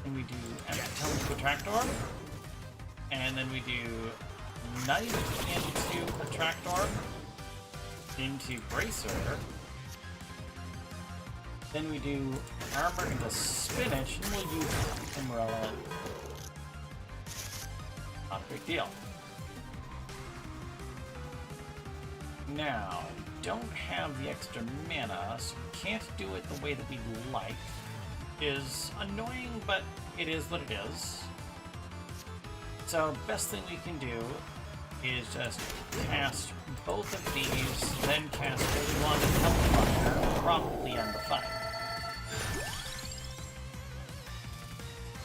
And we do Empty to Attract Orb. And then we do Knife into Attract Orb. Into Bracer. Then we do Armor into Spinach, and we'll use Umbrella. Not a big deal. Now, don't have the extra mana, so can't do it the way that we'd like. Is annoying, but it is what it is. So, best thing we can do is just cast both of these, then cast Holy Wand and Hellfire, probably end the fight.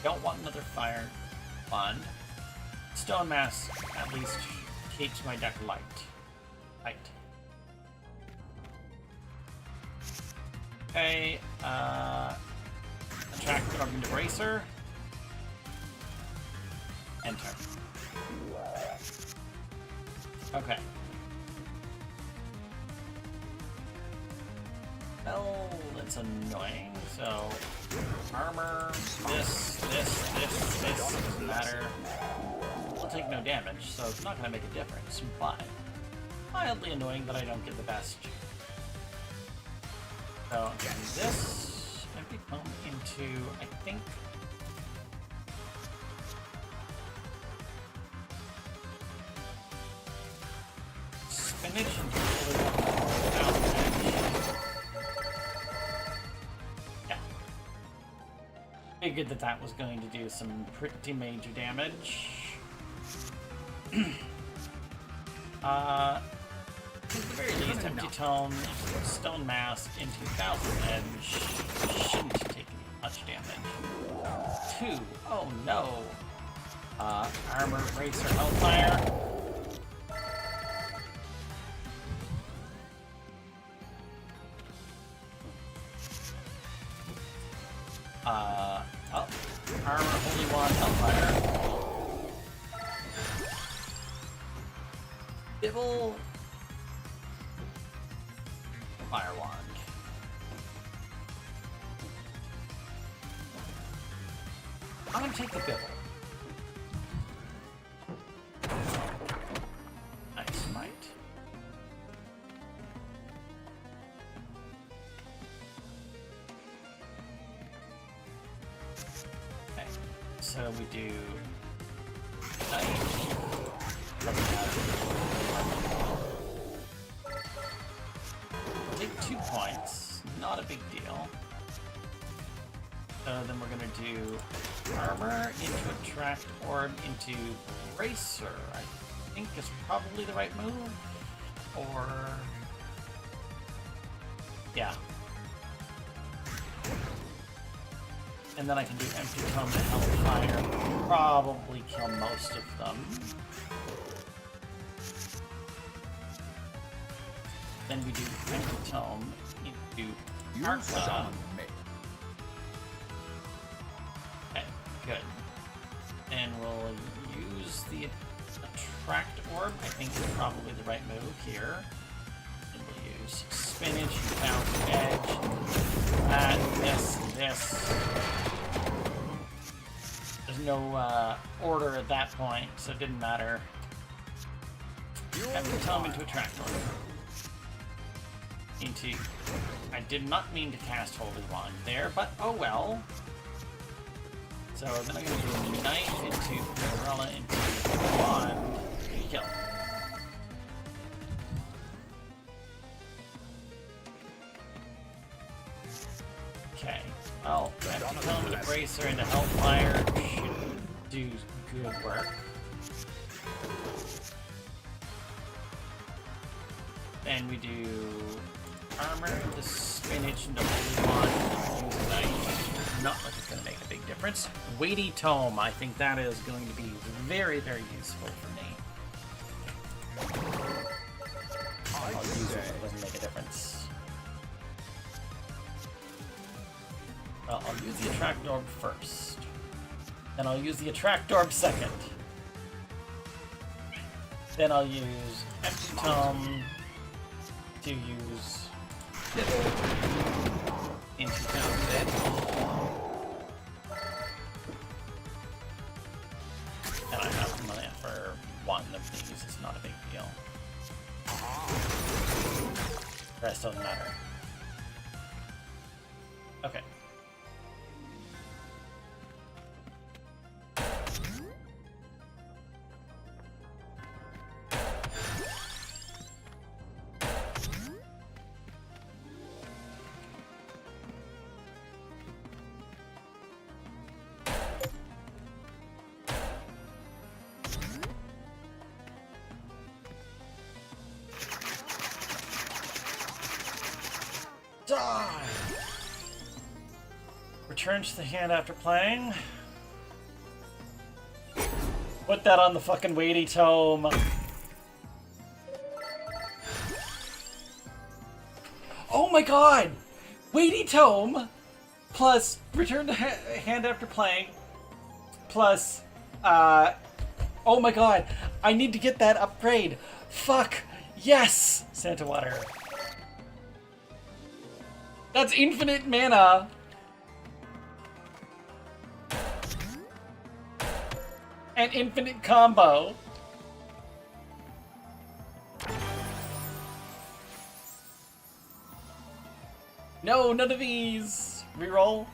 Don't want another Fire Wand. Stone Mass at least keeps my deck light. Okay, Attract Orb into Bracer. Enter. Okay. Well, that's annoying. So, armor, this, doesn't matter. I'll take no damage, so it's not going to make a difference, but mildly annoying that I don't get the best. So, this, Empty Tome into, I think, Spinach into yeah. Figured that was going to do some pretty major damage. To the very least, Empty Tome, Stone Mask into Thousand Edge shouldn't take much damage. 2. Oh no. Armor, Bracer, Hellfire. Armor, Holy Wand, Hellfire. Bibble. Fire Wand. I'm gonna take the Bibble. Nice might. Okay, so we do knife. Take 2 points, not a big deal. Then we're gonna do armor into Attract Orb into Bracer. I think is probably the right move. Or yeah. And then I can do Empty Tome to Hellfire. Probably kill most of them. Then we do Empty Tome into Arca. Okay, good. And we'll use the Attract Orb. I think is probably the right move here. And we'll use Spinach, Thousand Edge, this. There's no order at that point, so it didn't matter. Empty Tome into Attract Orb. I did not mean to cast Holy Wand there, but oh well. So then I'm going to do a Knife into Umbrella into Wand. Kill. Okay. Well, Empty Tome into Bracer into Hellfire should do good work. Then we do armor into Spinach into Holy Wand and use Knife. Not like it's going to make a big difference. Weighty Tome, I think that is going to be very, very useful for me. I'll use it if it doesn't make a difference. Well, I'll use the Attract Orb first. Then I'll use the Attract Orb second. Then I'll use Empty Tome to use Dibble into Fountain. And I have money for one of these, it's not a big deal. The rest doesn't matter. Okay. Die! Return to the hand after playing. Put that on the fucking weighty tome. Oh my god! Weighty tome plus return to hand after playing plus oh my god, I need to get that upgrade. Fuck! Yes! Santa Water. That's infinite mana! And infinite combo. No, none of these! Reroll.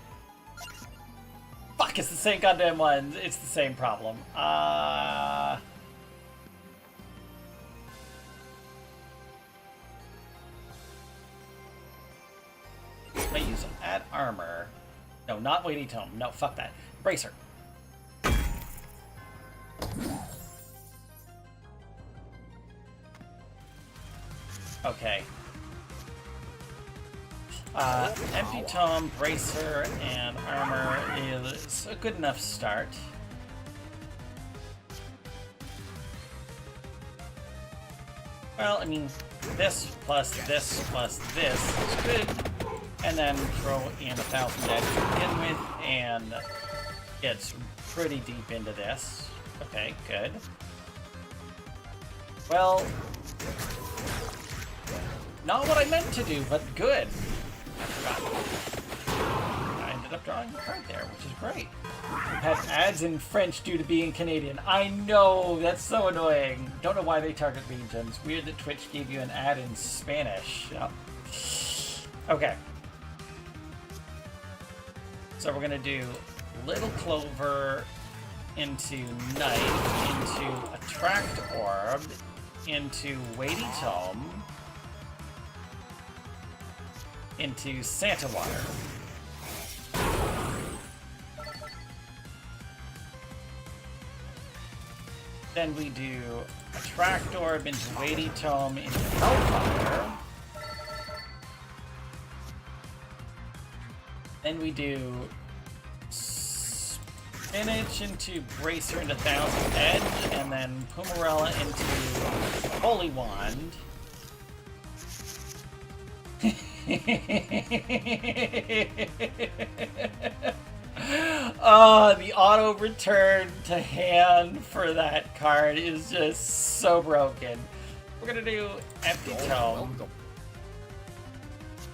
Fuck, it's the same goddamn one. It's the same problem. I use add armor. No, not weighty tome. No, fuck that. Bracer. Okay. Empty tome, bracer, and armor is a good enough start. Well, I mean, this plus this plus this is good. And then throw in 1,000 dead to begin with, and gets pretty deep into this. Okay, good. Well, not what I meant to do, but good. I forgot. I ended up drawing a card there, which is great. It has ads in French due to being Canadian. I know, that's so annoying. Don't know why they target regions. Weird that Twitch gave you an ad in Spanish. Yep. Okay. So we're gonna do Little Clover into Knight, into Attract Orb, into Weighty Tome, into Santa Water. Then we do Attract Orb into Weighty Tome, into Hellfire. Then we do Spinach into Bracer into Thousand Edge, and then Pumarella into Holy Wand. The auto return to hand for that card is just so broken. We're gonna do Empty Tome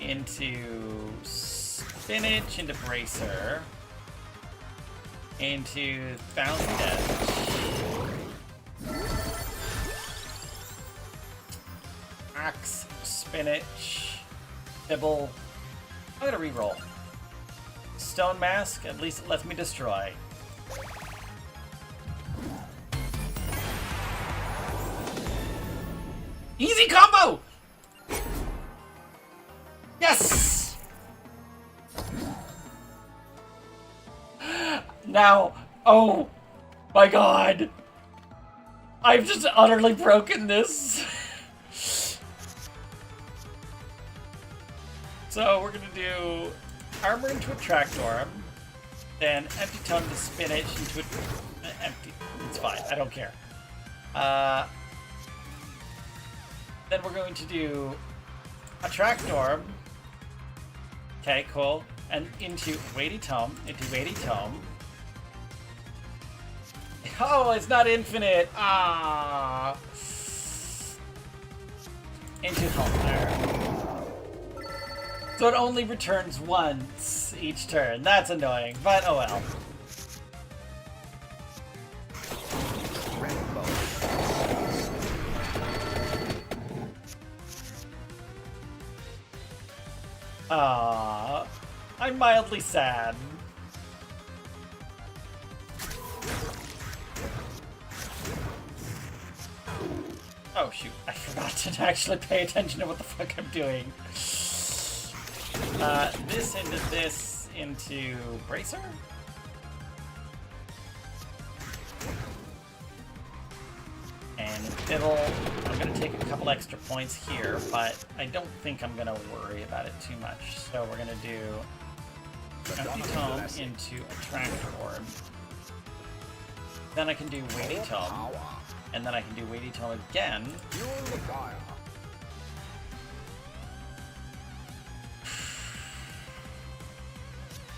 into Spinach into Bracer into Thousand Edge. Axe, Spinach, Dibble. I'm gonna reroll. Stone Mask, at least it lets me destroy. Easy combo! Yes! Now, oh my god! I've just utterly broken this. So we're gonna do Armor into Attract Orb, then Empty Tome to Spinach into empty. It's fine, I don't care. Then we're going to do Attract Orb. Okay, cool. And into Weighty Tome, Oh, it's not infinite. Ah. into Hellfire. So it only returns once each turn. That's annoying, but oh well. Red bow. I'm mildly sad. Oh shoot, I forgot to actually pay attention to what the fuck I'm doing. This into this into Bracer? And Fiddle, I'm gonna take a couple extra points here, but I don't think I'm gonna worry about it too much. So we're gonna do Empty Tome into Attract Orb. Then I can do Weighty Tome. Power. And then I can do Weighty Tome again. Fuel the fire.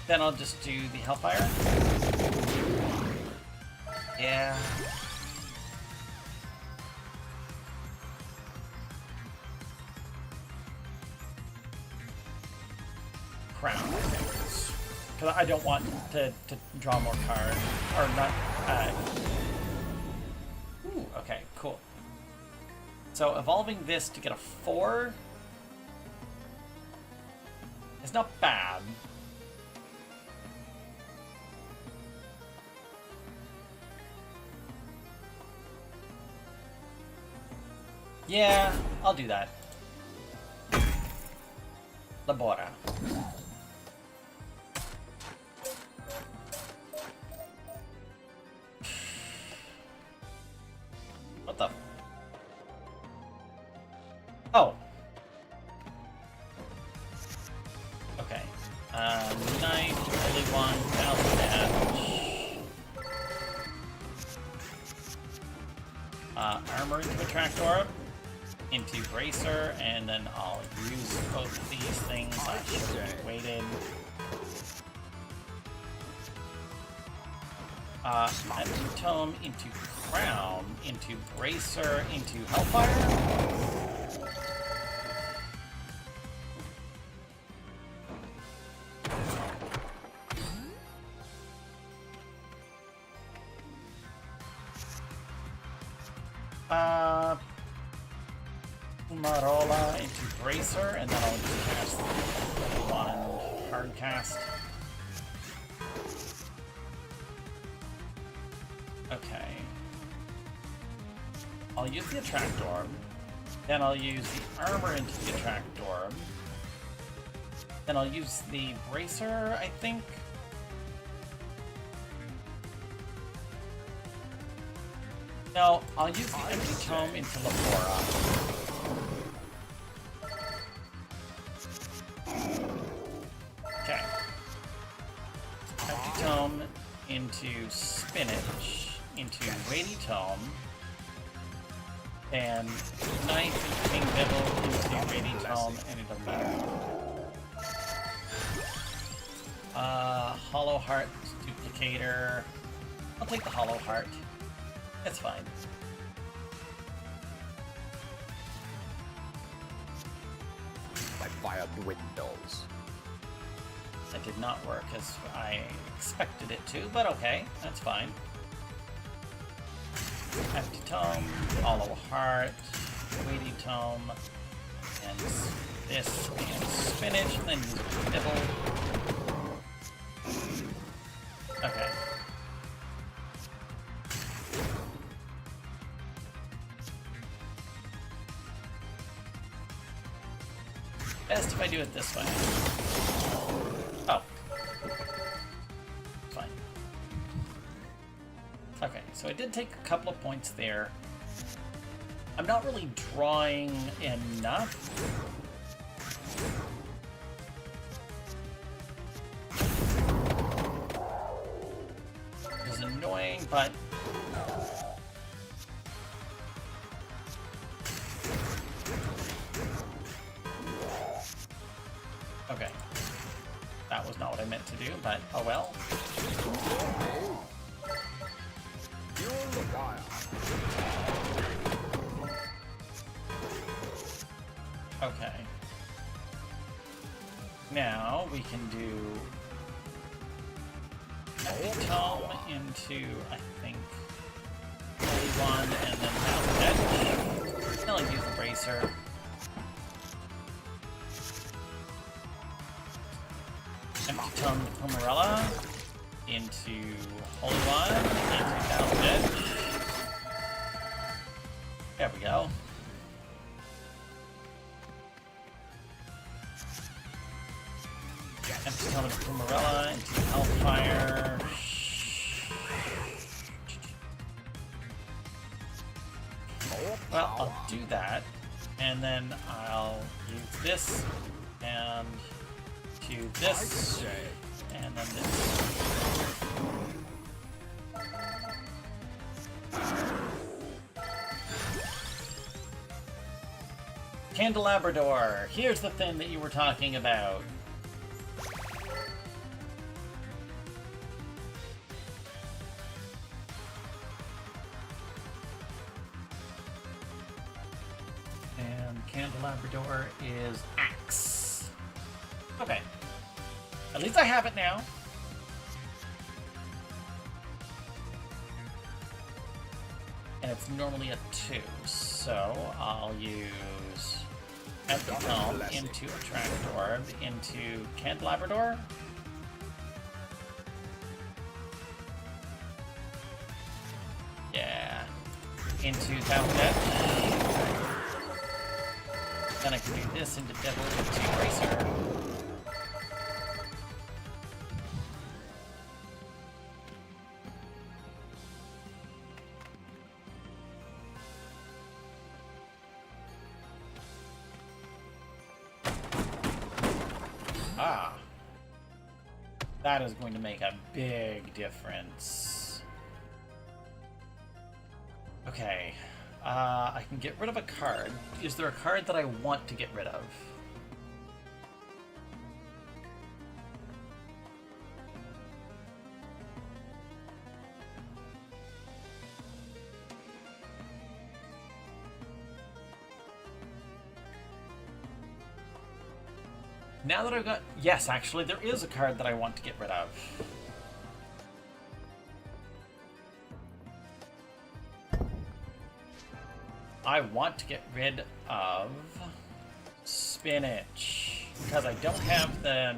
Then I'll just do the Hellfire. Yeah. Crown. Because I don't want to draw more cards. Or not. Ooh, okay, cool. So evolving this to get a 4 is not bad. Yeah, I'll do that. Labora. What the? Oh. Okay. Knife, only 1,000 damage. Armor into Attract Orb, into Bracer, and then I'll use both of these things. I should have waited. Empty Tome into Crown, into Bracer, into Hellfire. Marola into Bracer, and then I'll just cast one hard cast. Okay. I'll use the Attract Orb. Then I'll use the Armor into the Attract Orb. Then I'll use the Bracer, I think. No, I'll use the Empty Tome into Labora. Okay. Empty Tome into Spinach, into Weighty Tome, and Knife into King Bibble, into Weighty Tome, and into Metal. Hollow Heart Duplicator. I'll take the Hollow Heart. It's fine. My fire dwindles. That did not work as I expected it to, but okay, that's fine. Empty Tome, Hollow Heart, Weighty Tome, and this and Spinach, and then use Nibble. Okay. Best if I do it this way. Oh. Fine. Okay, so I did take a couple of points there. I'm not really drawing enough. It's annoying, but okay. That was not what I meant to do, but oh well. Fuel the fire. now we can do Epic Tome into, I think, Holy Wand, and then Mountain Edge. I'll use the Bracer. Empty Tome Pomerella into Holy Wand, into Mountain Edge. There we go. Empty Tome into Pomerella, into Hellfire. Well, I'll do that, and then I'll use this, and do this, and then this. Candelabrador, here's the thing that you were talking about. Candelabrador is Axe. Okay. At least I have it now. And it's normally a 2, so I'll use Empty Tome into Attract Orb into Candelabrador. Yeah. Into Mountain Edge. Then I can do this into Devil into Bracer. Ah. That is going to make a big difference. Okay. I can get rid of a card. Is there a card that I want to get rid of? Now that I've got... Yes, actually, there is a card that I want to get rid of. I want to get rid of Spinach because I don't have the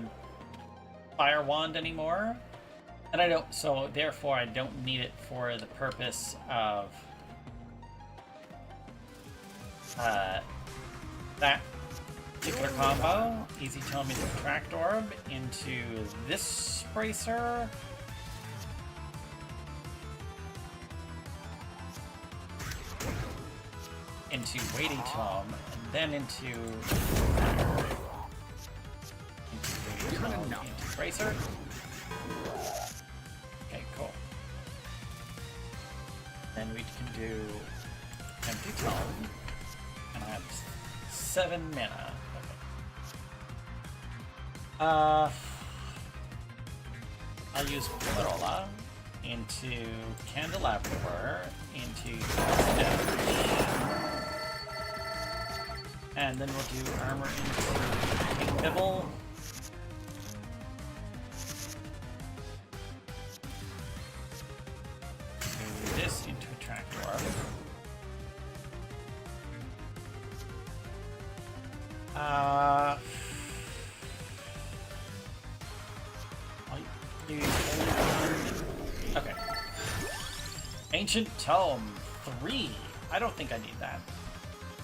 Fire Wand anymore, and I don't. So therefore, I don't need it for the purpose of that particular combo. Easy Tome into Attract Orb into this Bracer. Into Weighty Tome, and then into Weighty Tome, into Bracer. Okay, cool. Then we can do Empty Tome, and I have 7 mana. Okay. I'll use Pomerella into Candelabrador, into and then we'll do Armor into King Bibble. Do this into Attract Orb. I'll use okay. Ancient Tome 3. I don't think I need that.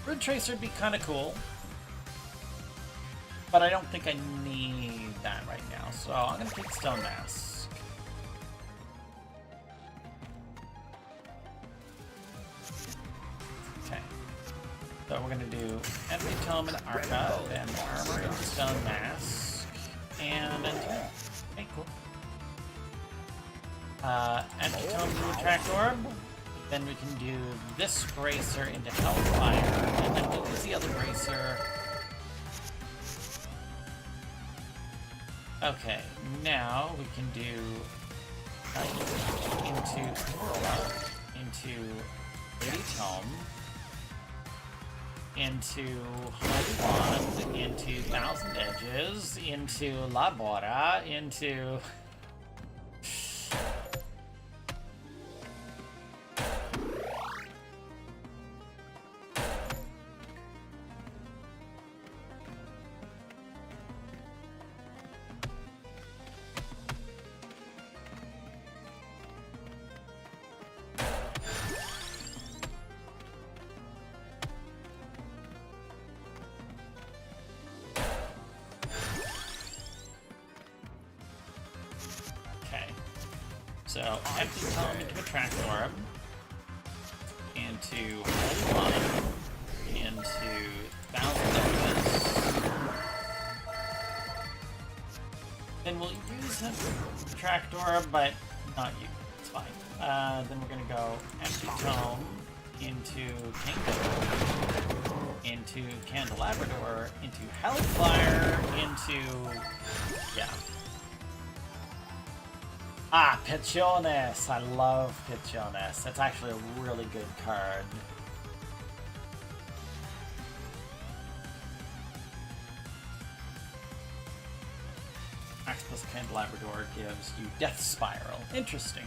Root Tracer would be kind of cool, but I don't think I need that right now, so I'm going to take Stone Mask. Okay, so we're going to do Empty Tome and Arca, then Armor into Stone Mask, and then okay, cool. Empty Tome into Attract Orb. Then we can do this Bracer into Hellfire, and then we'll use the other Bracer. Okay, now we can do into Corolla, into Weighty Tome, into Holy Wand, into Thousand Edges, into Labora, into... So, empty Tome into a Track Orb, into Holy Wand, into Thousand Edges. Then we'll use a Track Orb, but not you. It's fine. Then we're gonna go Empty Tome into Kingdom, into Candelabrador, into Hellfire, into... yeah. Ah, Pechones! I love Pechones. That's actually a really good card. Max plus Candelabrador gives you Death Spiral. Interesting.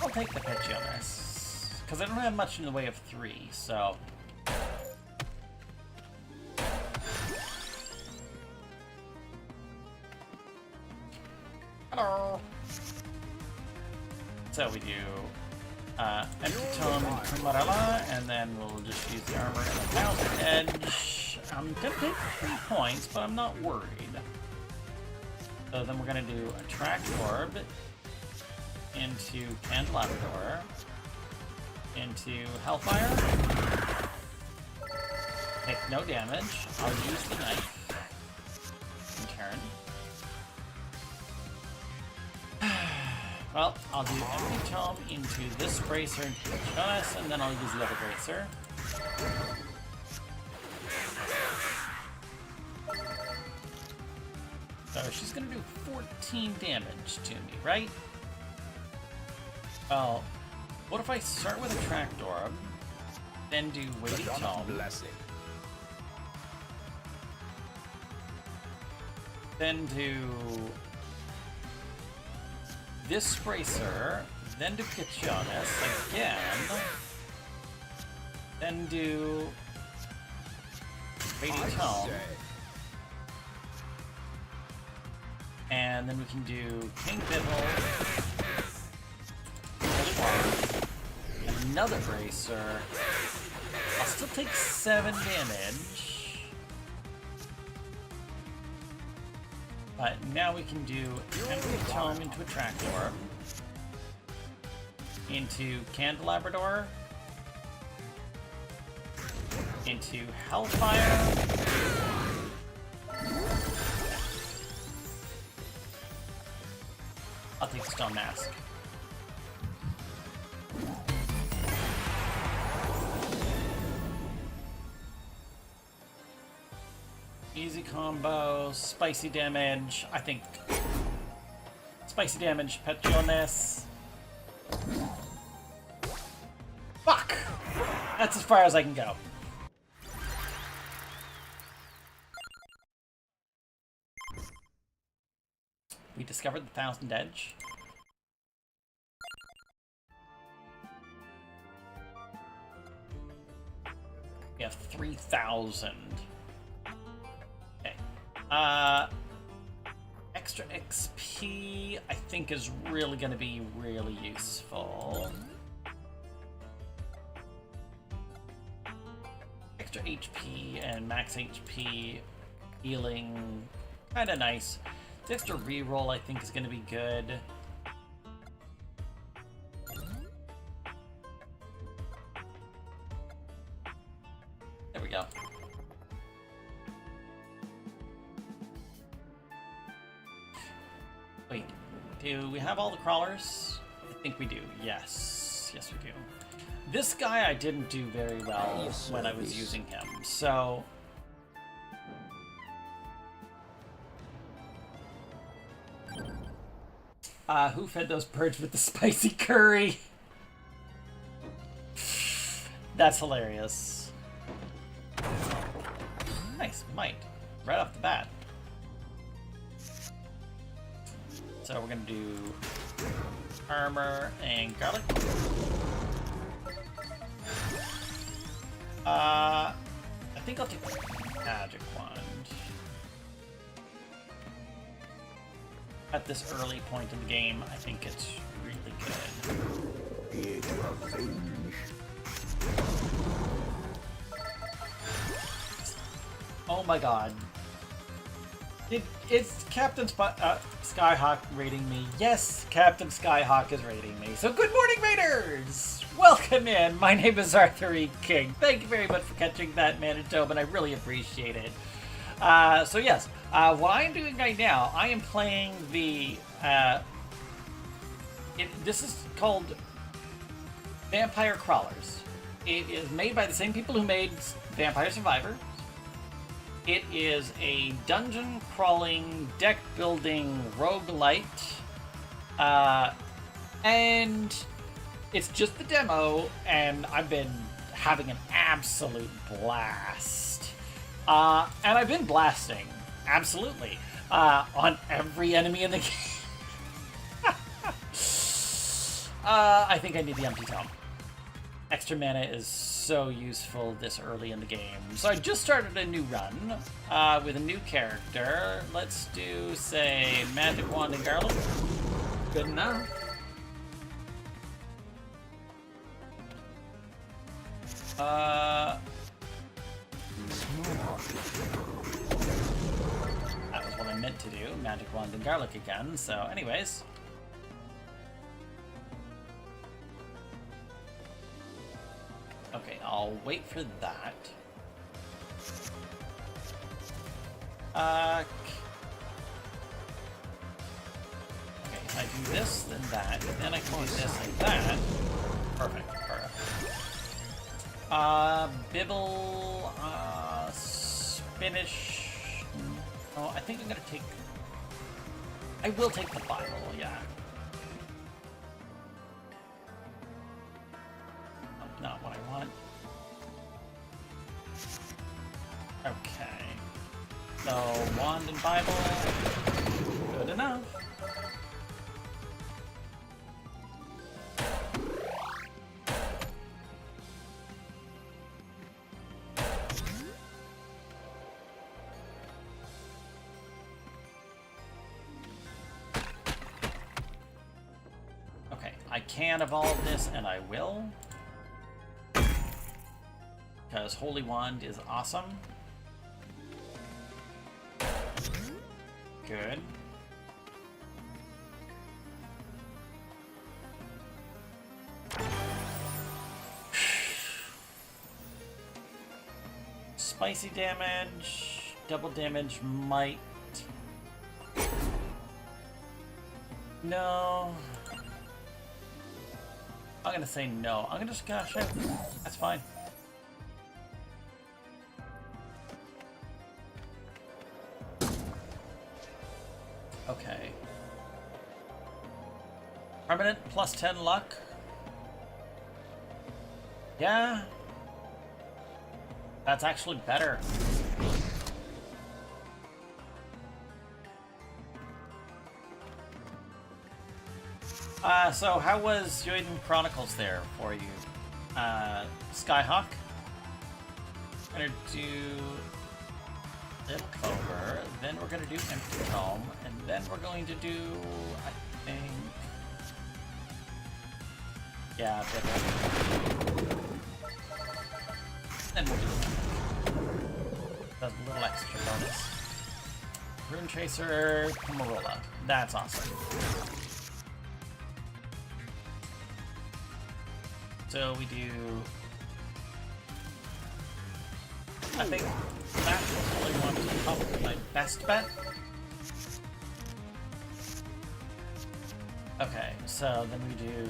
I'll take the Pechones, because I don't have much in the way of 3, so... Hello. So we do Empty Tome and Kumarella, and then we'll just use the armor and the Thousand Edge. I'm gonna take 3 points, but I'm not worried. So then we're gonna do a Track Orb into Candelabrador, into Hellfire. Take no damage. I'll use the knife in turn. Well, I'll do Empty Tome into this Bracer into Jonas, and then I'll use the other Bracer. So she's gonna do 14 damage to me, right? Well, what if I start with a Track Orb, then do Weighty Tome, then do this Bracer, then do Kitchonis again, then do Weighty Tome, and then we can do King Bibble, another Bracer. I'll still take 7 damage. But now we can do Empty Tome into a Track Orb, into Candelabrador, into Hellfire, I'll take Stone Mask. Easy combo, spicy damage, I think. Spicy damage, Petrones. Fuck! That's as far as I can go. We discovered the Thousand Edge. We have 3,000. Extra XP, I think, is really going to be really useful. Extra HP and max HP healing, kind of nice. The extra reroll, I think, is going to be good. There we go. Wait, do we have all the crawlers? I think we do. Yes. Yes, we do. This guy I didn't do very well when I was using him, so... Who fed those birds with the spicy curry? That's hilarious. Nice, might. Right off the bat. So we're gonna do armor and garlic. I think I'll take the magic wand. At this early point in the game, I think it's really good. Oh my god. It's Captain Skyhawk rating me. Yes, Captain Skyhawk is rating me. So good morning, Raiders! Welcome in. My name is Arthur E. King. Thank you very much for catching that, Manitoba, and I really appreciate it. So yes, what I'm doing right now, I am playing the, this is called Vampire Crawlers. It is made by the same people who made Vampire Survivor. It is a dungeon crawling, deck building roguelite. And it's just the demo, and I've been having an absolute blast. And I've been blasting, absolutely, on every enemy in the game. I think I need the empty tome. Extra mana is so useful this early in the game. So I just started a new run with a new character. Let's do, say, Magic Wand and Garlic. Good enough. That was what I meant to do. Magic Wand and Garlic again. So anyways. Okay, I'll wait for that. Okay, if I do this, then that, then I can do this and that. Perfect, perfect. Bibble, Spanish. Oh, I think I'm gonna take. I will take the Bible, yeah. Not what I want. Okay. So, wand and Bible. Good enough. Okay, I can evolve this, and I will. Because Holy Wand is awesome. Good. Spicy damage, double damage might. No. I'm gonna say no. I'm gonna just cash out. That's fine. Okay. Permanent plus 10 luck. Yeah. That's actually better. So how was Joiden Chronicles there for you? Skyhawk? I'm gonna do Little Clover, then we're gonna do Empty Tome, and then we're going to do, I think... Yeah, then we'll do that. A little extra bonus. Rune Tracer, Marola. That's awesome. So we do... I think that Holy Wand is probably my best bet. Okay, so then we do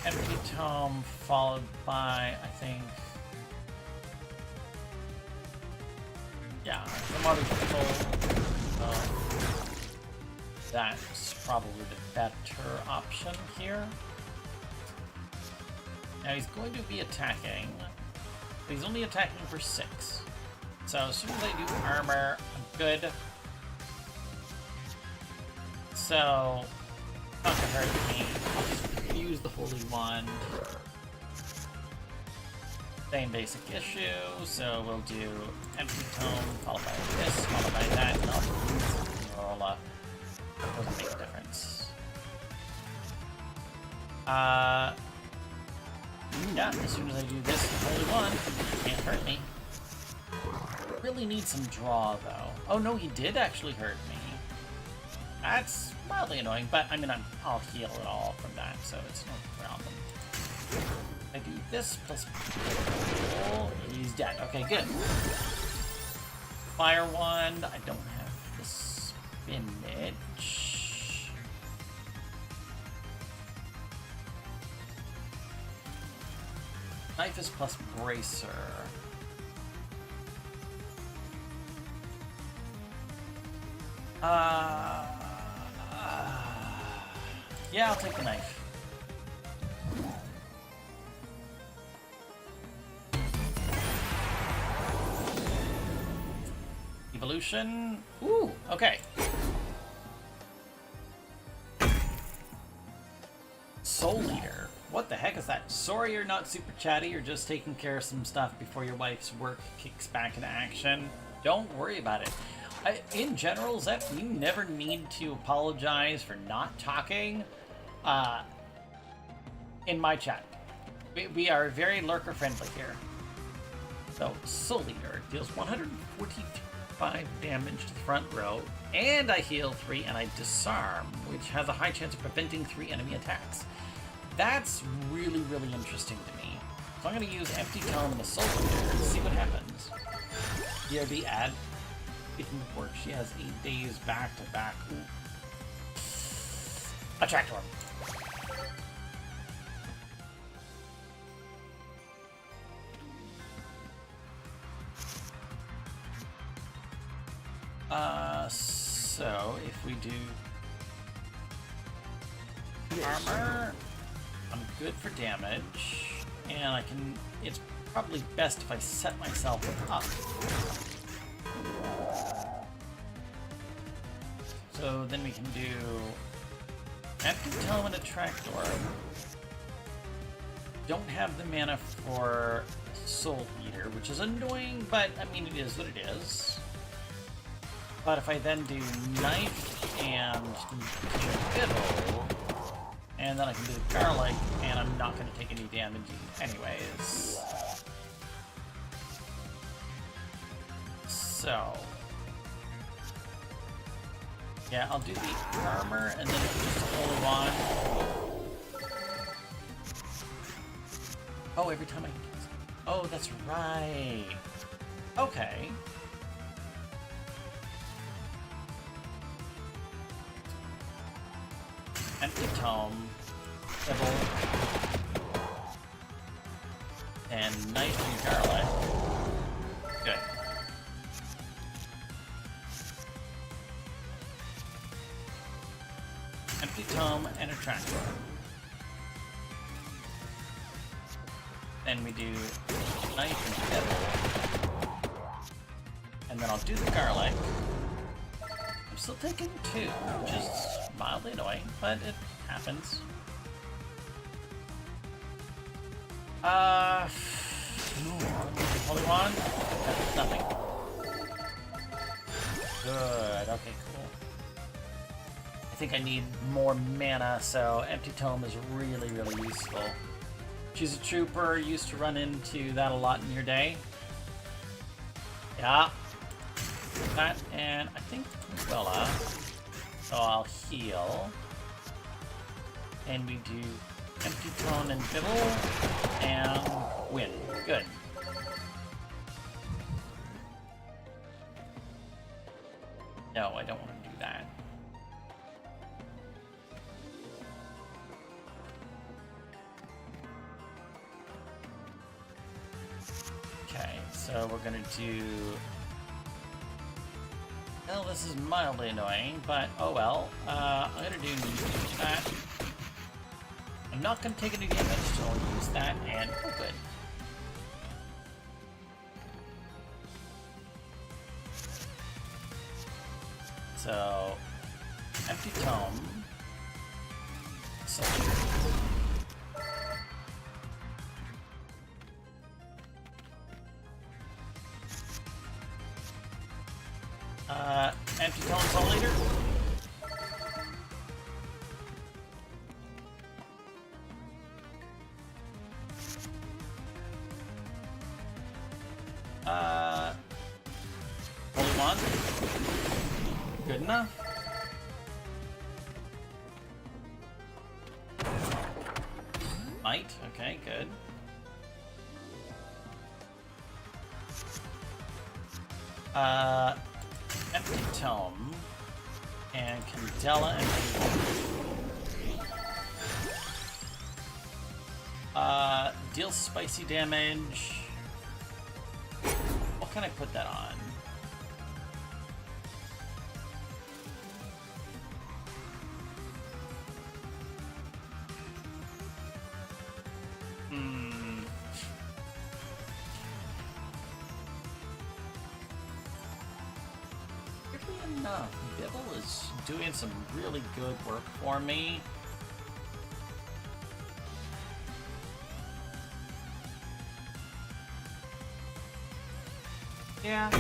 Empty Tome followed by, I think... Yeah, some other people. that's probably the better option here. Now he's going to be attacking, but he's only attacking for 6. So as soon as I do armor, I'm good. So, not to hurt me. I'll just use the Holy Wand. Same basic issue, so we'll do Empty Tome, followed by this, followed by that, and I'll use Corolla. Doesn't make a difference. Yeah, as soon as I do this, the Holy Wand can't hurt me. Really need some draw, though. Oh no, he did actually hurt me. That's mildly annoying, but I mean, I'll heal it all from that, so it's no problem. I do this plus... Oh, he's dead. Okay, good. Fire Wand. I don't have the spinach. Knife is plus Bracer. Yeah, I'll take the knife. Evolution. Ooh, okay. Soul Eater. What the heck is that? Sorry you're not super chatty, you're just taking care of some stuff before your wife's work kicks back into action. Don't worry about it. In general, Zep, you never need to apologize for not talking in my chat. We are very lurker-friendly here. So, Soul Eater deals 145 damage to the front row, and I heal 3 and I disarm, which has a high chance of preventing 3 enemy attacks. That's really, really interesting to me. So I'm going to use Empty Tome and the Soul Eater to see what happens. DRD add. It can work. She has 8 days back to back. Ooh. Attractor. So if we do armor, I'm good for damage, and I can. It's probably best if I set myself up. So then we can do Empty Tome and Attractor. Don't have the mana for Soul Eater, which is annoying, but I mean it is what it is. But if I then do Knife and Fiddle, and then I can do Garlic, and I'm not going to take any damage anyways. So... yeah, I'll do the armor, and then just the Holy Wand. Oh, every time I... oh, that's right. Okay. Empty Tome, Pebble, and Knife and Garlic. Good. Empty Tome and Attractor. Then we do Knife and Pebble. And then I'll do the Garlic. I'm still taking 2, which is mildly annoying, but it happens. Holy Wand? That's nothing. Good, okay, cool. I think I need more mana, so Empty Tome is really, really useful. She's a trooper, used to run into that a lot in your day. Yeah. That, and I think Willa. So I'll heal. And we do Empty Tome and Fiddle, and win. Good. No, I don't want to do that. Okay, so we're gonna do... Well, this is mildly annoying, but oh well. I'm gonna do that. I'm not gonna take any damage, so I'll use that, and oh good. So, empty tome. So, empty tome soul leader. Holy wand. Good enough. Might. Okay, good. Empty tome and Candela and deals spicy damage. What can I put that on? Weirdly enough, Bibble is doing some really good work for me. Yeah.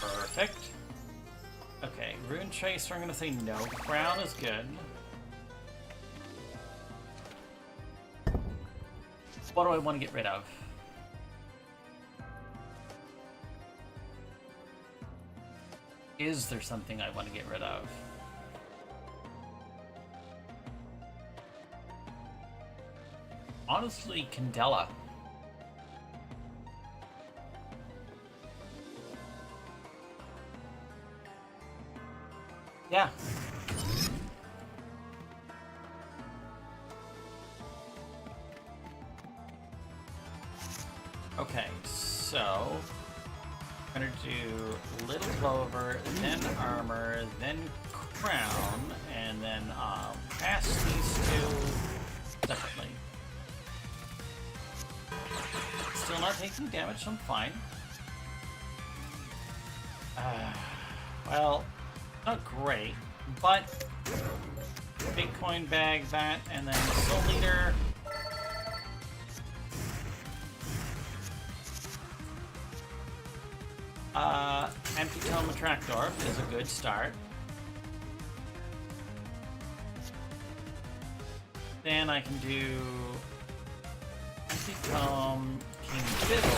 Perfect. Okay, Rune Chaser, I'm gonna say no. Crown is good. What do I want to get rid of? Is there something I want to get rid of? Honestly, Candela. Yeah. Okay, so I'm gonna do Little Clover, then Armor, then Crown, and then pass these two separately. Still not taking damage, so I'm fine. Well, not great, but Bitcoin bag that, and then Soul Leader. Empty Tome Attractor is a good start. Then I can do Empty Tome, King Fiddle,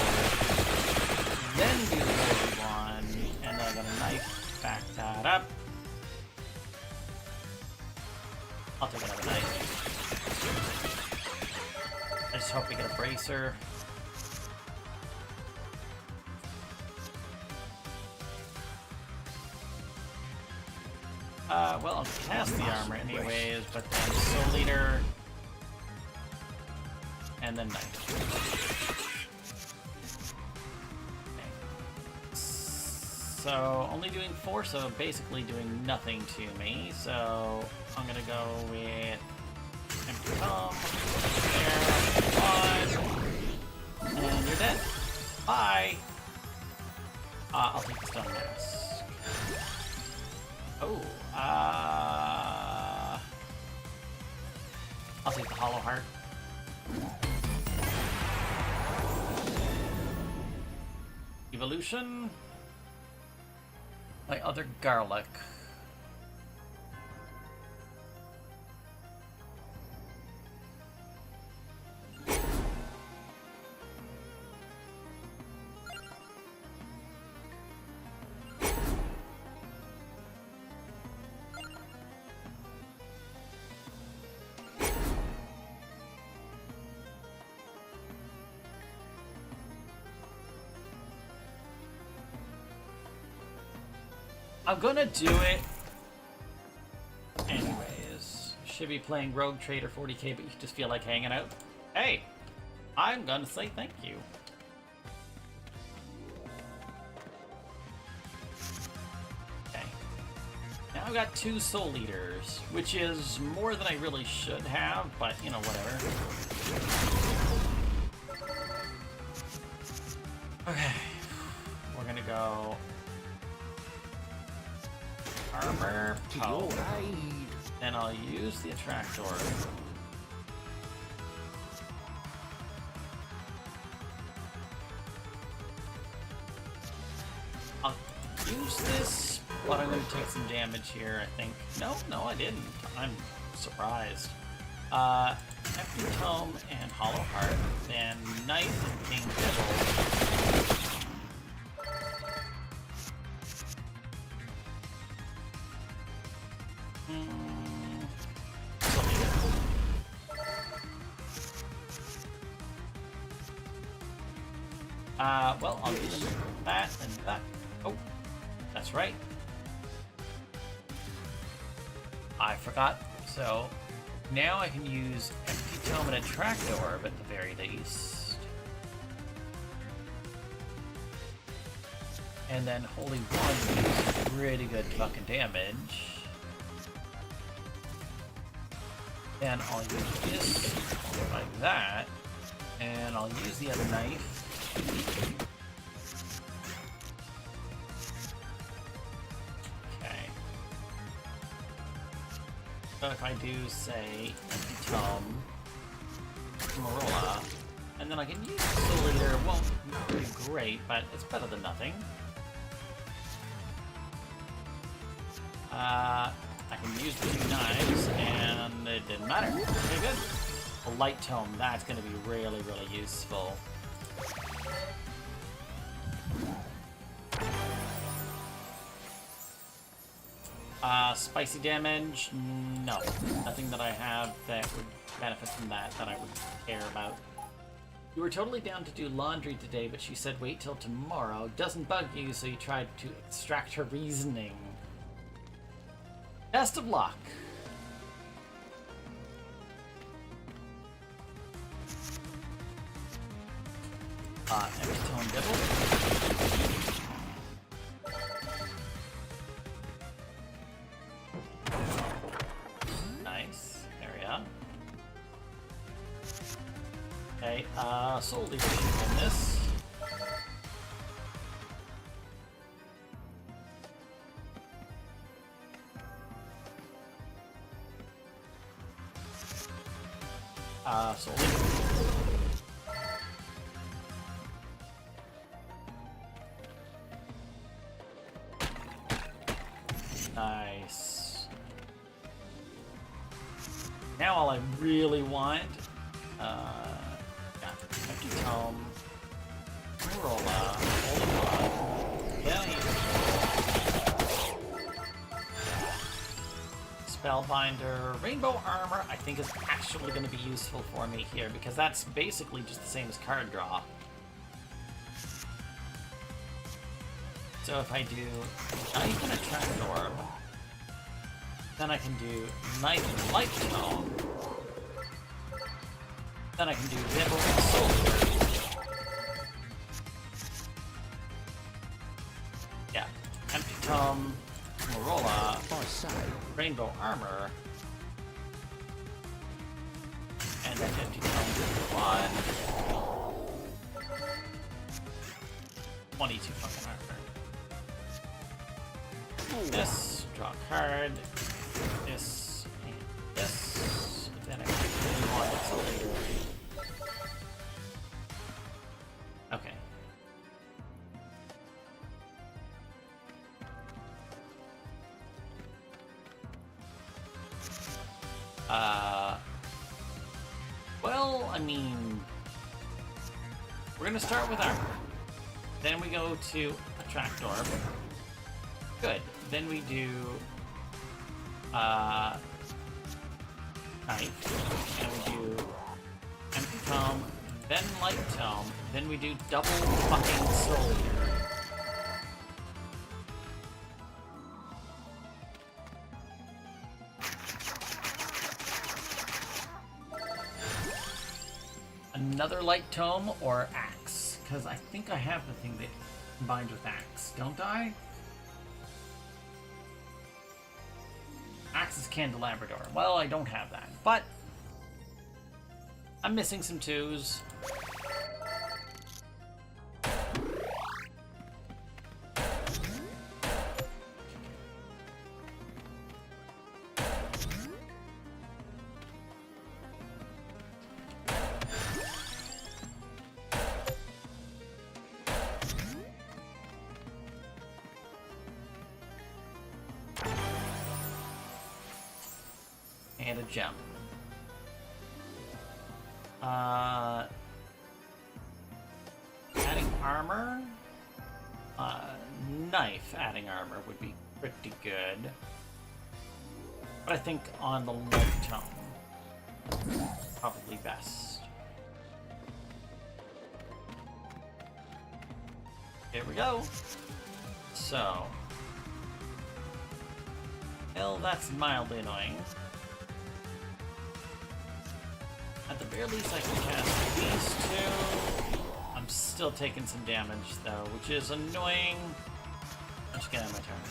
then do the Holy One, and then I got a knife, back that up. I'll take another knife. I just hope we get a bracer. Well, I'll cast the armor anyways, but then Soul Leader, and then knife. Okay. So, only doing 4, so basically doing nothing to me, so I'm gonna go with Empty Tome, there, 1, and you're dead. Bye! I'll take the Stone Mask. Oh, I'll take the Hollow Heart. Evolution. My other garlic. I'm gonna do it anyways. Should be playing Rogue Trader 40k, but you just feel like hanging out. Hey, I'm gonna say thank you. Okay. Now I've got 2 Soul Eaters, which is more than I really should have, but you know, whatever. Okay. We're gonna go armor, power, and I'll use the attractor. I'll use this, but I'm going to take some damage here, I think. No, I didn't. I'm surprised. Empty Tome and Hollow Heart, then Knife and King Devil. Well, I'll use that and that. Oh, that's right. I forgot. So now I can use Empty Tome and Attract Orb at the very least. And then Holy One does pretty good fucking damage. Then I'll use this like that. And I'll use the other knife. Okay. So if I do, say, Empty Tome, Marola, and then I can use Soul Eater. Won't be great, but it's better than nothing. I can use the 2 knives, and it didn't matter. Okay, good. A Light Tome, that's going to be really, really useful. Spicy damage? No. Nothing that I have that would benefit from that I would care about. You were totally down to do laundry today, but she said wait till tomorrow. Doesn't bug you, so you tried to extract her reasoning. Best of luck. Empty Tome Devil. Nice. There we are. Okay, Soul Eater in this. Soul Eater. Nice. Now all I really want, Empty Tome, Marola, Holy Spellbinder, Rainbow Armor, I think is actually going to be useful for me here, because that's basically just the same as card draw. So if I do Knife and Attract Orb, then I can do Knife and Light Tome, then I can do Devil and Soul Eater. Yeah, Empty Tome, Marola, Rainbow Armor, and then Empty Tome 1. 22 fucking armor. This, draw a card, this, and this, then I can do one Soul Eater. Okay. Well, I mean, we're gonna start with armor. Then we go to Attract Orb. Good. Then we do Knife, and we do Empty Tome, then Light Tome, then we do double fucking Soul Eater. another light tome or axe, because I think I have the thing that combines with axe, don't I? Axe is Candelabrador. Well, I don't have that, but I'm missing some 2s. And a gem. Adding armor? Knife adding armor would be pretty good. But I think on the light tome, probably best. Here we go. So. Well, that's mildly annoying. At the very least, I can cast these 2. I'm still taking some damage, though, which is annoying. I'm just gonna end my turn.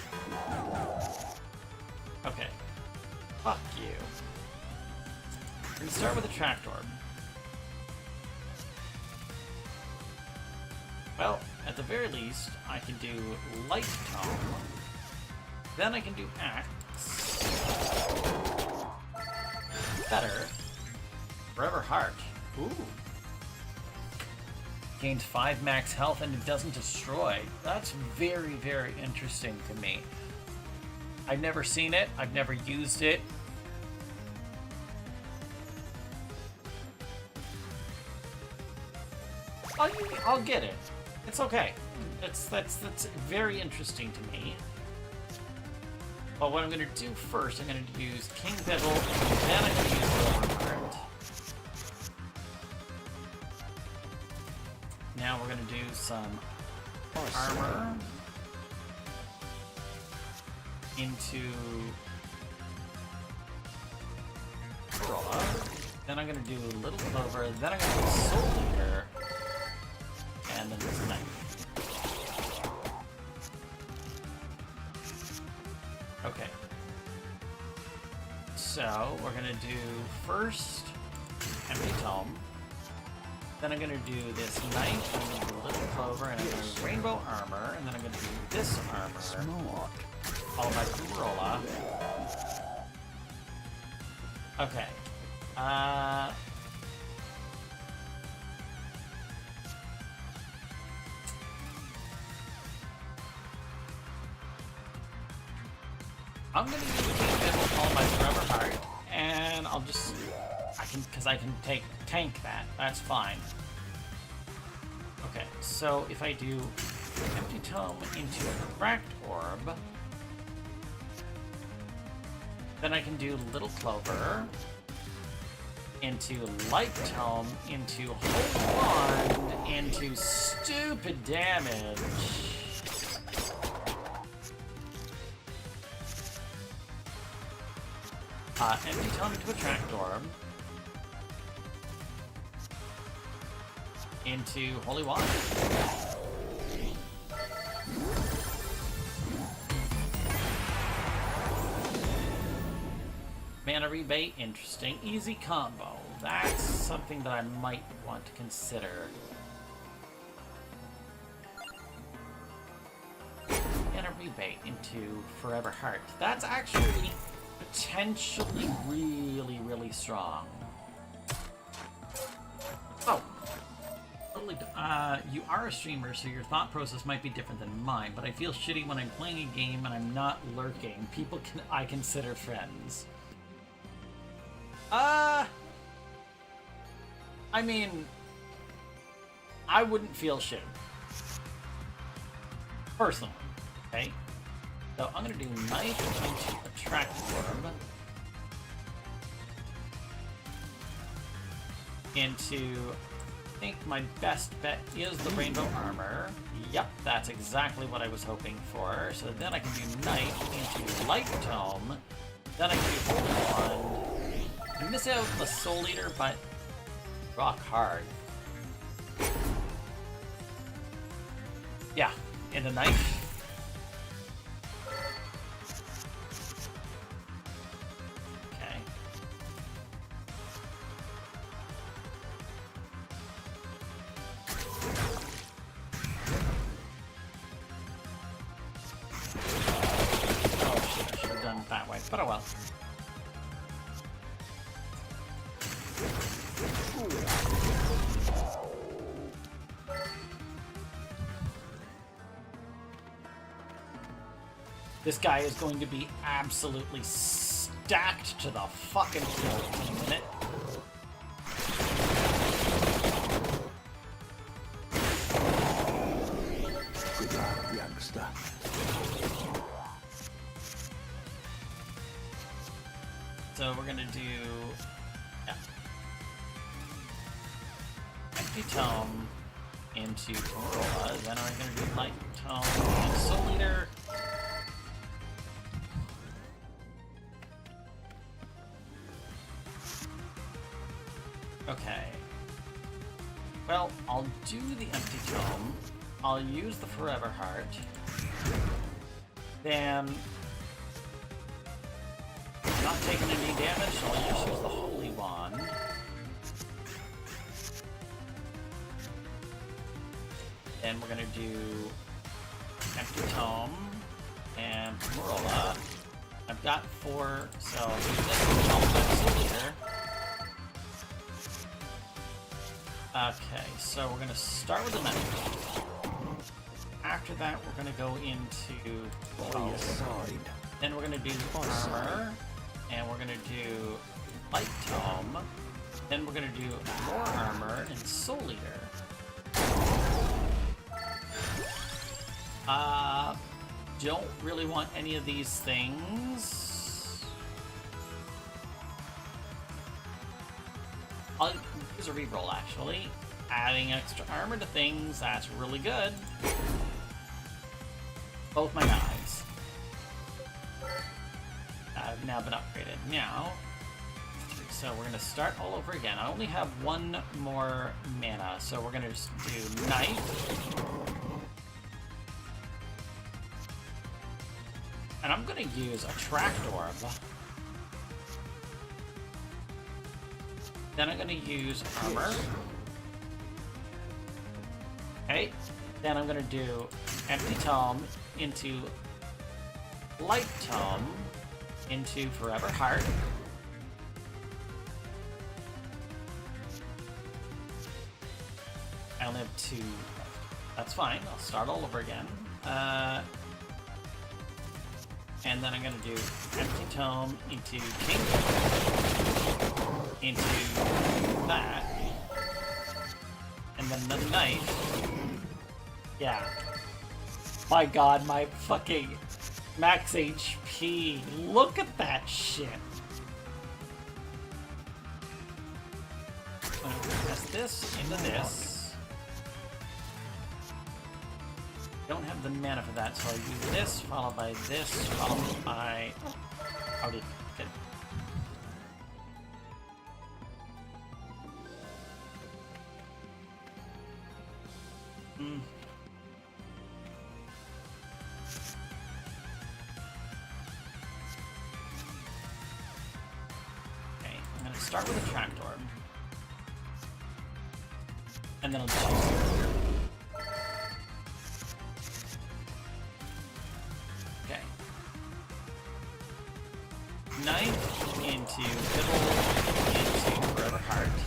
Okay. Fuck you. We're gonna start with a Tract Orb. Well, at the very least, I can do Light Tome. Then I can do Axe. Better. Forever Heart. Ooh. Gains 5 max health and it doesn't destroy. That's very, very interesting to me. I've never seen it. I've never used it. I'll get it. It's okay. That's very interesting to me. But what I'm going to do first, I'm going to use King Biddle, and then I'm going to use Overheart. Now we're going to do some armor into Corolla. Then I'm going to do Little Clover, then I'm going to do Soul Eater, and then this knife. Okay. So, we're gonna do first Empty Tome. Then I'm gonna do this knife, I'm gonna do Little Clover, and I'm gonna do Rainbow Armor, and then I'm gonna do this armor. Followed by Corolla. Okay. I'm gonna use the King Biddle followed by Forever Heart, and I can tank that. That's fine. Okay, so if I do Empty Tome into a Tract Orb, then I can do Little Clover into Light Tome into Hold Wand into stupid damage. Empty Tome into a Tract Orb. Into Holy Water. Mana Rebate, interesting. Easy combo. That's something that I might want to consider. Mana Rebate into Forever Heart. That's actually potentially really, really strong. Oh. Totally. You are a streamer, so your thought process might be different than mine, but I feel shitty when I'm playing a game and I'm not lurking. People I consider friends. I mean, I wouldn't feel shitty. Personally, okay? So I'm gonna do Knife into a Tract Orb. Into, I think my best bet is the Rainbow Armor. Yep, that's exactly what I was hoping for. So then I can do Knife into Light Tome. Then I can do Holy Wand. I miss out the Soul Eater, but rock hard. Yeah, and a knife. Okay. Oh shit, I should have done it that way, but oh well. This guy is going to be absolutely stacked to the fucking hilt in a minute. Good luck, youngster. So we're gonna do Empty Tome into Corolla, then we're gonna do Light Tome and Soul Eater. Okay. Well, I'll do the Empty Tome. I'll use the Forever Heart. Then, I'm not taking any damage, so I'll just use the Holy Wand. Then we're gonna do Empty Tome and Corolla. I've got 4, so I'll do this Soul Eater. Okay, so we're gonna start with the knife. After that, we're gonna go into Your side. then we're gonna do armor, and we're gonna do light tome. Then we're gonna do more armor and soul eater. Don't really want any of these things. I'll use a reroll, actually. Adding extra armor to things, that's really good. Both my knives have now been upgraded. Now, so we're going to start all over again. I only have 1 more mana, so we're going to just do knife. And I'm going to use a tracked orb. Then I'm going to use armor. Okay. Then I'm going to do Empty Tome into Light Tome into Forever Heart. I only have 2 left. That's fine. I'll start all over again. And then I'm going to do Empty Tome into King, into that, and then another knife. Yeah. My god, my fucking max HP. Look at that shit. I'm going to press this into this. Don't have the mana for that, so I'll use this, followed by this, followed by... already did. Okay, I'm gonna start with a tracked orb. And then I'll just use knife into fiddle into Forever Heart.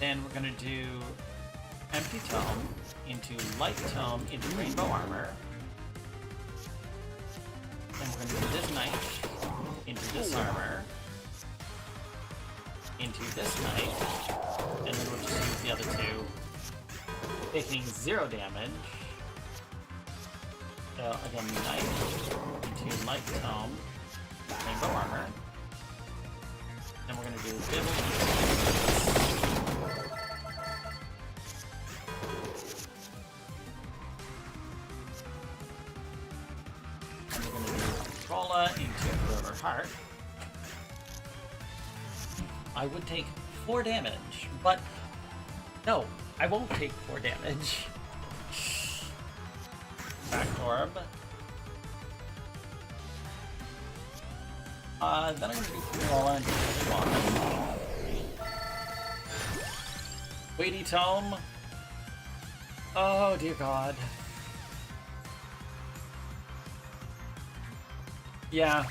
Then we're gonna do Empty Tome into Light Tome into Rainbow Armor. Then we're gonna do this knife into this armor into this knife, and then we'll just use the other 2, taking 0 damage. So again, knife into Light Tome, Rainbow Armor. Then we're gonna do Bibble. And we're gonna do Trolla into Forever Heart. I would take 4 damage, but No, I won't take 4 damage. Back orb. Then I'm gonna do roll and one. Weighty Tome. Oh dear God. Yeah.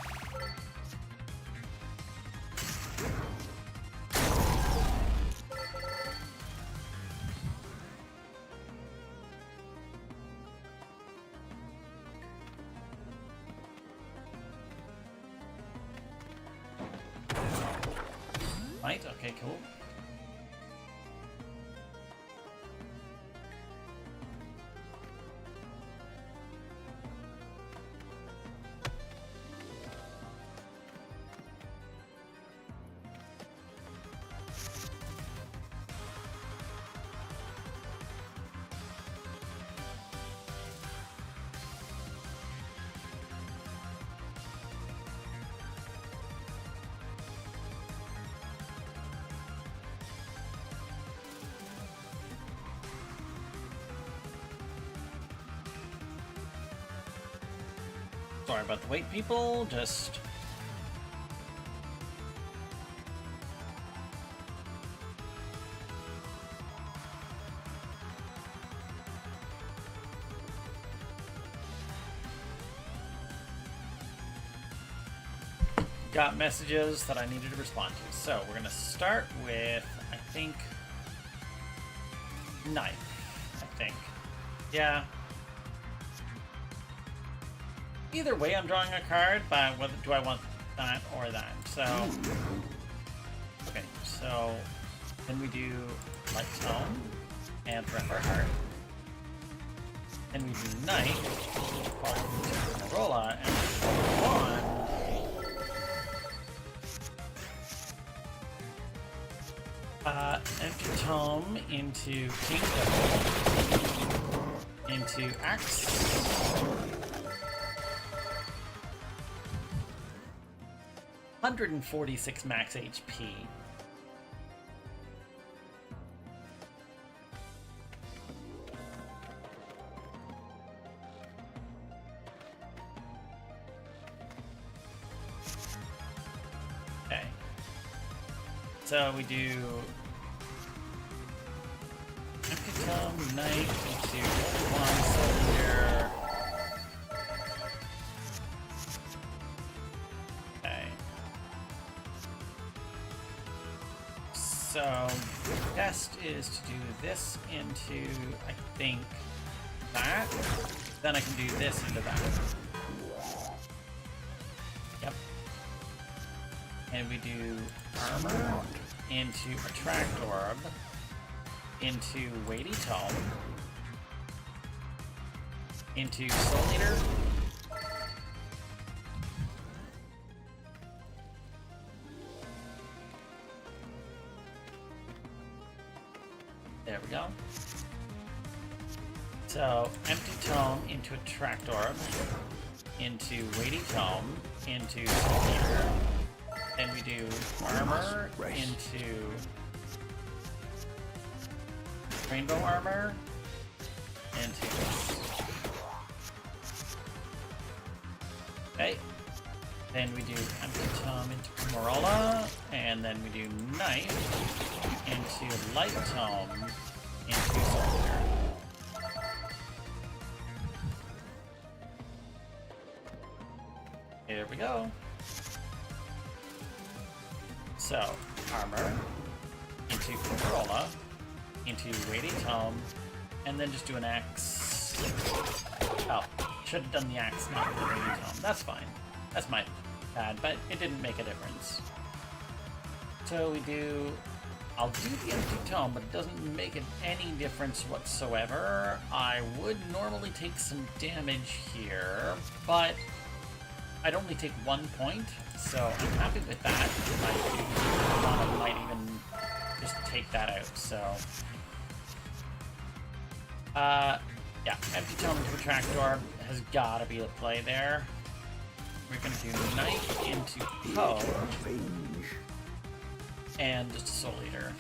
Right, okay, cool. Sorry about the wait, people. Just... got messages that I needed to respond to. So we're gonna start with, I think, knife. I think. Yeah. Either way, I'm drawing a card, but whether do I want that or that? So, okay. So then we do Light Tone and Forever Heart. Then we do Night, Corolla, and one. Empty Tome into Kingdom, into Axe. 146 max HP. Okay. So we do Empty Tome, Knight, into one Soldier. So, best is to do this into, I think, that. Then I can do this into that. Yep. And we do armor into Attract Orb, into Weighty Tome, into Soul Eater. There we go. So, Empty Tome into Attract Orb, into Weighty Tome, into Soul Eater. Then we do Armor into Rainbow Armor, into this. Okay. Then we do Empty Tome into Corolla, and then we do Knife into Light Tome into Soldier. Here we go. So, Armor into Corolla into Weighty Tome, and then just do an Axe. Oh, should have done the Axe, not the Weighty Tome. That's fine. That's my bad, but it didn't make a difference. So we do... I'll do the Empty Tome, but it doesn't make it any difference whatsoever. I would normally take some damage here, but I'd only take 1 point, so I'm happy with that. I might even just take that out, so... yeah, Empty Tome into Attract Orb has gotta be a play there. We're gonna do Knife into Poe, and just a Soul Eater.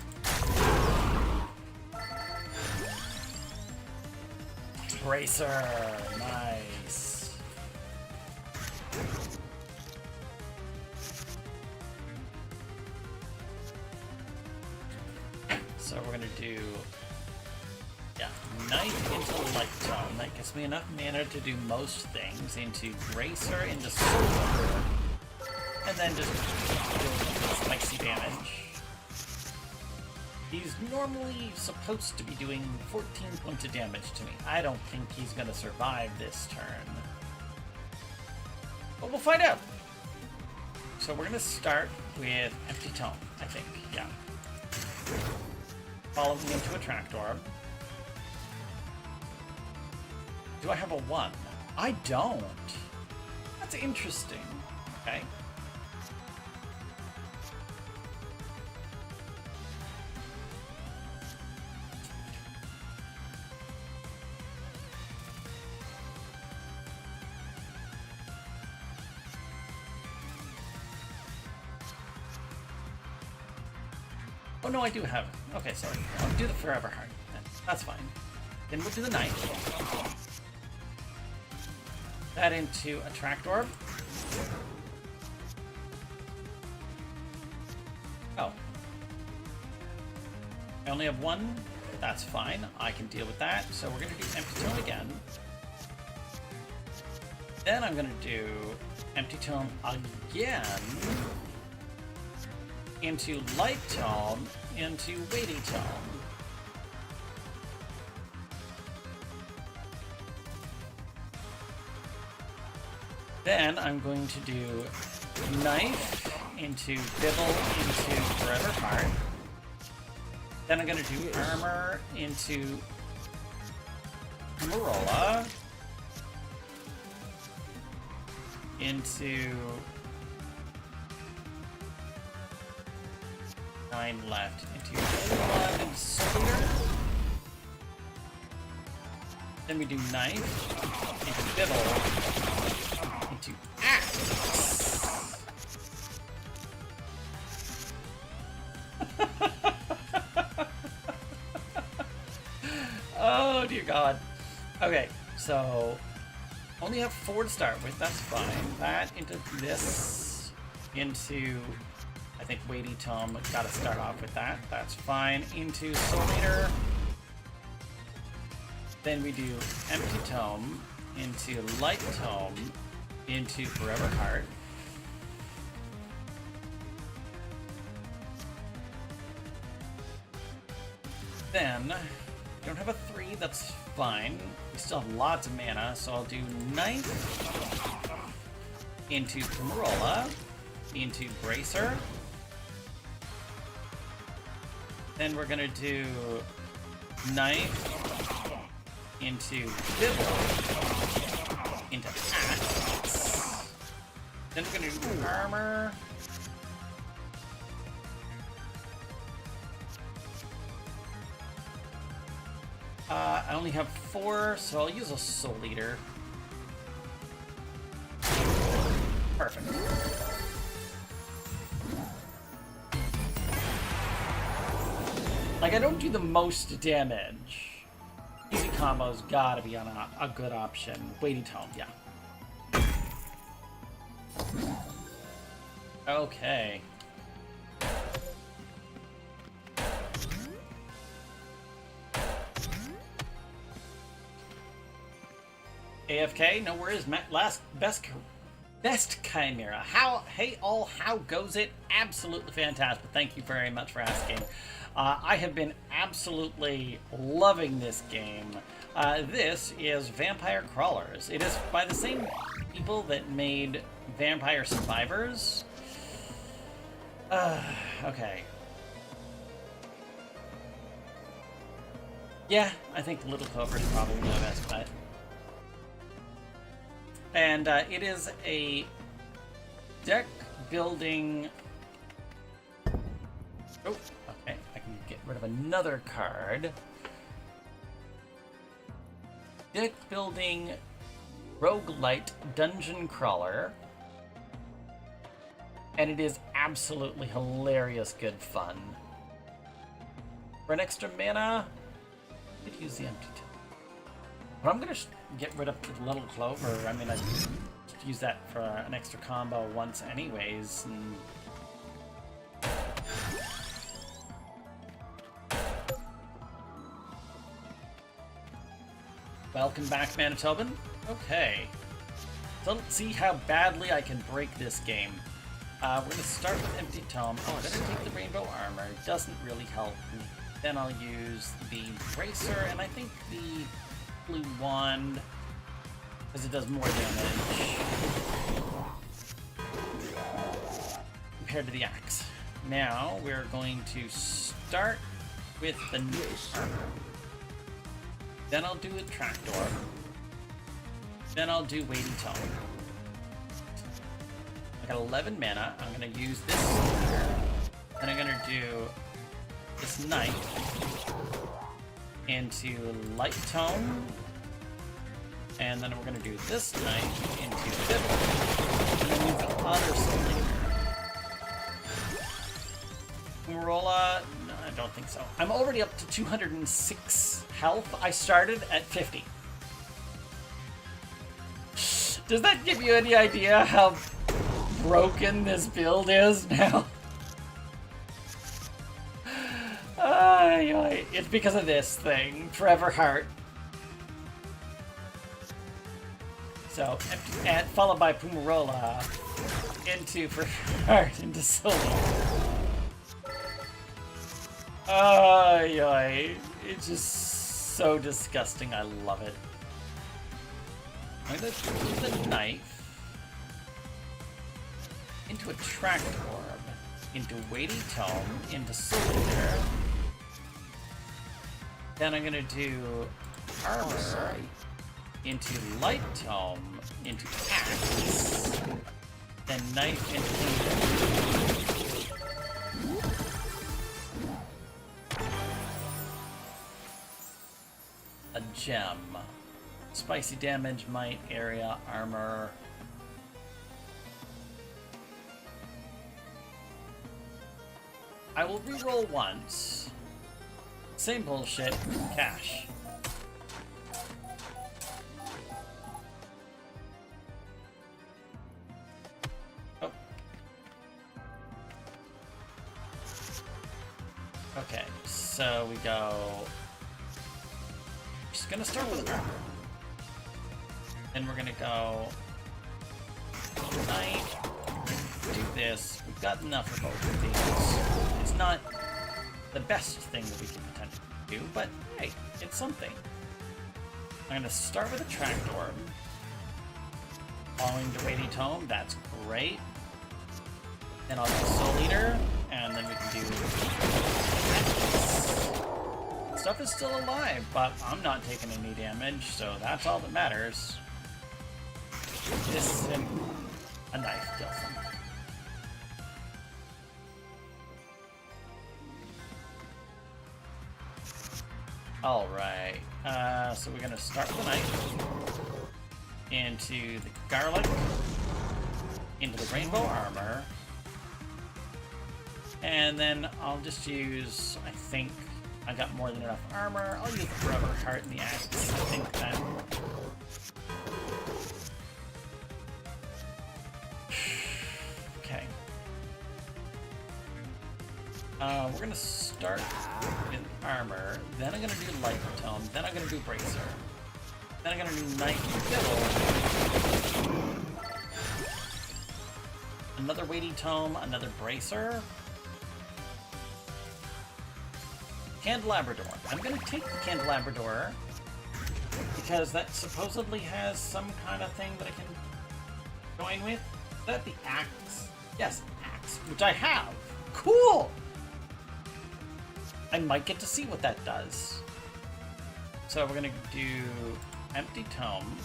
Bracer! Nice. So we're gonna do, yeah, Knife into Light Tone. That gives me enough mana to do most things. Into Bracer, into Soul, and then just do spicy damage. He's normally supposed to be doing 14 points of damage to me. I don't think he's gonna survive this turn. But we'll find out. So we're gonna start with Empty Tome, I think, yeah. Following into Attract Orb. Do I have a 1? I don't. That's interesting. Okay. Oh no, I do have it. Okay, sorry. I'll do the Forever Heart then. That's fine. Then we'll do the Knife. That into Attract Orb. Oh. I only have 1. That's fine. I can deal with that. So we're going to do Empty Tome again. Then I'm going to do Empty Tome again. Into Light Tome, into Weighty Tome. Then I'm going to do Knife, into Bibble, into Forever Heart. Then I'm going to do Armor, into Marola, into 9 left, into Marola, into Soldier. Then we do Knife, into Bibble, into Axe. Oh dear God. Okay, so only have 4 to start with. That's fine. That into this, into I think Weighty Tome. Got to start off with that. That's fine. Into Soul Eater. Then we do Empty Tome, into Light Tome, into Forever Heart. Then, I don't have a 3, that's fine. We still have lots of mana, so I'll do Knife, into Marola, into Bracer. Then we're gonna do Knife, into Bibble, into Axe. Then we're gonna do Armor. I only have 4, so I'll use a Soul Eater. Perfect. Like, I don't do the most damage. Easy combo's gotta be on a good option. Weighty Tome, yeah. Okay. AFK, no worries. Best Chimera. How goes it? Absolutely fantastic. Thank you very much for asking. I have been absolutely loving this game. This is Vampire Crawlers. It is by the same people that made Vampire Survivors. Okay. Yeah, I think Little Clover is probably the best bet. And it is a deck building. Oh, okay. I can get rid of another card. Deck building roguelite dungeon crawler. And it is absolutely hilarious good fun. For an extra mana, I could use the Empty Tome. But I'm gonna get rid of the little clover. I mean, I just use that for an extra combo once anyways. And... Welcome back, Manitoban. Okay. So let's see how badly I can break this game. We're gonna start with Empty Tome. Oh, I'm gonna take the Rainbow Armor. It doesn't really help me. Then I'll use the Bracer, and I think the Blue Wand, because it does more damage compared to the Axe. Now, we're going to start with the new armor. Then I'll do a Trapdoor. Then I'll do Weighty Tome. I got 11 mana. I'm gonna use this here. Then I'm gonna do this Knight into Light Tome. And then we're gonna do this Knight into Bibble. And then use the other Soul Eater. Fumarola? No, I don't think so. I'm already up to 206 health. I started at 50. Does that give you any idea how broken this build is now? It's because of this thing, Forever Heart. So, followed by Fumarola into Forever Heart into Soul Eater. It's just so disgusting. I love it. I'm gonna use the knife into a Tract Orb, into Weighty Tome, into Soul Eater. Then I'm gonna do Armor into Light Tome, into Axe, then Knife into a Gem. Spicy damage, might, area, armor. I will reroll once. Same bullshit, cash. Oh. Okay, so we go... Just gonna start with armor. Then we're gonna go Knight, do this. We've got enough of both of these. It's not the best thing that we can potentially do, but hey, it's something. I'm gonna start with a Tract Orb. Following the Weighty Tome, that's great. Then I'll do Soul Eater, and then we can do stuff is still alive, but I'm not taking any damage, so that's all that matters. This and a knife kills him. Alright, so we're gonna start with the knife, into the garlic, into the rainbow armor, and then I'll just use, I think, I got more than enough armor. I'll use the Forever Heart and the axe, I think then. Okay. We're gonna start with armor, then I'm gonna do Light Tome, then I'm gonna do Bracer. Then I'm gonna do Knight Fiddle. Another Weighty Tome, another Bracer. Candelabrador. I'm gonna take the Candelabrador because that supposedly has some kind of thing that I can join with. Is that the axe? Yes, axe, which I have. Cool! I might get to see what that does. So we're gonna do Empty Tome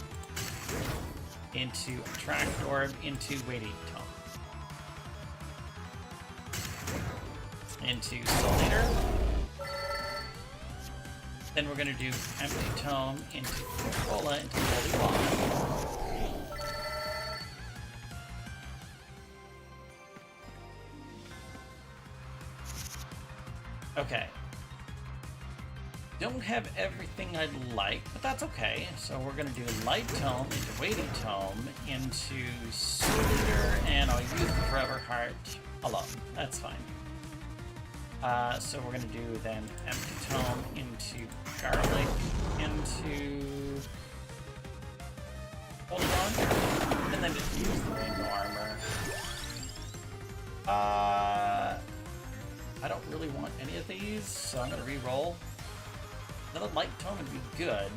into Tract Orb into Weighty Tome. Into Soul Eater. Then we're gonna do Empty Tome into Cola into Holy Wand. Okay. don't have everything I'd like, but that's okay. So we're gonna do Light Tome into Weighty Tome into Soul Eater, and I'll use the Forever Heart alone. That's fine. So we're gonna do then Empty Tome into Garlic into Holy One, and then just use the Rainbow Armor. I don't really want any of these, so I'm gonna re-roll. Another Light Tome would be good.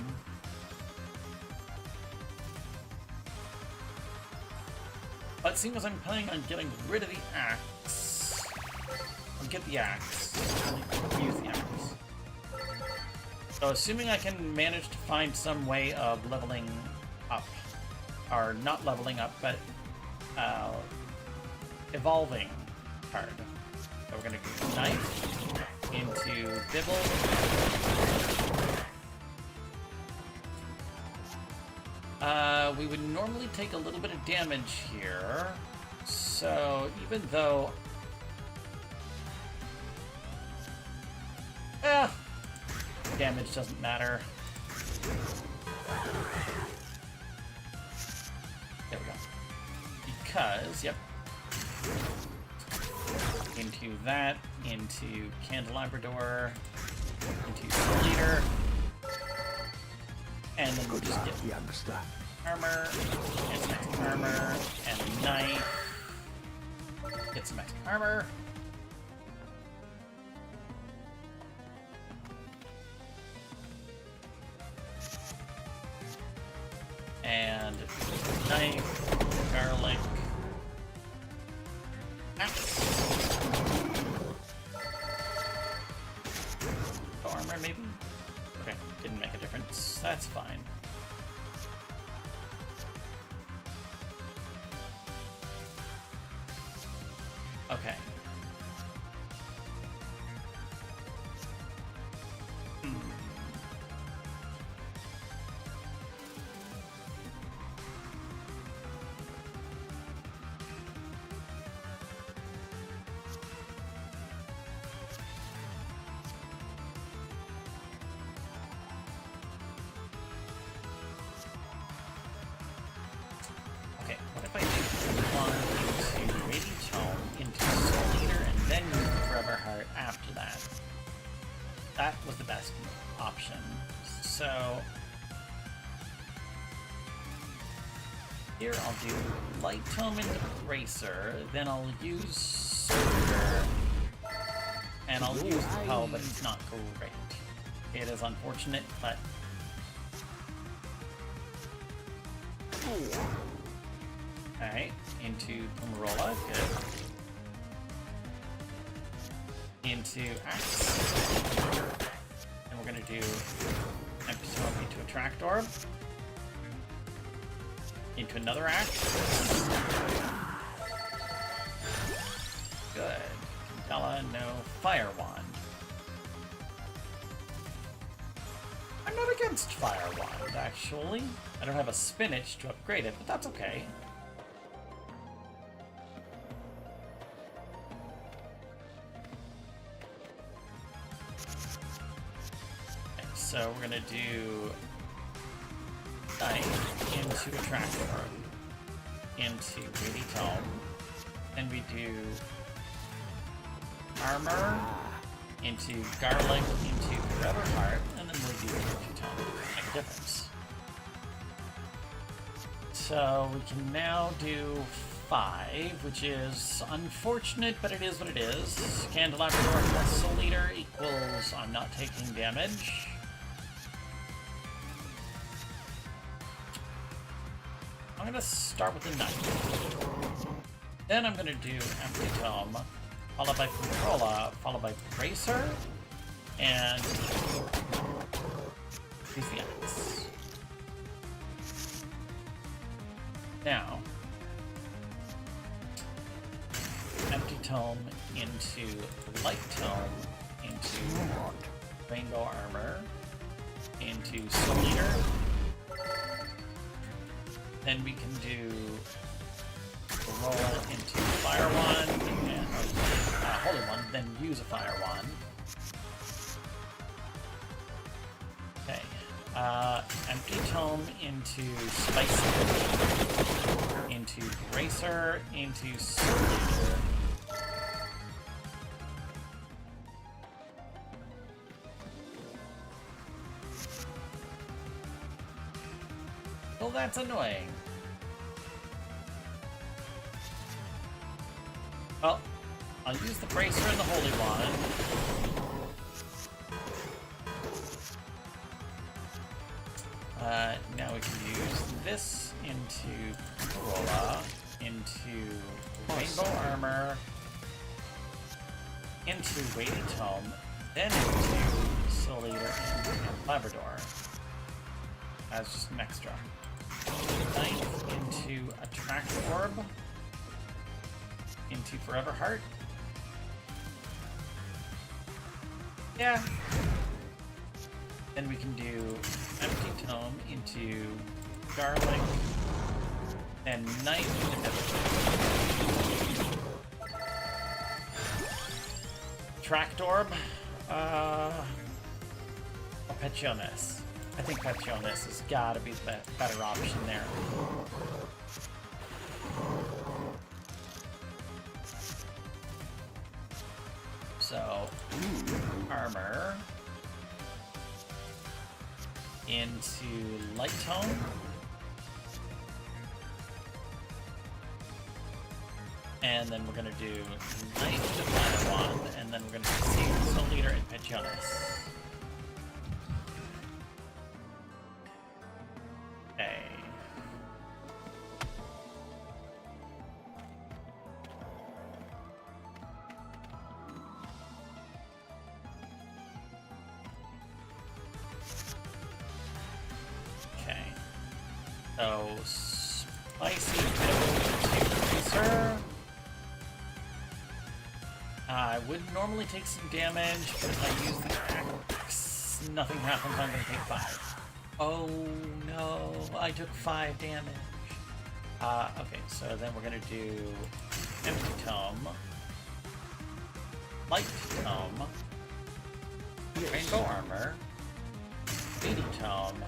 But seeing as I'm planning on getting rid of the axe, I'll get the axe. I'll use the axe. So assuming I can manage to find some way of leveling up, or not leveling up, but evolving card. So we're gonna do Knife into Bibble. We would normally take a little bit of damage here, so even though... damage doesn't matter. There we go. Because, yep. Into that, into Candelabrador, into Soul Eater, and then we'll just get youngster. armor, and some extra armor, and a knife. Get some extra armor. And knife, garlic, axe. Armor, maybe? Okay, didn't make a difference. That's fine. Okay. Okay, what if I do one into Weighty Tome, into Soul Eater, and then use the Forever Heart after that? That was the best option. So here I'll do Light Tome into Bracer, then I'll use Soul Eater, and I'll use the Poe, but it's not great. It is unfortunate, but alright, into Pomarola, good. Into Axe. And we're gonna do Empty Tome into a Tract Orb. Into another Axe. Good. Candela, no Fire Wand. I'm not against Fire Wand, actually. I don't have a spinach to upgrade it, but that's okay. So we're gonna do Knife into a Tract Orb, into Weighty Tome, then we do Armor, into Garlic, into Forever Heart, and then we'll do Weighty Tome. Make a difference. So we can now do 5, which is unfortunate, but it is what it is. Candelabrador plus Soul Eater equals I'm not taking damage. I'm gonna start with the knife. Then I'm gonna do Empty Tome, followed by Pomarola, followed by Bracer, and use the axe. Now, Empty Tome into Light Tome, into Rainbow Armor, into Soul Eater. Then we can do roll into Fire Wand, and Holy One, then use a Fire Wand. Empty Tome into Spicy, into Bracer, into Soul Eater. Well, that's annoying. Well, I'll use the Bracer and the Holy Wand. Now we can use this into Corolla, into Rainbow Armor, into Weighty Tome, then into Soul Eater and Labrador. As just an extra. Knife into Attract Orb, into Forever Heart. Yeah. Then we can do Empty Tome into Garlic, and Knife into Attract Orb, or Petionus. I think Petionus has got to be the better option there. So, Armor into Light Tone. And then we're going to do Knife to Final Wand, and then we're going to see Soul Eater and Petionus. Okay. Okay. So, Spicy Bill to Bracer. I would normally take some damage, but if I use the axe, nothing happens. I'm going to take 5. Oh no, I took 5 damage. Okay, so then we're going to do Empty Tome, Light Tome, Rainbow Armor, Weighty Tome,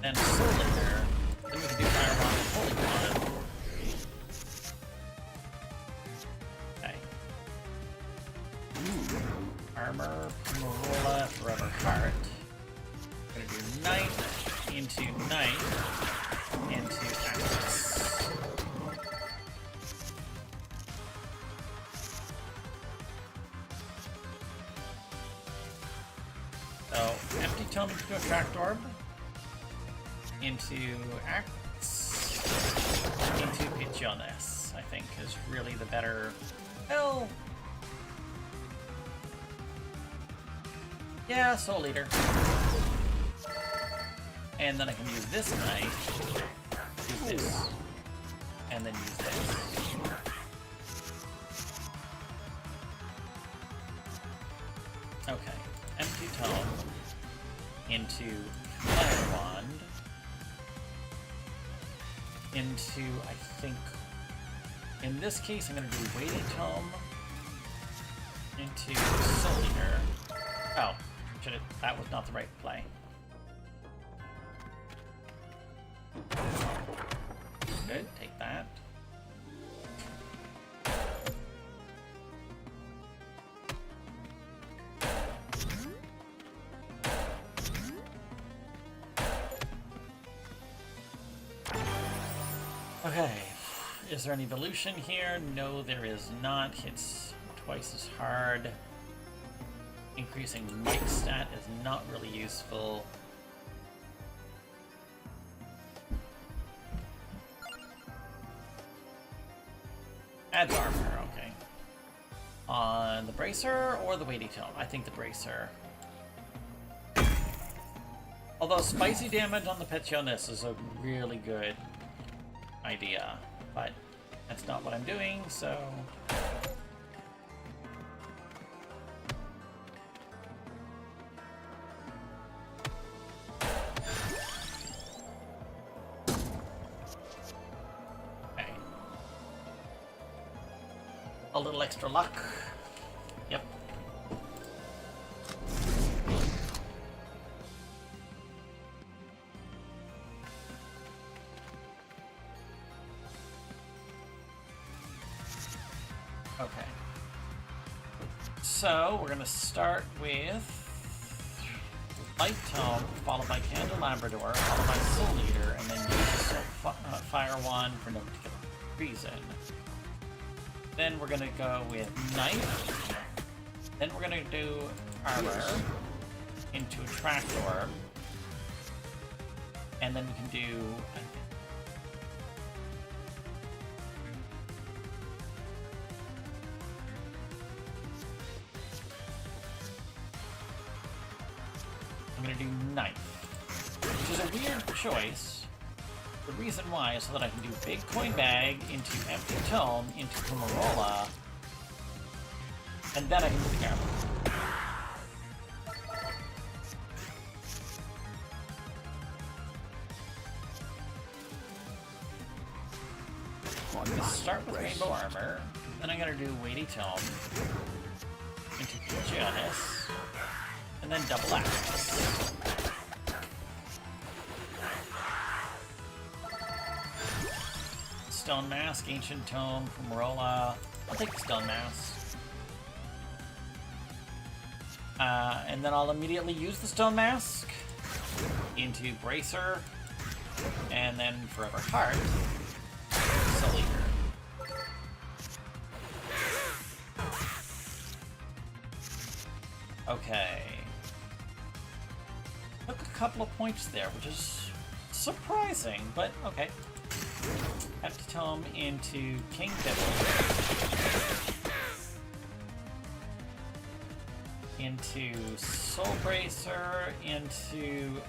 then Soul Eater, then we can do Fire Wand and Holy Wand. Armor, Corolla, Forever Heart. We're gonna do Knife into Knife into Axe. So, Empty Tome into Attract Orb, into Axe, into Petionus, I think is really the better. Well, yeah, Soul Eater. And then I can use this knife, use this, and then use this. Okay, Empty Tome into Fire Wand, into, I think, in this case I'm going to do Weighty Tome into Soul Eater. Oh. That was not the right play. Good, take that. Okay, is there any evolution here? No, there is not. Hits twice as hard. Increasing might stat is not really useful. Adds armor, okay. On the Bracer or the Weighty Tome? I think the Bracer. Although spicy damage on the Petionus is a really good idea, but that's not what I'm doing, so... A little extra luck. Yep. Okay. So, we're gonna start with Light Tome, followed by Candelabrador, followed by Soul Eater, and then use Fire Wand for no particular reason. Then we're gonna go with Knife. Then we're gonna do Armor into a Trapdoor. And then we can do... I'm gonna do Knife, which is a weird choice. The reason why is so that I can do Big Coin Bag into Empty Tome into Kumarola, and then I can do the Armor. I'm gonna start with Rainbow Armor, then I'm gonna do Weighty Tome into Jonas, and then Double Axe. Stone Mask, Ancient Tome from Rolla. I'll take the Stone Mask. And then I'll immediately use the Stone Mask into Bracer, and then Forever Heart, Soul Eater. Okay. Took a couple of points there, which is surprising, but okay. Empty Tome into King Devil. Into Soul Bracer, into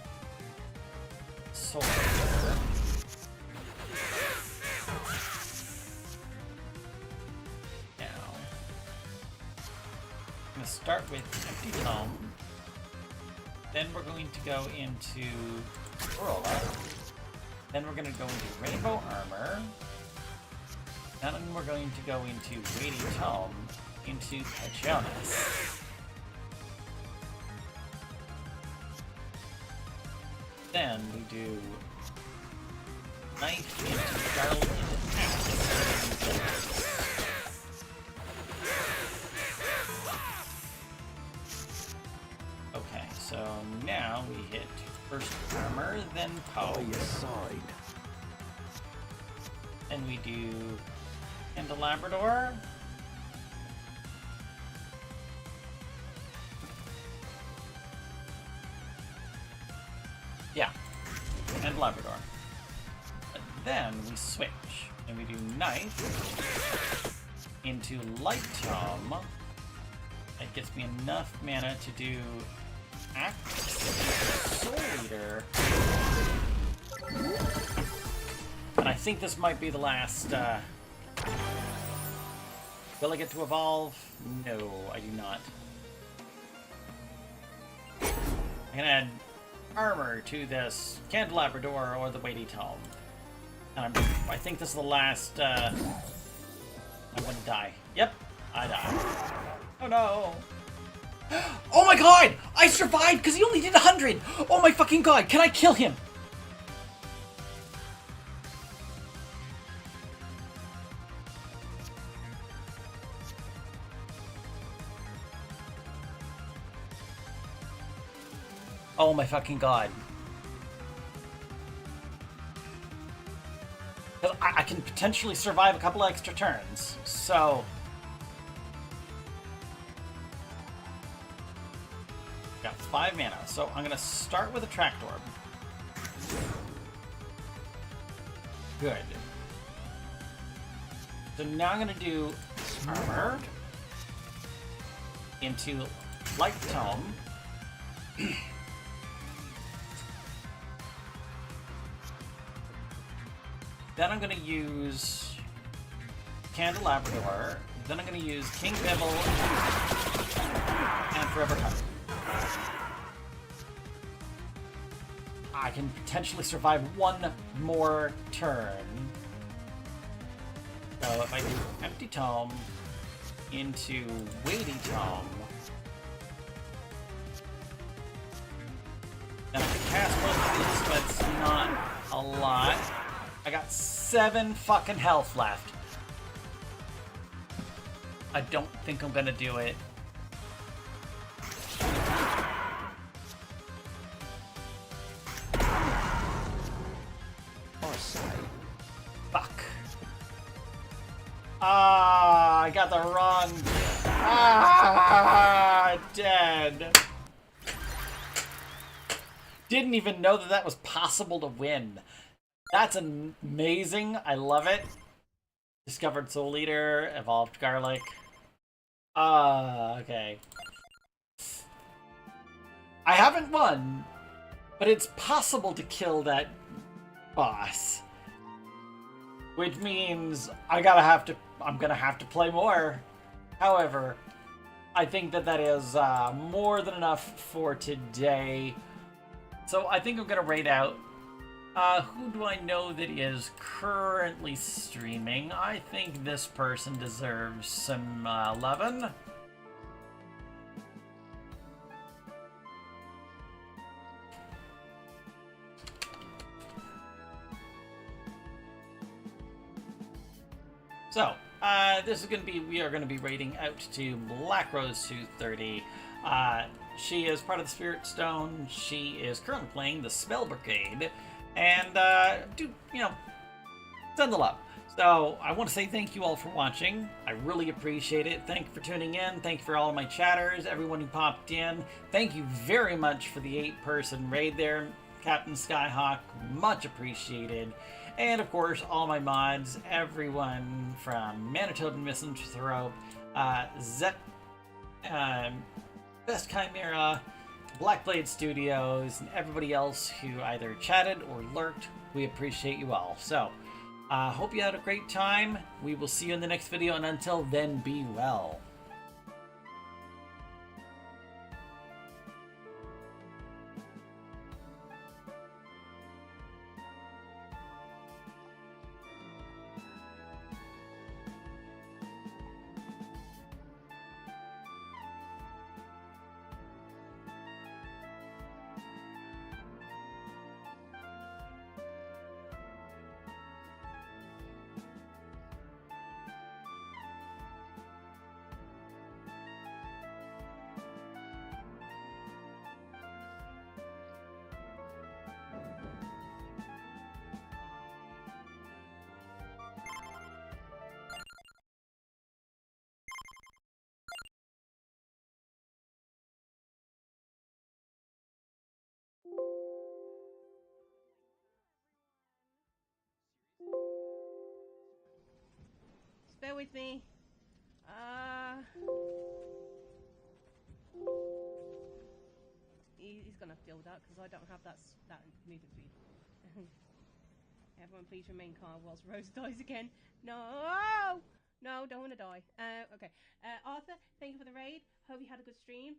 Soul Bracer. Now, I'm going to start with Empty Tome. Then we're going to go into Corolla. Then we're going to go into Rainbow Armor. Then we're going to go into Weighty Tome, into Pajonas. Then we do Knife into Garland into Axe. Okay, so now we hit first Armor, then Poe. By your side. Then we do Candelabrador. Yeah, Candelabrador. But then we switch, and we do Knife into Light Tome. That gets me enough mana to do Axe, Soul Eater. And I think this might be the last, will I get to evolve? No, I do not. I can add armor to this Candelabrador or the Weighty Tome. And I think this is the last, I'm gonna die. Yep, I die. Oh no. Oh my god! I survived because he only did 100! Oh my fucking god, can I kill him? Oh my fucking god. 'Cause I can potentially survive a couple extra turns, so... Got 5 mana, so I'm gonna start with a Tractor. Good. So now I'm gonna do Armor into Light Tome. Then I'm going to use Candelabrador. Then I'm going to use King Bibble and Forever Heart. I can potentially survive one more turn. So if I do Empty Tome into Weighty Tome, then I can cast both of these, but it's not a lot. I got 7 fucking health left. I don't think I'm gonna do it. I say, Fuck. Ah, I got the wrong. Ah, dead. Didn't even know that that was possible to win. That's amazing. I love it. Discovered Soul Eater, evolved Garlic. Okay. I haven't won, but it's possible to kill that boss. Which means I'm gonna have to play more. However, I think that that is more than enough for today. So I think I'm gonna raid out. Who do I know that is currently streaming? I think this person deserves some 11. So, this is going to be, we are going to be raiding out to Black Rose 230. She is part of the Spirit Stone. She is currently playing the Spell Brigade. And, send the love. So, I want to say thank you all for watching. I really appreciate it. Thank you for tuning in. Thank you for all of my chatters, everyone who popped in. Thank you very much for the 8-person raid there, Captain Skyhawk. Much appreciated. And of course, all my mods, everyone from Manitoba Misanthrope, Zep, Best Chimera, Blackblade Studios, and everybody else who either chatted or lurked. We appreciate you all. So, hope you had a great time. We will see you in the next video, and until then, be well. Bear with me. He's gonna have to deal with that because I don't have that movement speed. Everyone, please remain calm whilst Rose dies again. No, no, don't want to die. Okay. Arthur, thank you for the raid. Hope you had a good stream.